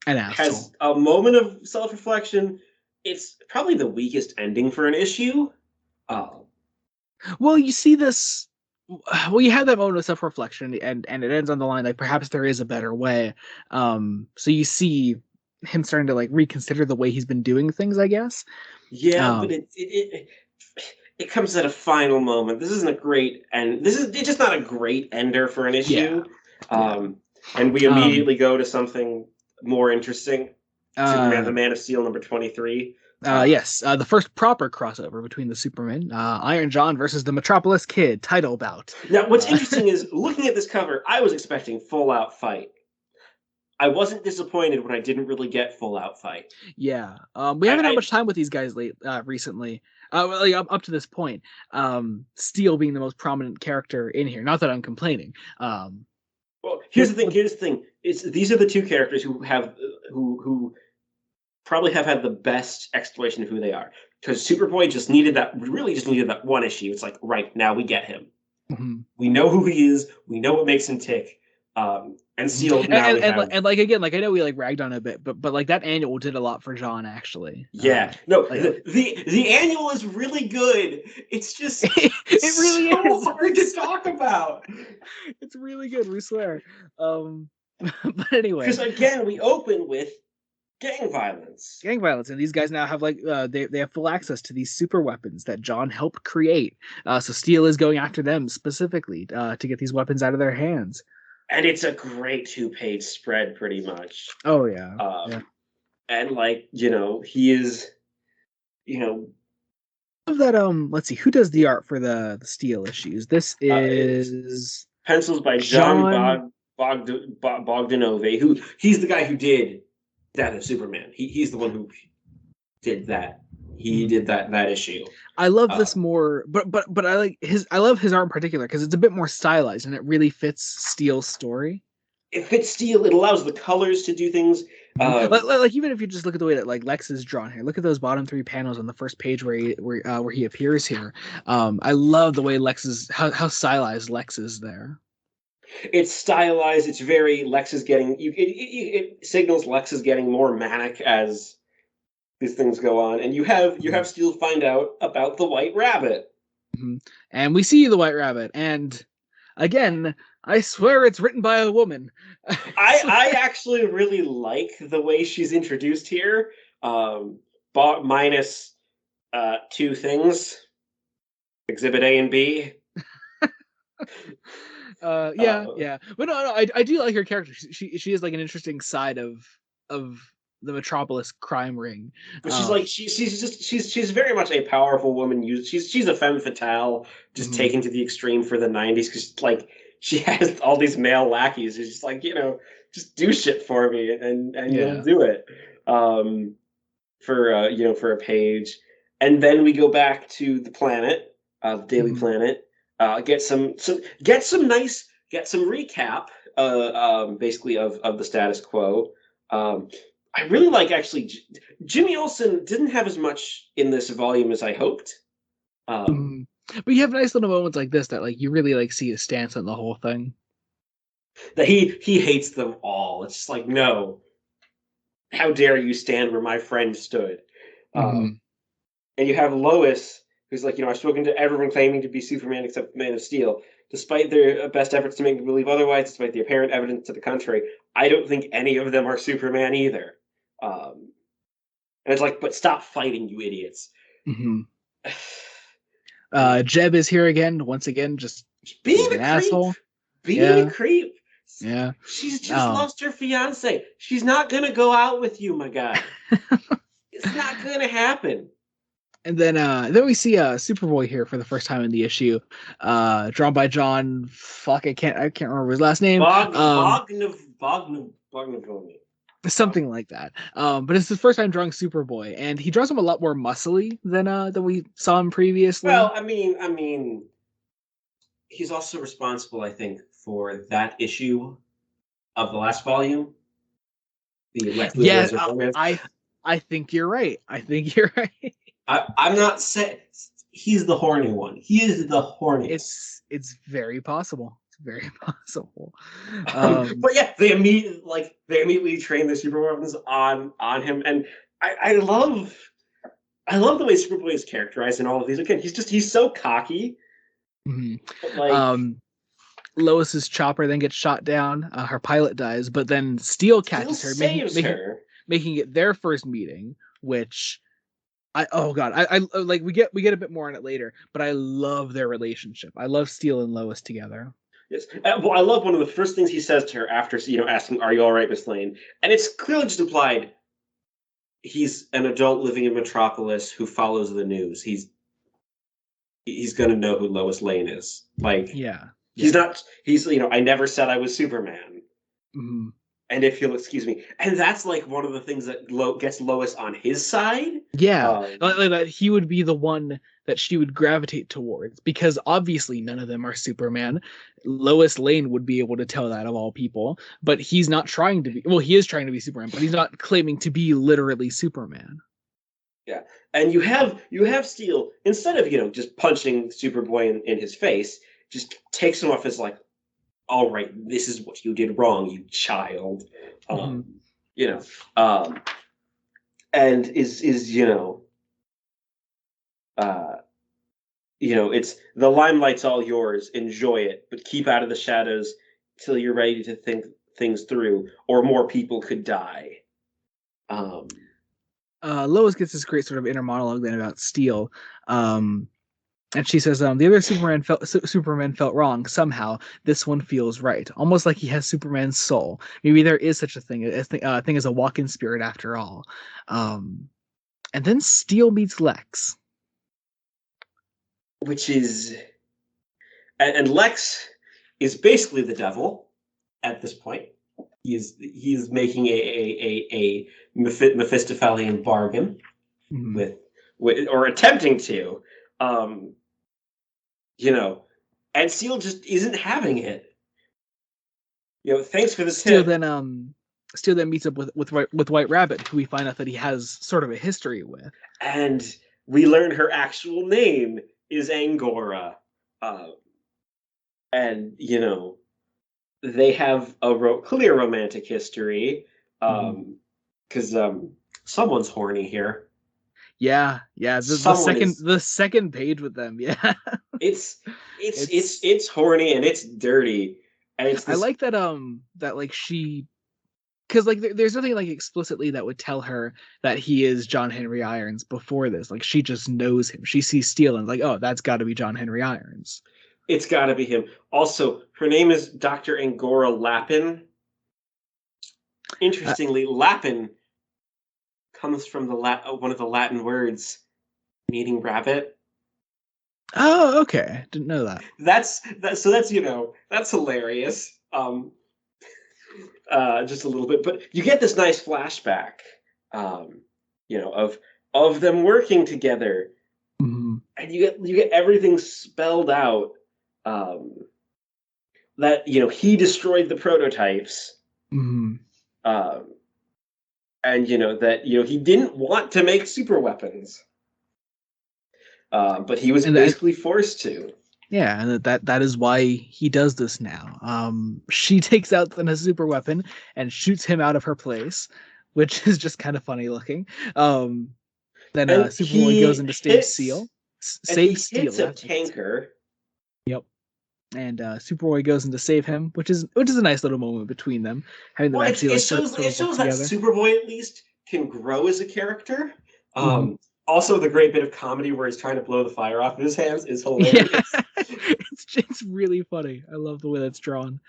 asshole. Has a moment of self reflection. It's probably the weakest ending for an issue. Well, you see this. Well, you have that moment of self-reflection, and it ends on the line like perhaps there is a better way. So you see him starting to like reconsider the way he's been doing things, I guess. Yeah, but it comes at a final moment. This isn't a great end. It's just not a great ender for an issue. And we immediately go to something more interesting. Superman, the Man of Steel, number 23. Yes, the first proper crossover between the Supermen, Iron John versus the Metropolis Kid title bout. Now, what's interesting is looking at this cover, I was expecting full out fight. I wasn't disappointed when I didn't really get full out fight. Yeah, we haven't had much time with these guys recently. Like up to this point, Steel being the most prominent character in here. Not that I'm complaining. Well, here's the thing. These are the two characters who probably have had the best exploration of who they are. Because Superboy really just needed that one issue. It's like, right, now we get him. Mm-hmm. We know who he is. We know what makes him tick. And Steel now and like again, like I know we like ragged on it a bit, but like that annual did a lot for John actually. Yeah, the annual is really good. It's just it really so is hard to talk about. It's really good, we swear. But anyway, because again, we open with gang violence, and these guys now have like they have full access to these super weapons that John helped create. So Steel is going after them specifically to get these weapons out of their hands. And it's a great 2-page spread, pretty much. Oh yeah. And like he is, that let's see, who does the art for the Steel issues? This is pencils by John Bogdanove, who he's the guy who did Death of Superman. He's the one who did that. He did that issue. I love this more, but I love his art in particular because it's a bit more stylized and it really fits Steel's story. It fits Steel. It allows the colors to do things. Mhm. Um, Like even if you just look at the way that like Lex is drawn here, look at those bottom three panels on the first page where he appears here. I love the way Lex is how stylized Lex is there. it's stylized. It's very Lex is getting. It signals Lex is getting more manic as these things go on, and you have Steel find out about the White Rabbit. Mhm. And we see the White Rabbit, and again, I swear it's written by a woman. I actually really like the way she's introduced here. Um, minus two things: Exhibit A and B. Yeah, Uh, yeah, but no, I do like her character. She is like an interesting side of the Metropolis crime ring. but she's like she's very much a powerful woman. She's a femme fatale, just Mhm. taken to the extreme for the '90s because like she has all these male lackeys. It's just like just do shit for me and you'll Yeah. do it. For for a page, and then we go back to the planet, the Daily Mhm. Planet. Get some recap, basically of the status quo. Um, I really like actually. Jimmy Olsen didn't have as much in this volume as I hoped. Um, Mhm. But you have nice little moments like this that like you really like see his stance on the whole thing. that he hates them all. It's just like no, how dare you stand where my friend stood? Um, Hmm. And you have Lois, who's like, I've spoken to everyone claiming to be Superman except Man of Steel. Despite their best efforts to make me believe otherwise, despite the apparent evidence to the contrary, I don't think any of them are Superman either. And it's like, but stop fighting, you idiots. Hmm. Jeb is here again, once again, just Being being an a creep. asshole. Being a Yeah, creep. yeah. She's just Oh. lost her fiance. She's not gonna go out with you, my guy. It's not gonna happen. And then we see Superboy here for the first time in the issue, drawn by John. Fuck, I can't remember his last name. Bognavoni. Something like that. But it's his first time drawing Superboy, and he draws him a lot more muscly than we saw him previously. Well, I mean, he's also responsible, I think, for that issue of the last volume, the Lex Luthor Yeah, versus Romance. I think you're right. I think you're right. I'm not saying he's the horny one. He is the horniest. It's very possible. It's very possible. Um, But yeah, they immediately train the super weapons on him, and I I love the way Superboy is characterized in all of these. Again, he's so cocky, mhm. but like um, Lois's chopper then gets shot down. Her pilot dies, but then Steel still catches her, saves her. making it their first meeting. Which I oh god, I like we get a bit more on it later, but I love their relationship. I love Steel and Lois together. Yes. Well, I love one of the first things he says to her after asking, "Are you all right, Miss Lane?" And it's clearly just implied he's an adult living in Metropolis who follows the news. He's gonna know who Lois Lane is. Like Yeah, he's yeah. not. I never said I was Superman. Mhm. And if you'll excuse me, and that's like one of the things that gets Lois on his side. Yeah, Um, like that he would be the one that she would gravitate towards because obviously none of them are Superman. Lois Lane would be able to tell that of all people, but he's not trying to be. Well, he is trying to be Superman, but he's not claiming to be literally Superman. yeah, and you have Steel instead of just punching Superboy in his face, just takes him off as like, all right, this is what you did wrong, you child. Hmm. Um, you know, um, and is uh, it's the limelight's all yours. Enjoy it, but keep out of the shadows till you're ready to think things through, or more people could die. Um, Lois gets this great sort of inner monologue then about Steel. Um, and she says, the other Superman felt wrong somehow. This one feels right, almost like he has Superman's soul. Maybe there is such a thing as a walk-in spirit after all. Um, and then Steel meets Lex. which is and Lex is basically the devil at this point. He is making a Mephistophelian bargain Mhm. with or attempting to, um, you know, and Seal just isn't having it. Thanks for the Steel tip. then Steel then meets up with White Rabbit, who we find out that he has sort of a history with. And we learn her actual name is Angora. And, you know, they have a clear romantic history. Because someone's horny here. Yeah, Someone is. the second page with them, yeah. It's horny and it's dirty. And it's I this. like that like she, because like there's nothing like explicitly that would tell her that he is John Henry Irons before this. Like she just knows him. She sees Steel and like, oh, that's got to be John Henry Irons. It's got to be him. Also, her name is Dr. Angora Lappin. Interestingly, Lappin comes from one of the Latin words meaning rabbit. Oh, okay. Didn't know that. That's that's hilarious. Just a little bit, but you get this nice flashback, of them working together, and you get everything spelled out. That he destroyed the prototypes, and that he didn't want to make super weapons, but he was basically forced to. Yeah, and that is why he does this now. She takes out the super weapon and shoots him out of her place, which is just kind of funny looking. Then Superboy goes in to save Steel. Save Steel. Hits a tanker. Yep. And Superboy goes in to save him, which is a nice little moment between them. Having them it shows that Superboy at least can grow as a character. Also, the great bit of comedy where he's trying to blow the fire off of his hands is hilarious. Yeah. it's really funny. I love the way that's drawn.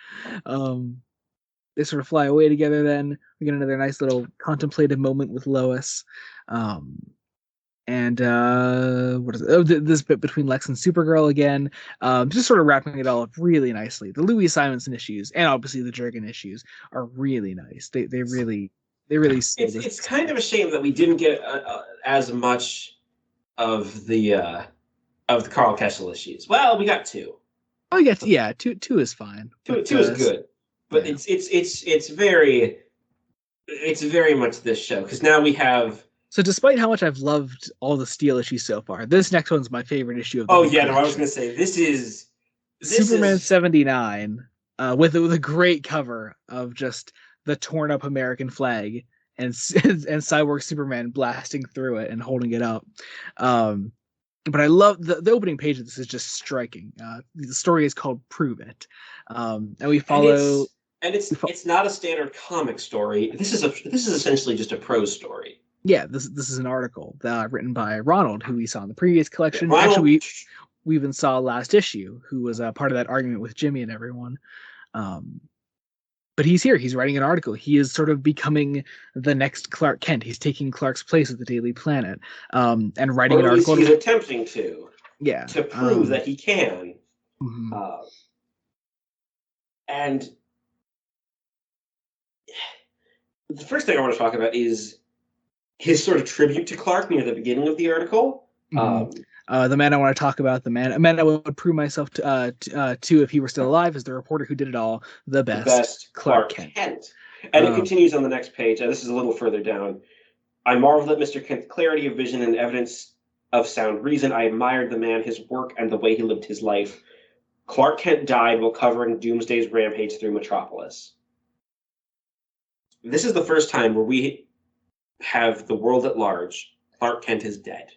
They sort of fly away together. Then we get another nice little contemplative moment with Lois. And what is it? Oh, this bit between Lex and Supergirl again. Just sort of wrapping it all up really nicely. The Louis Simonson issues and obviously the Jurgen issues are really nice. They really. It's kind of a shame that we didn't get as much of the Carl Kessel issues. Well, we got 2. Oh, yeah, two is fine. Two is good, but yeah. It's very much this show because now we have. So despite how much I've loved all the Steel issues so far, this next one's my favorite issue of the collection. I was going to say this is Superman 79 with a great cover of just the torn up American flag and Cyborg Superman blasting through it and holding it up. But I love the opening page of this is just striking. The story is called Prove It. And we follow it's not a standard comic story. This is essentially just a prose story. Yeah, this is an article written by Ronald, who we saw in the previous collection. Yeah, actually, we even saw last issue, who was part of that argument with Jimmy and everyone. But he's here. He's writing an article. He is sort of becoming the next Clark Kent. He's taking Clark's place at the Daily Planet, and writing an article. He's attempting to. Yeah. To prove that he can. And the first thing I want to talk about is his sort of tribute to Clark near the beginning of the article. The man I want to talk about, a man I would prove myself to if he were still alive, is the reporter who did it all, the best Clark Kent. And it continues on the next page. This is a little further down. I marveled at Mr. Kent's clarity of vision and evidence of sound reason. I admired the man, his work, and the way he lived his life. Clark Kent died while covering Doomsday's rampage through Metropolis. This is the first time where we have the world at large. Clark Kent is dead.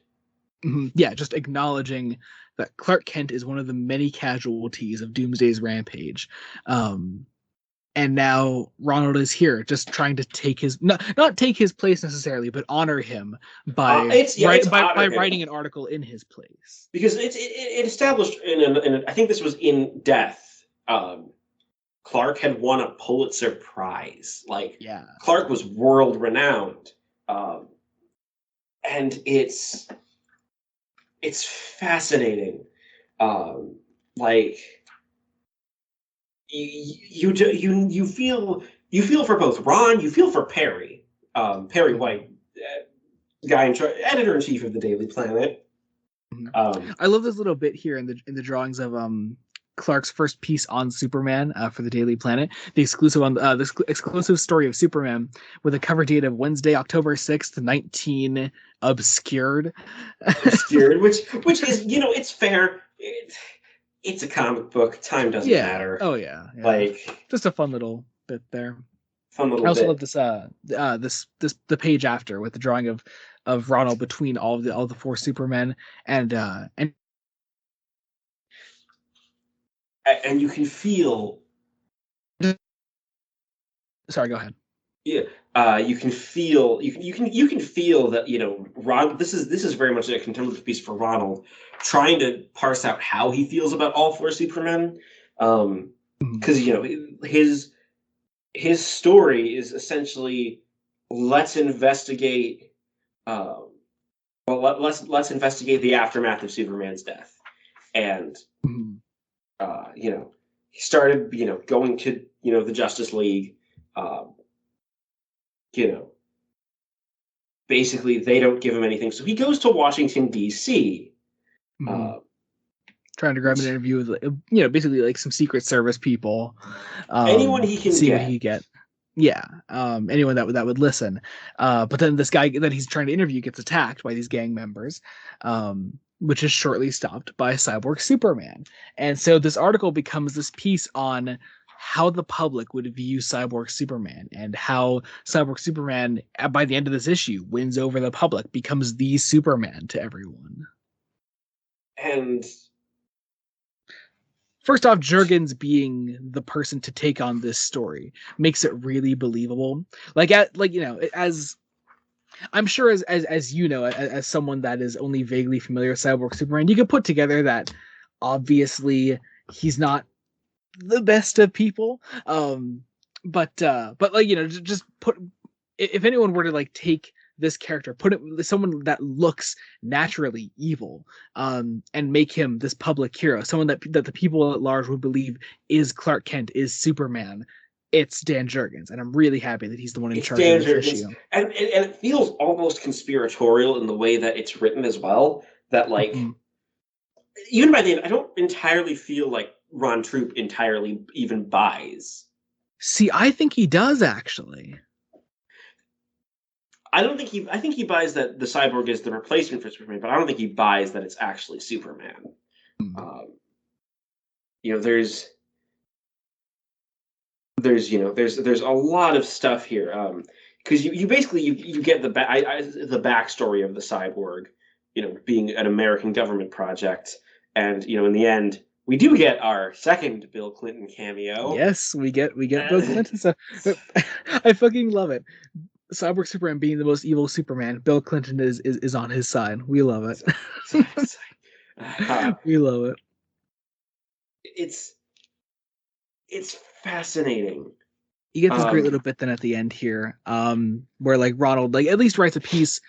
Yeah, just acknowledging that Clark Kent is one of the many casualties of Doomsday's rampage. And now Ronald is here, just trying to take his not take his place necessarily, but honor him by writing an article in his place. Because it established I think this was in Death. Clark had won a Pulitzer Prize. Clark was world renowned, and it's fascinating. You feel for both Ron, you feel for Perry, Perry White, editor in chief of the Daily Planet. I love this little bit here in the drawings of Clark's first piece on Superman for the Daily Planet, the exclusive on exclusive story of Superman with a cover date of Wednesday, October 6th, 19 obscured. Obscured, which is, it's fair. It's a comic book. Time doesn't Yeah. matter. Oh yeah. Yeah. Like, Just a fun little bit there. fun I little also love bit. this the page after with the drawing of Ronald between all the four Supermen and And you can feel, sorry, go ahead. yeah, you can feel, you can feel that, Ron. This is very much a contemplative piece for Ronald, trying to parse out how he feels about all four Supermen, Mhm. because his story is essentially, let's investigate. Um, let's investigate the aftermath of Superman's death, and Mhm. he started, going to, the Justice League. Um, you know, Basically they don't give him anything, so he goes to Washington D.C. Mhm. Uh, Trying to grab an which interview with basically like some Secret Service people, anyone he can see what he get. could get. Yeah, anyone that would listen. But then this guy that he's trying to interview gets attacked by these gang members, which is shortly stopped by Cyborg Superman. And so this article becomes this piece on how the public would view Cyborg Superman and how Cyborg Superman, by the end of this issue, wins over the public, becomes the Superman to everyone. And First off, Jurgens being the person to take on this story makes it really believable. As I'm sure, as as someone that is only vaguely familiar with Cyborg Superman, you could put together that obviously he's not the best of people. But just put, if anyone were to like take this character, put it someone that looks naturally evil, and make him this public hero, someone that the people at large would believe is Clark Kent, is Superman. It's Dan Jurgens, and I'm really happy that he's the one in it's charge of Dan this Jurgens, issue. and it feels almost conspiratorial in the way that it's written as well. That, like, Mhm. even by the end, I don't entirely feel like Ron Troop entirely even buys. See, I think he does actually. I don't think he. I think he buys that the cyborg is the replacement for Superman, but I don't think he buys that it's actually Superman. Mm. Um, you know, there's a lot of stuff here, because you basically you get the backstory of the cyborg, being an American government project, and in the end we do get our second Bill Clinton cameo. Yes, we get Bill Uh, Clinton. So I fucking love it. Cyborg Superman being the most evil Superman, Bill Clinton is on his side. We love it. uh, We love it. it's it's fascinating. You get this great Um, little bit then at the end here, where like Ronald like at least writes a piece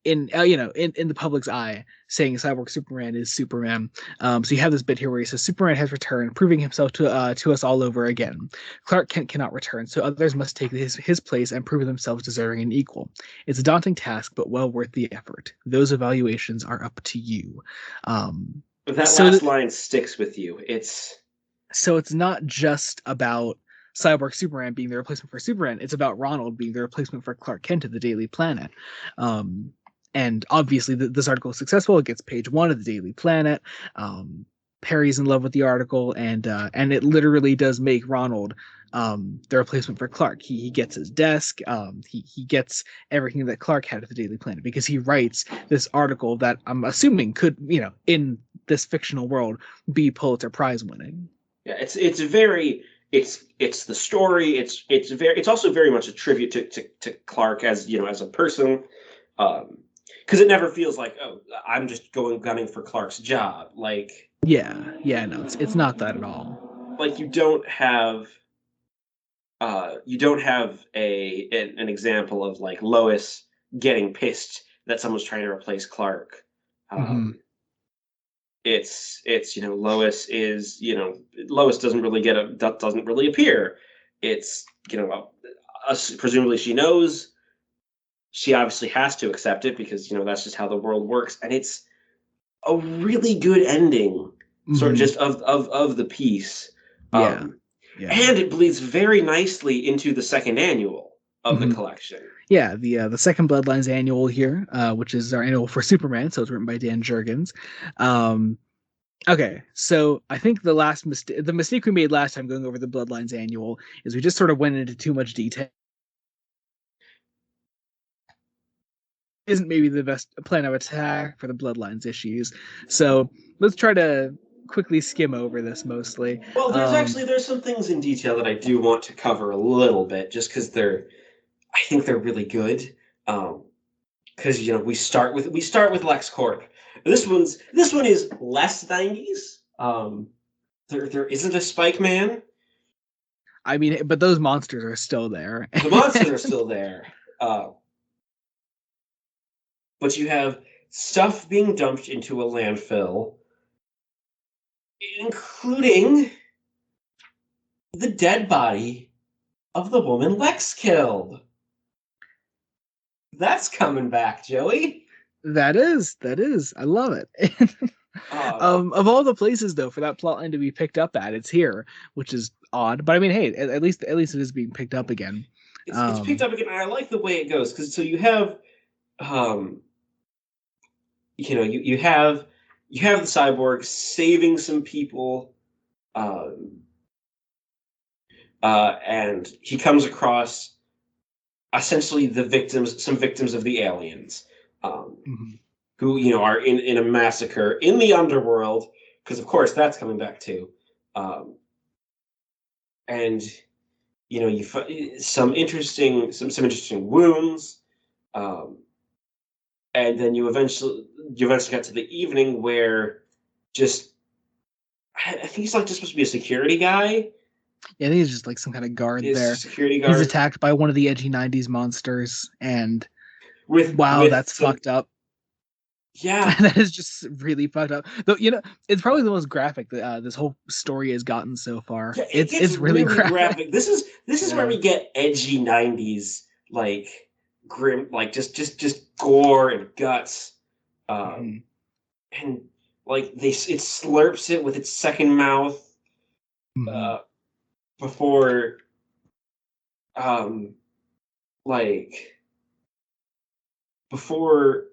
in in the public's eye saying Cyborg Superman is Superman. So you have this bit here where he says Superman has returned, proving himself to us all over again. Clark Kent cannot return, so others must take his place and prove themselves deserving and equal. It's a daunting task, but well worth the effort. Those evaluations are up to you. Um, that so last th- line sticks with you. so it's not just about Cyborg Superman being the replacement for Superman. It's about Ronald being the replacement for Clark Kent at the Daily Planet. Um, and obviously, this article is successful. It gets page one of the Daily Planet. Perry's in love with the article, and it literally does make Ronald the replacement for Clark. He gets his desk. He gets everything that Clark had at the Daily Planet because he writes this article that I'm assuming could, in this fictional world, be Pulitzer Prize winning. Yeah, it's very it's the story. It's also very much a tribute to Clark as as a person, because it never feels like, oh, I'm just going gunning for Clark's job. Yeah, no, it's not that at all. Like you don't have an example of like Lois getting pissed that someone's trying to replace Clark. Hmm. Um, it's Lois doesn't really doesn't really appear. It's presumably she knows, she obviously has to accept it because that's just how the world works, and it's a really good ending sort of Hmm. just of the piece. Yeah. Um, Yeah. and it bleeds very nicely into the second annual of the Hmm. collection. Yeah, the second Bloodlines annual here, which is our annual for Superman, so it's written by Dan Jurgens. Um, okay, so I think the mistake we made last time going over the Bloodlines annual is we just sort of went into too much detail. Isn't maybe the best plan of attack for the Bloodlines issues. So let's try to quickly skim over this mostly. Well, Um, there's some things in detail that I do want to cover a little bit, just because I think they're really good. Because we start with Lex Corp. This one is less 90s. There isn't a Spike Man. I mean, but those monsters are still there. The monsters are still there. Uh, but you have stuff being dumped into a landfill, including the dead body of the woman Lex killed. That's coming back, Joey. That is. I love it. Um, Of all the places though for that plotline to be picked up at, it's here, which is odd. But I mean, hey, at least it is being picked up again. it's picked up again, and I like the way it goes because so you have, um, you have the cyborg saving some people, um, and he comes across essentially some victims of the aliens, um, Mhm. who are in a massacre in the underworld because of course that's coming back too, um, and you some interesting wounds, um, and then you eventually get to the evening where just I think he's like just supposed to be a security guy. Yeah, I think he's just like some kind of guard Is a there. security He's guard attacked by one of the edgy '90s monsters, and wow, with that's some fucked up. yeah. That is just really fucked up. Though it's probably the most graphic that this whole story has gotten so far. Yeah, it gets It's really really graphic. graphic. This is where Yeah. we get edgy '90s like grim, like just gore and guts, um, Hmm. and like it slurps it with its second mouth, Hmm. uh, before um like before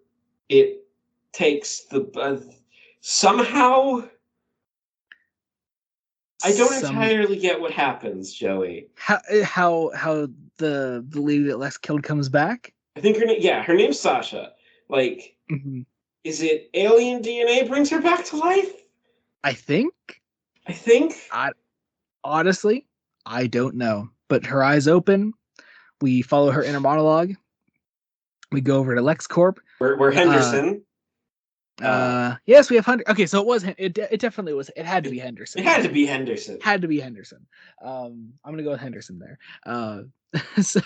it takes the somehow I don't Some entirely get what happens, Joey. how the lady that Lex killed comes back. I think her name's Sasha. Like, Hmm. is it alien DNA brings her back to life? I think. I think. I honestly, I don't know. But her eyes open. We follow her inner monologue. We go over to Lex Corp. We're Uh, Henderson. yes, we have Hunter. Okay, so it definitely was. It had to be It, it Henderson. had to be Henderson. Had to be Henderson. I'm gonna go with Henderson there. So,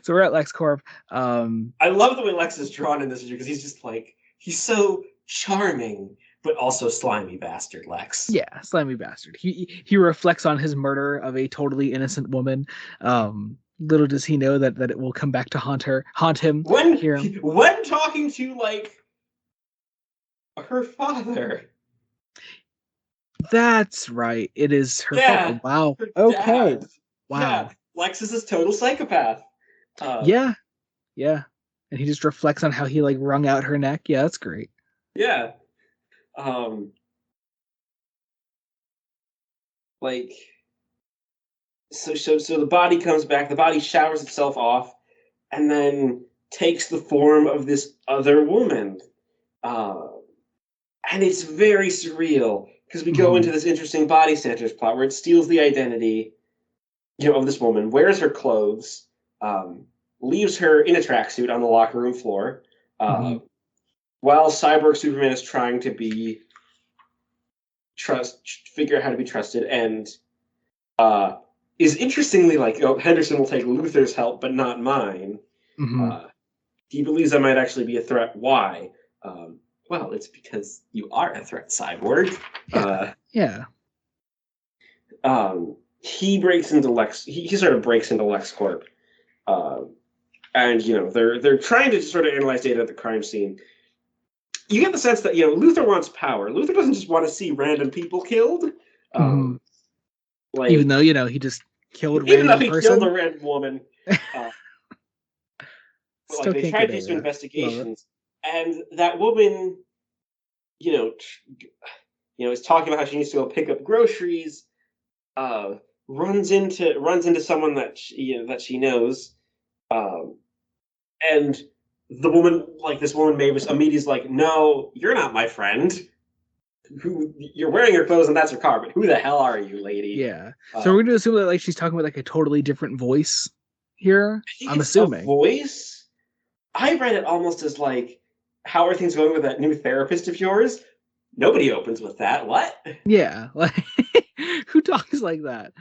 so we're at Lex Corp. I love the way Lex is drawn in this issue because he's just like he's so charming, but also slimy bastard Lex. Yeah, slimy bastard. He reflects on his murder of a totally innocent woman. Little does he know that it will come back to haunt him When here. when talking to like her father. That's right. It is her fault. Yeah, Oh, wow. her Okay. dad. Yeah, Wow. Lex is this total psychopath. Uh, Yeah. Yeah. And he just reflects on how he like wrung out her neck. Yeah, that's great. yeah. Um, like so the body comes back. The body showers itself off, and then takes the form of this other woman. Uh, and it's very surreal because we go Hmm. into this interesting body snatchers plot where it steals the identity, of this woman, wears her clothes, um, leaves her in a tracksuit on the locker room floor, Hmm. uh, while Cyborg Superman is trying to be figure out how to be trusted, and uh, is interestingly like, Henderson will take Luther's help, but not mine. Hmm. Uh, he believes I might actually be a threat. Why? Um, well, it's because you are a threat, Cyborg. Yeah. Uh, Yeah. he breaks into Lex. He sort of breaks into Lex Corp, uh, and they're trying to sort of analyze data at the crime scene. you get the sense that Luthor wants power. Luthor doesn't just want to see random people killed. Mhm. Even Like though he just killed even though random he killed a person, random woman, uh, but like still they can't tried get to do over some that. Love it. investigations, and that woman, you know, is talking about how she needs to go pick up groceries. Uh, runs into someone that she knows, um, and this woman Mavis immediately is like, "No, you're not my friend. Who you're wearing your clothes and that's your car, but who the hell are you, lady?" Yeah. So we're Um, gonna assume that she's talking with a totally different voice here. I think I'm it's a assuming. voice. I read it almost as like, "How are things going with that new therapist of yours?" Nobody opens with that. What? Yeah. Like who talks like that?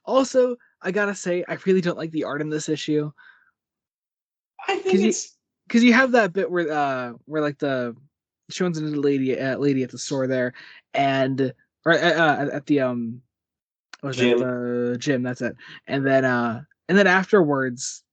Also, I gotta say, I really don't like the art in this issue. I think Cause you it's because you have that bit where like the she runs into the lady at the store there, and or at the what was that Jim. the gym, that's it. And then afterwards,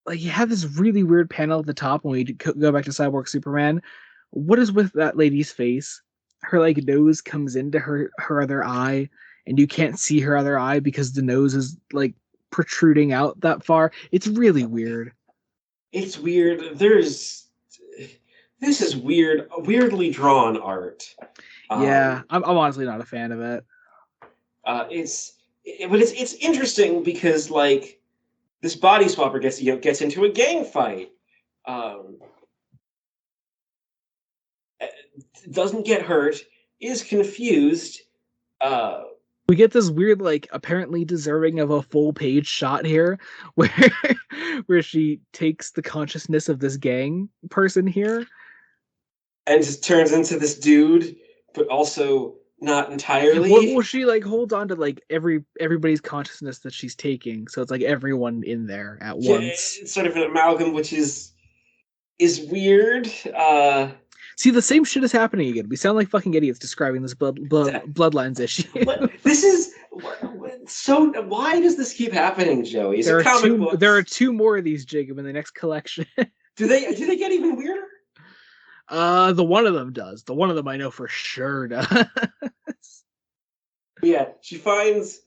like you have this really weird panel at the top when we go back to Cyborg Superman. What is with that lady's face? Her like nose comes into her other eye, and you can't see her other eye because the nose is like protruding out that far. It's really weird. It's weird. This is weird, weirdly drawn art. Yeah, Um, I'm honestly not a fan of it. but it's interesting because like this body swapper gets into a gang fight. Um, doesn't get hurt, is confused. Uh, We get this weird, like, apparently deserving of a full page shot here, where where she takes the consciousness of this gang person here. and just turns into this dude, but also not Well, entirely. she like holds on to like everybody's consciousness that she's taking, so it's like everyone in there at Yeah, once. it's sort of an amalgam, which is weird. See, the same shit is happening again. We sound like fucking idiots describing this bloodlines issue. This is so. Why does this keep happening, Joey? Is it comic There are books? two more of these, Jacob, in the next collection. Do they get even weirder? The one of them does. The one of them I know for sure does. Yeah, she finds.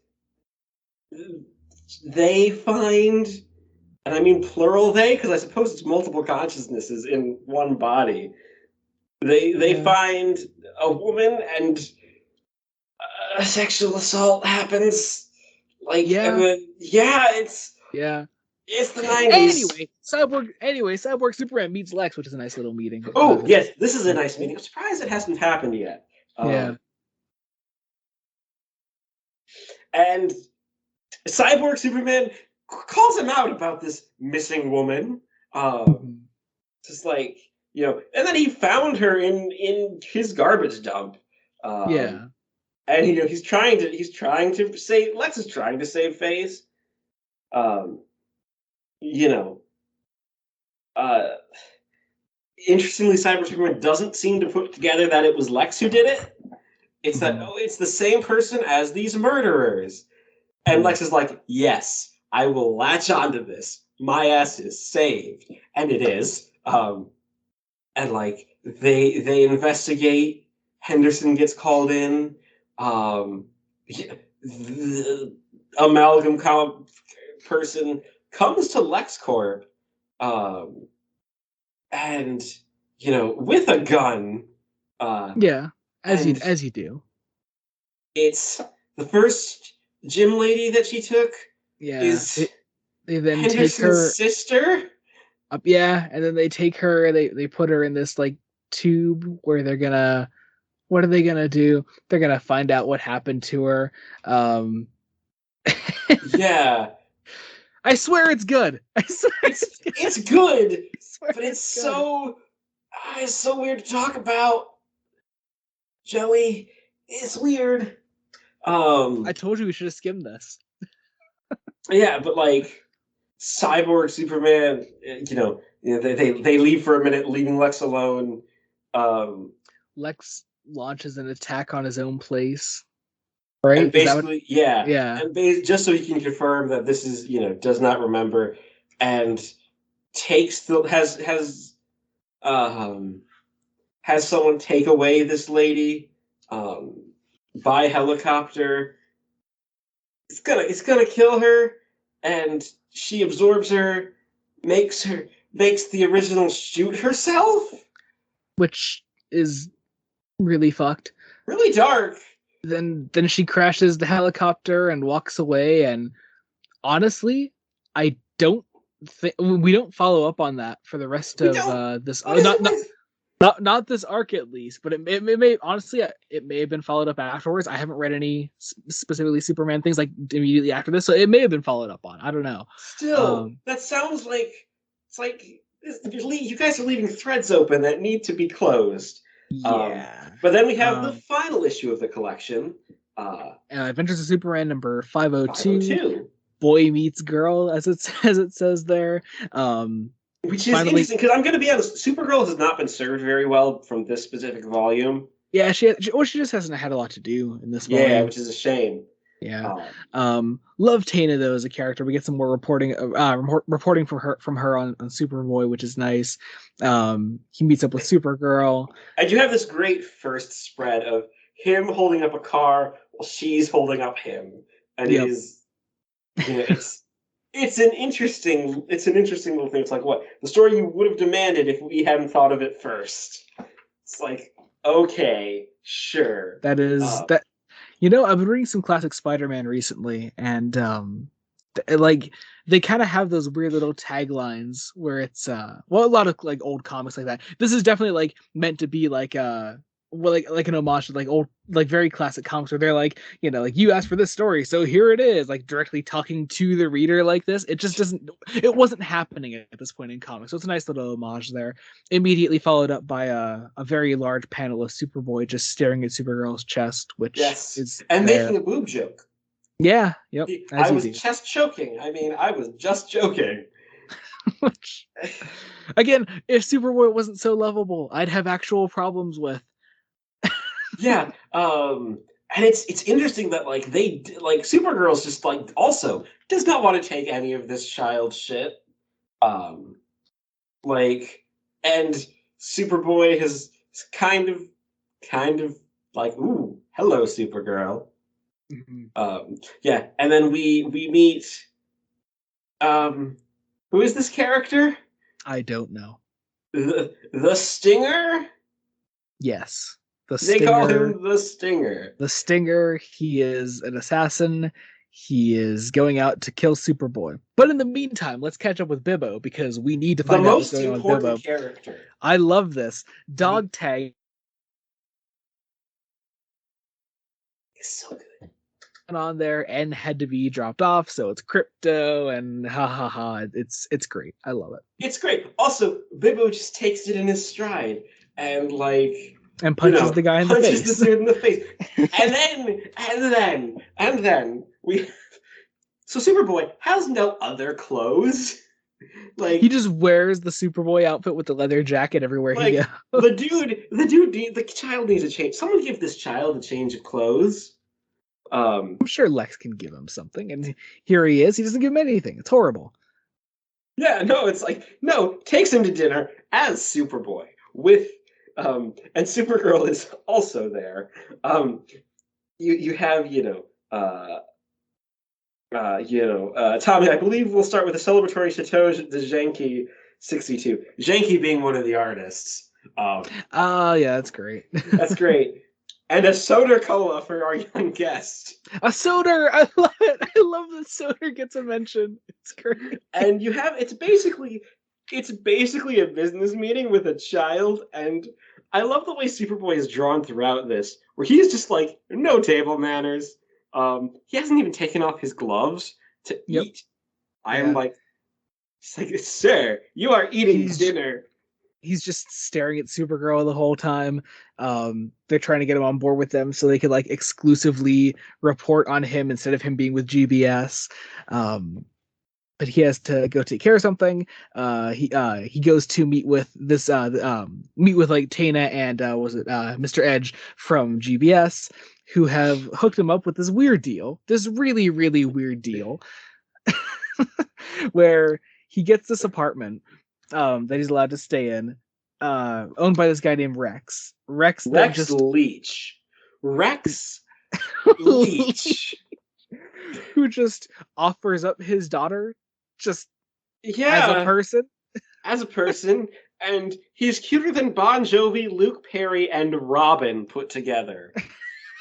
They find, and I mean plural they, because I suppose it's multiple consciousnesses in one body. They Yeah. find a woman, and a sexual assault happens. Like, and Yeah. then yeah, Yeah. it's the '90s. Cyborg Superman meets Lex, which is a nice little meeting. Oh yes, this is a Pretty nice cool. meeting. I'm surprised it hasn't happened yet. Yeah. And Cyborg Superman calls him out about this missing woman. Um, Mhm. just like and then he found her in his garbage dump. Um, Yeah. and he's trying to save Lex is trying to save face. Um, you know, uh, Interestingly, Cyber Superman doesn't seem to put together that it was Lex who did it. It's that Mhm. it's the same person as these murderers. And Mhm. Lex is like, yes, I will latch onto this. My ass is saved, and it is. And like they investigate. Henderson gets called in. Um, the amalgam person comes to Lex Corp, um, and with a gun. Uh, Yeah. and As you do. it's the first gym lady that she took Yeah. is They then take Henderson's her sister. up, yeah, and then they take her, they put her in this like tube where they're gonna what are they gonna do? They're gonna find out what happened to her. Um Yeah, I swear it's good. I swear it's it's good. it's good, I swear but it's it's good. so weird to talk about, Joey. It's weird. I Um, told you we should have skimmed this. yeah, but like Cyborg Superman, they leave for a minute, leaving Lex alone. Um, Lex launches an attack on his own place. Right? and Is that what basically, yeah, yeah. and just so he can confirm that this is does not remember, and takes the um has someone take away this lady um, by helicopter. It's gonna kill her, and she absorbs her, makes the original shoot herself. which is really fucked. Really dark. Then she crashes the helicopter and walks away. And honestly, I don't think we don't follow up on that for the rest We of don't. this. What is it Not with? not this arc at least, but it may honestly it may have been followed up afterwards. I haven't read any specifically Superman things like immediately after this, so it may have been followed up on. I don't know. Still, that sounds like it's like you guys are leaving threads open that need to be closed. Yeah. But then we have the final issue of the collection. Adventures of Superman number 502. 502. Boy meets girl, as it says there. Which is interesting because I'm going to be honest, Supergirl has not been served very well from this specific volume. Yeah, she just hasn't had a lot to do in this volume. Yeah, which is a shame. Yeah. Love Tana though as a character. We get some more reporting from her on Superboy, which is nice. He meets up with Supergirl. And you have this great first spread of him holding up a car while she's holding up him, and it is, it's an interesting little thing. It's like what the story you would have demanded if we hadn't thought of it first. It's like, okay, sure. That is that. I've been reading some classic Spider-Man recently, and they kind of have those weird little taglines where it's a lot of like old comics like that. This is definitely like meant to be like like an homage to like old like very classic comics where they're like, like you asked for this story, so here it is, like directly talking to the reader like this. It just it wasn't happening at this point in comics. So it's a nice little homage there. Immediately followed up by a very large panel of Superboy just staring at Supergirl's chest, which is and making a boob joke. Yeah, yep. I was chest choking. I mean, I was just joking. Which, again, if Superboy wasn't so lovable, I'd have actual problems with. Yeah, and it's interesting that like Supergirl's just like also does not want to take any of this child shit. And Superboy has kind of like, ooh, hello, Supergirl. Mm-hmm. Yeah, and then we meet who is this character? I don't know. The Stinger? Yes. They call him the Stinger. The Stinger, he is an assassin. He is going out to kill Superboy. But in the meantime, let's catch up with Bibbo because we need to find out what's going on with Bibbo. The most important character. I love this. Dog tag. It's so good. On there and had to be dropped off, so it's crypto and it's great. I love it. It's great. Also, Bibbo just takes it in his stride and punches the guy in the face. Punches the dude in the face. and then we so Superboy has no other clothes. Like he just wears the Superboy outfit with the leather jacket everywhere he goes. The child needs a change. Someone give this child a change of clothes. I'm sure Lex can give him something, and here he is. He doesn't give him anything. It's horrible. Yeah, no, it's like takes him to dinner as Superboy with and Supergirl is also there. You have Tommy. I believe we'll start with a celebratory Chateau de Janky 62. Janky being one of the artists. Yeah, that's great. That's great. And a soda cola for our young guest. A soda! I love it. I love that soda gets a mention. It's great. And it's basically a business meeting with a child, and I love the way Superboy is drawn throughout this, where he's just like, no table manners. He hasn't even taken off his gloves to eat. I am like, sir, you are eating dinner. He's just staring at Supergirl the whole time. They're trying to get him on board with them so they could like exclusively report on him instead of him being with GBS. But he has to go take care of something. He goes to meet with like Tana and Mr. Edge from GBS, who have hooked him up with this weird deal. This really, really weird deal where he gets this apartment that he's allowed to stay in, owned by this guy named Rex. Rex then Rex just Leach. Rex Leach. who just offers up his daughter just as a Yeah, person. as a person, and he's cuter than Bon Jovi, Luke Perry, and Robin put together.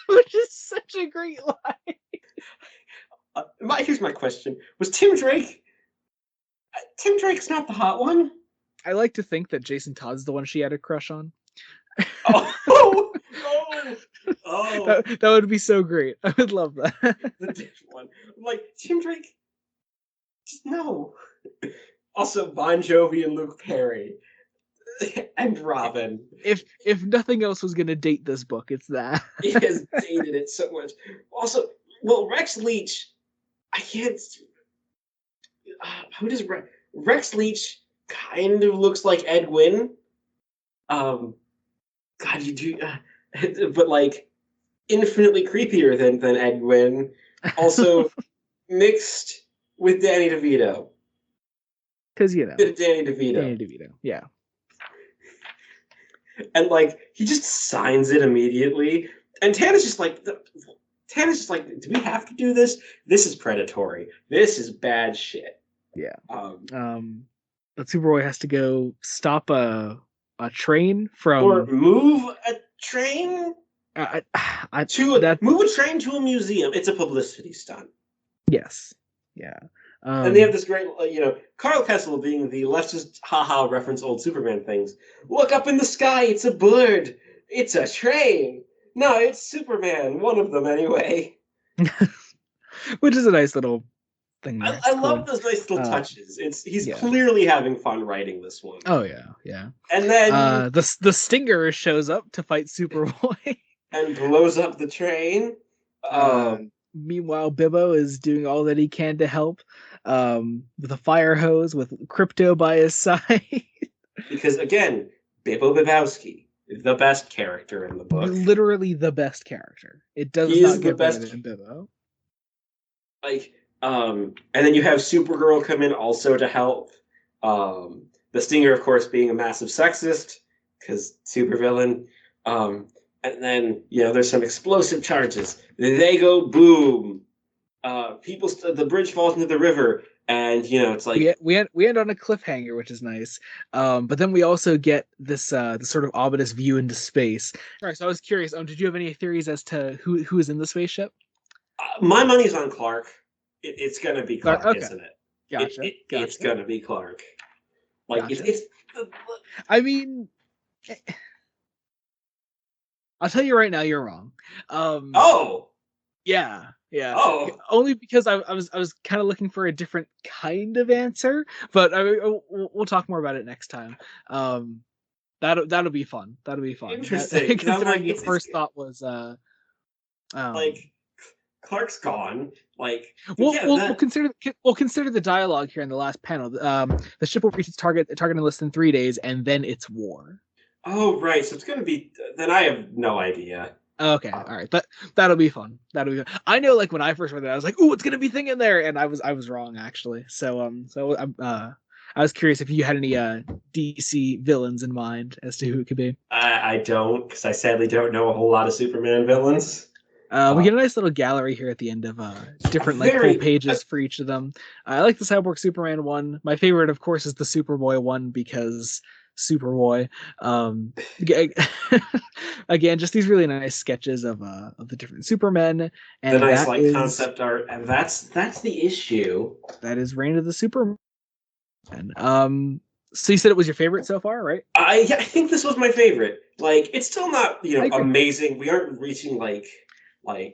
Which is such a great line. Here's my question: was Tim Drake? Tim Drake's not the hot one. I like to think that Jason Todd's the one she had a crush on. Oh, oh, oh! That would be so great. I would love that. The different one. Like Tim Drake, just no. Also, Bon Jovi and Luke Perry and Robin. If nothing else was gonna date this book, it's that. He has dated it so much. Also, well, Rex Leach, I can't. Who does Rex Leach kind of looks like Ed Gwynn? God, you do, but like infinitely creepier than Ed Gwynn. Also mixed with Danny DeVito. Because Danny DeVito. Danny DeVito, yeah. And like he just signs it immediately. And Tana's just like, do we have to do this? This is predatory. This is bad shit. Yeah. But Superboy has to go stop a train from or move a train move a train to a museum. It's a publicity stunt. Yes. Yeah. And they have this great, Carl Kessel being the leftist haha reference old Superman things. Look up in the sky, it's a bird. It's a train. No, it's Superman. One of them, anyway. Which is a nice little thing. I love those nice little touches. He's clearly having fun writing this one. Oh yeah, yeah. And then the Stinger shows up to fight Superboy and blows up the train. Meanwhile, Bibbo is doing all that he can to help with a fire hose with Crypto by his side. Because again, Bibbo Bibowski, the best character in the book. Literally the best character. It does not get better than Bibbo. And then you have Supergirl come in also to help. The Stinger, of course, being a massive sexist because supervillain. And then there's some explosive charges. They go boom. The bridge falls into the river, and it's like we end on a cliffhanger, which is nice. But then we also get this sort of ominous view into space. All right, so I was curious. Did you have any theories as to who is in the spaceship? My money's on Clark. It's gonna be Clark, okay. Isn't it? Gotcha. It's gonna be Clark. Like gotcha. it's. I mean, I'll tell you right now, you're wrong. Oh. Yeah. Oh. Only because I was kind of looking for a different kind of answer, but we'll talk more about it next time. That'll be fun. That'll be fun. Interesting. Considering your first thought was like Clark's gone. Like we'll consider the dialogue here in the last panel. The ship will reach its target in less than 3 days, and then it's war. Oh right, so it's gonna be. Then I have no idea. Okay, all right, that'll be fun. I know, like when I first read that, I was like, "Ooh, it's gonna be thing in there," and I was wrong actually. So I was curious if you had any DC villains in mind as to who it could be. I don't, because I sadly don't know a whole lot of Superman villains. We get a nice little gallery here at the end of different full pages for each of them. I like the Cyborg Superman one. My favorite, of course, is the Superboy one because Superboy. Again, just these really nice sketches of the different Supermen, and the nice concept art, and that's the issue. That is Reign of the Superman. So you said it was your favorite so far, right? I think this was my favorite. Like, it's still not amazing. We aren't reaching like.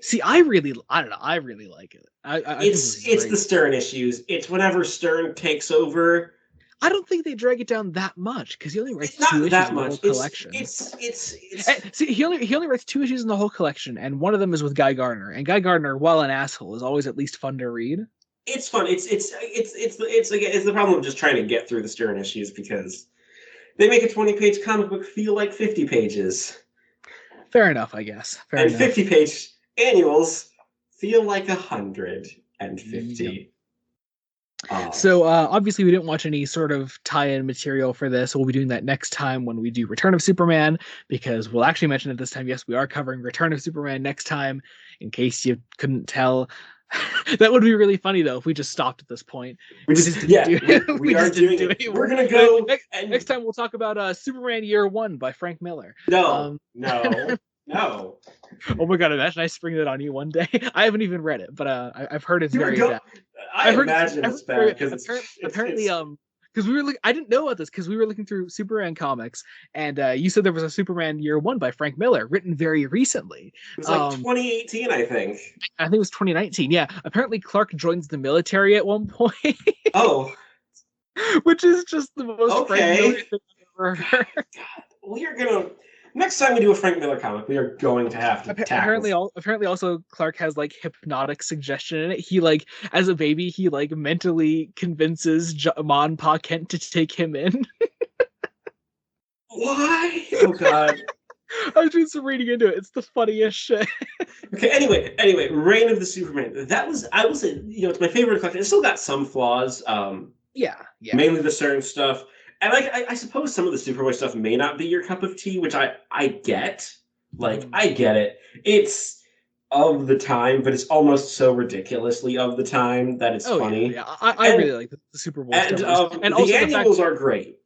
See, I really like it. It's the Stern issues. It's whenever Stern takes over. I don't think they drag it down that much because he only writes 2 issues in the whole collection. See, he only writes 2 issues in the whole collection, and one of them is with Guy Gardner. And Guy Gardner, while an asshole, is always at least fun to read. It's fun. It's the problem of just trying to get through the Stern issues because they make a 20-page comic book feel like 50 pages. Fair enough, I guess. Fair enough. 50-page annuals feel like 150. Um, So obviously we didn't watch any sort of tie-in material for this. We'll be doing that next time when we do Return of Superman, because we'll actually mention it this time. Yes, we are covering Return of Superman next time, in case you couldn't tell. That would be really funny though if we just stopped at this point. we We just just didn't yeah, do we we are just didn't doing do it. We're anymore. gonna go Next and time we'll talk about Superman Year One by Frank Miller. no, Um, no, no. oh my god, imagine I spring that on you one day. I haven't even read it, but I've heard it's You were very go. bad. I I've heard it's imagine I've it's heard it's very bad because apparently it's because we were I didn't know about this because we were looking through Superman comics, and you said there was a Superman Year One by Frank Miller written very recently. it was like Um, 2018, I think. I think it was 2019. Yeah, apparently Clark joins the military at one point, Oh, which is just the most Frank Miller okay. thing I've ever God, heard. God, we are gonna next time we do a Frank Miller comic, we are going to have to tackle. Apparently also Clark has like hypnotic suggestion in it. He like as a baby he like mentally convinces Ma and Pa Kent to take him in. Why? Oh God. I was just reading into it. It's the funniest shit. Okay. Anyway, Reign of the Superman. That was I was it's my favorite collection. It still got some flaws. Yeah, yeah. Mainly the CERN stuff. And like I suppose some of the Superboy stuff may not be your cup of tea, which I get. Like Mhm. I get it. It's of the time, but it's almost so ridiculously of the time that it's Oh yeah, funny. yeah. I really And like the Superboy stuff, and the also the fact, annuals are great.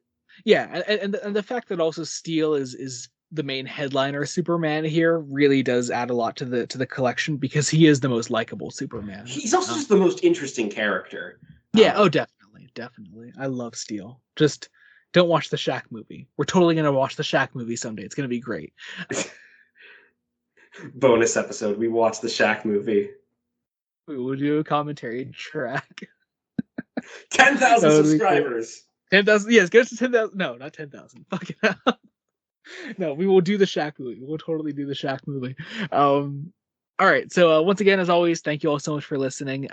yeah, and the fact that also Steel is the main headliner Superman here really does add a lot to the collection because he is the most likable Superman. He's also just the most interesting character. Yeah, oh, Um, definitely, definitely. I love Steel. Just don't watch the Shaq movie. We're totally gonna watch the Shaq movie someday. It's gonna be great. bonus episode. We watched the Shaq movie. We will do a commentary track. 10,000 That would be great. subscribers. 10,000. Yes, get us to 10,000. No, not 10,000. Fucking hell. No, we will do the Shaq movie. We'll totally do the Shaq movie. Um, all right. So once again, as always, thank you all so much for listening.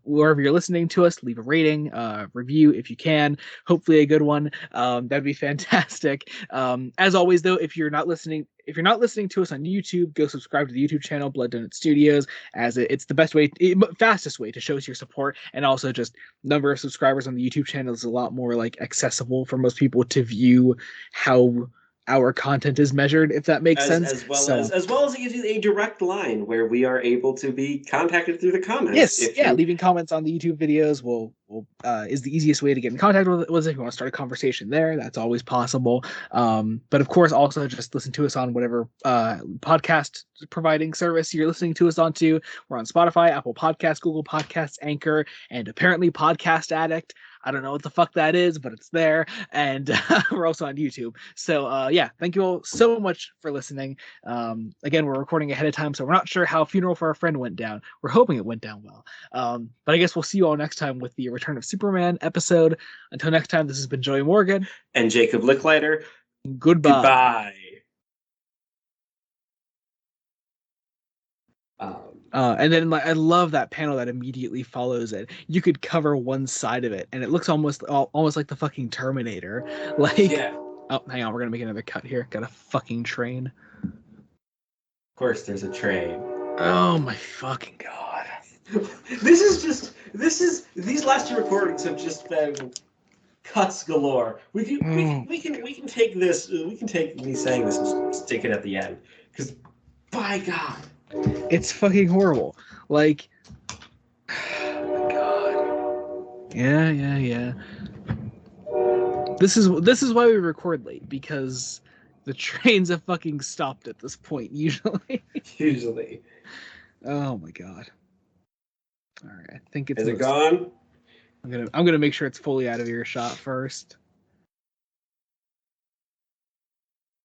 Wherever you're listening to us, leave a rating, review if you can. Hopefully a good one. That'd be fantastic. As always, though, if you're not listening to us on YouTube, go subscribe to the YouTube channel Blood Donut Studios, as it's the best way, fastest way to show us your support, and also just number of subscribers on the YouTube channel is a lot more like accessible for most people to view how our content is measured, if that makes sense. So As well as it gives you a direct line where we are able to be contacted through the comments yes, if yeah, you leaving comments on the YouTube videos will is the easiest way to get in contact with us. If you want to start a conversation there, that's always possible. But of course, also just listen to us on whatever podcast providing service you're listening to us onto. We're on Spotify, Apple Podcasts, Google Podcasts, Anchor, and apparently Podcast Addict. I don't know what the fuck that is, but it's there. And we're also on YouTube. So yeah, thank you all so much for listening. Again, we're recording ahead of time, so we're not sure how Funeral for a Friend went down. We're hoping it went down well. But I guess we'll see you all next time with the Return of Superman episode. Until next time, this has been Joey Morgan. and Jacob Licklider. Goodbye. Goodbye. Um, And then like I love that panel that immediately follows it. You could cover one side of it, and it looks almost like the fucking Terminator. Like, yeah, oh, hang on, we're gonna make another cut here. Got a fucking train. of course, there's a train. Oh my fucking god. These last two recordings have just been cuts galore. Oh, We can take this. We can take me saying this and stick it at the end because by God. it's fucking horrible. Like, oh my god. Yeah, yeah, yeah. This is why we record late, because the trains have fucking stopped at this point usually. Usually. Oh my god. All right, I think it's Is it most. gone? I'm gonna make sure it's fully out of earshot first.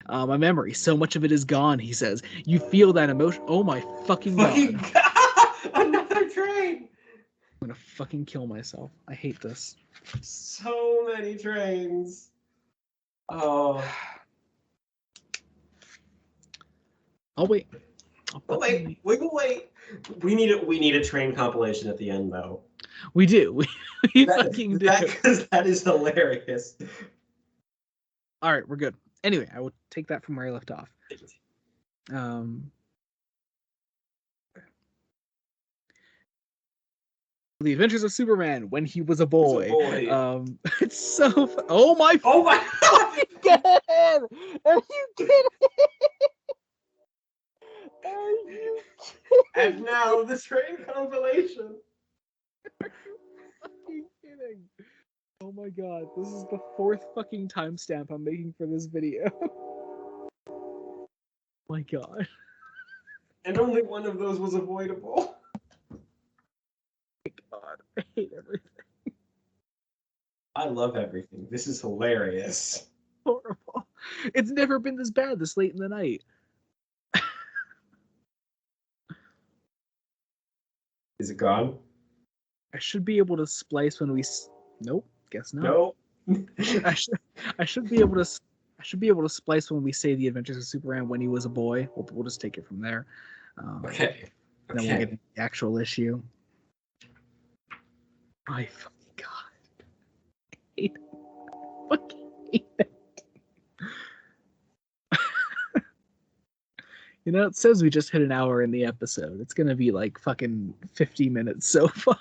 My memory, so much of it is gone. He says, "You feel that emotion? Oh my fucking god! Fucking God. Another train. I'm gonna fucking kill myself. I hate this." So many trains. Oh. I'll wait. I'll But fucking wait. wait. We need a train compilation at the end though. We do. We fucking do. That is hilarious. All right, we're good. Anyway, I will take that from where I left off. Um, The Adventures of Superman when he was a He's a boy. boy. It's so. Oh my Oh my god! god! Are you kidding? Are you And now the train compilation. fucking kidding? Oh my god! This is the 4th fucking timestamp I'm making for this video. Oh my god! And only one of those was avoidable. God, I hate everything. I love everything. This is hilarious. Horrible. It's never been this bad this late in the night. Is it gone? I should be able to splice when we. Nope. Guess not. No. I should be able to. I should be able to splice when we say the Adventures of Superman when he was a boy. We'll just take it from there. Okay. Then we'll get into the actual issue. I fucking god. I hate it. Fucking hate it. You know, it says we just hit an hour in the episode. It's gonna be like fucking 50 minutes so far.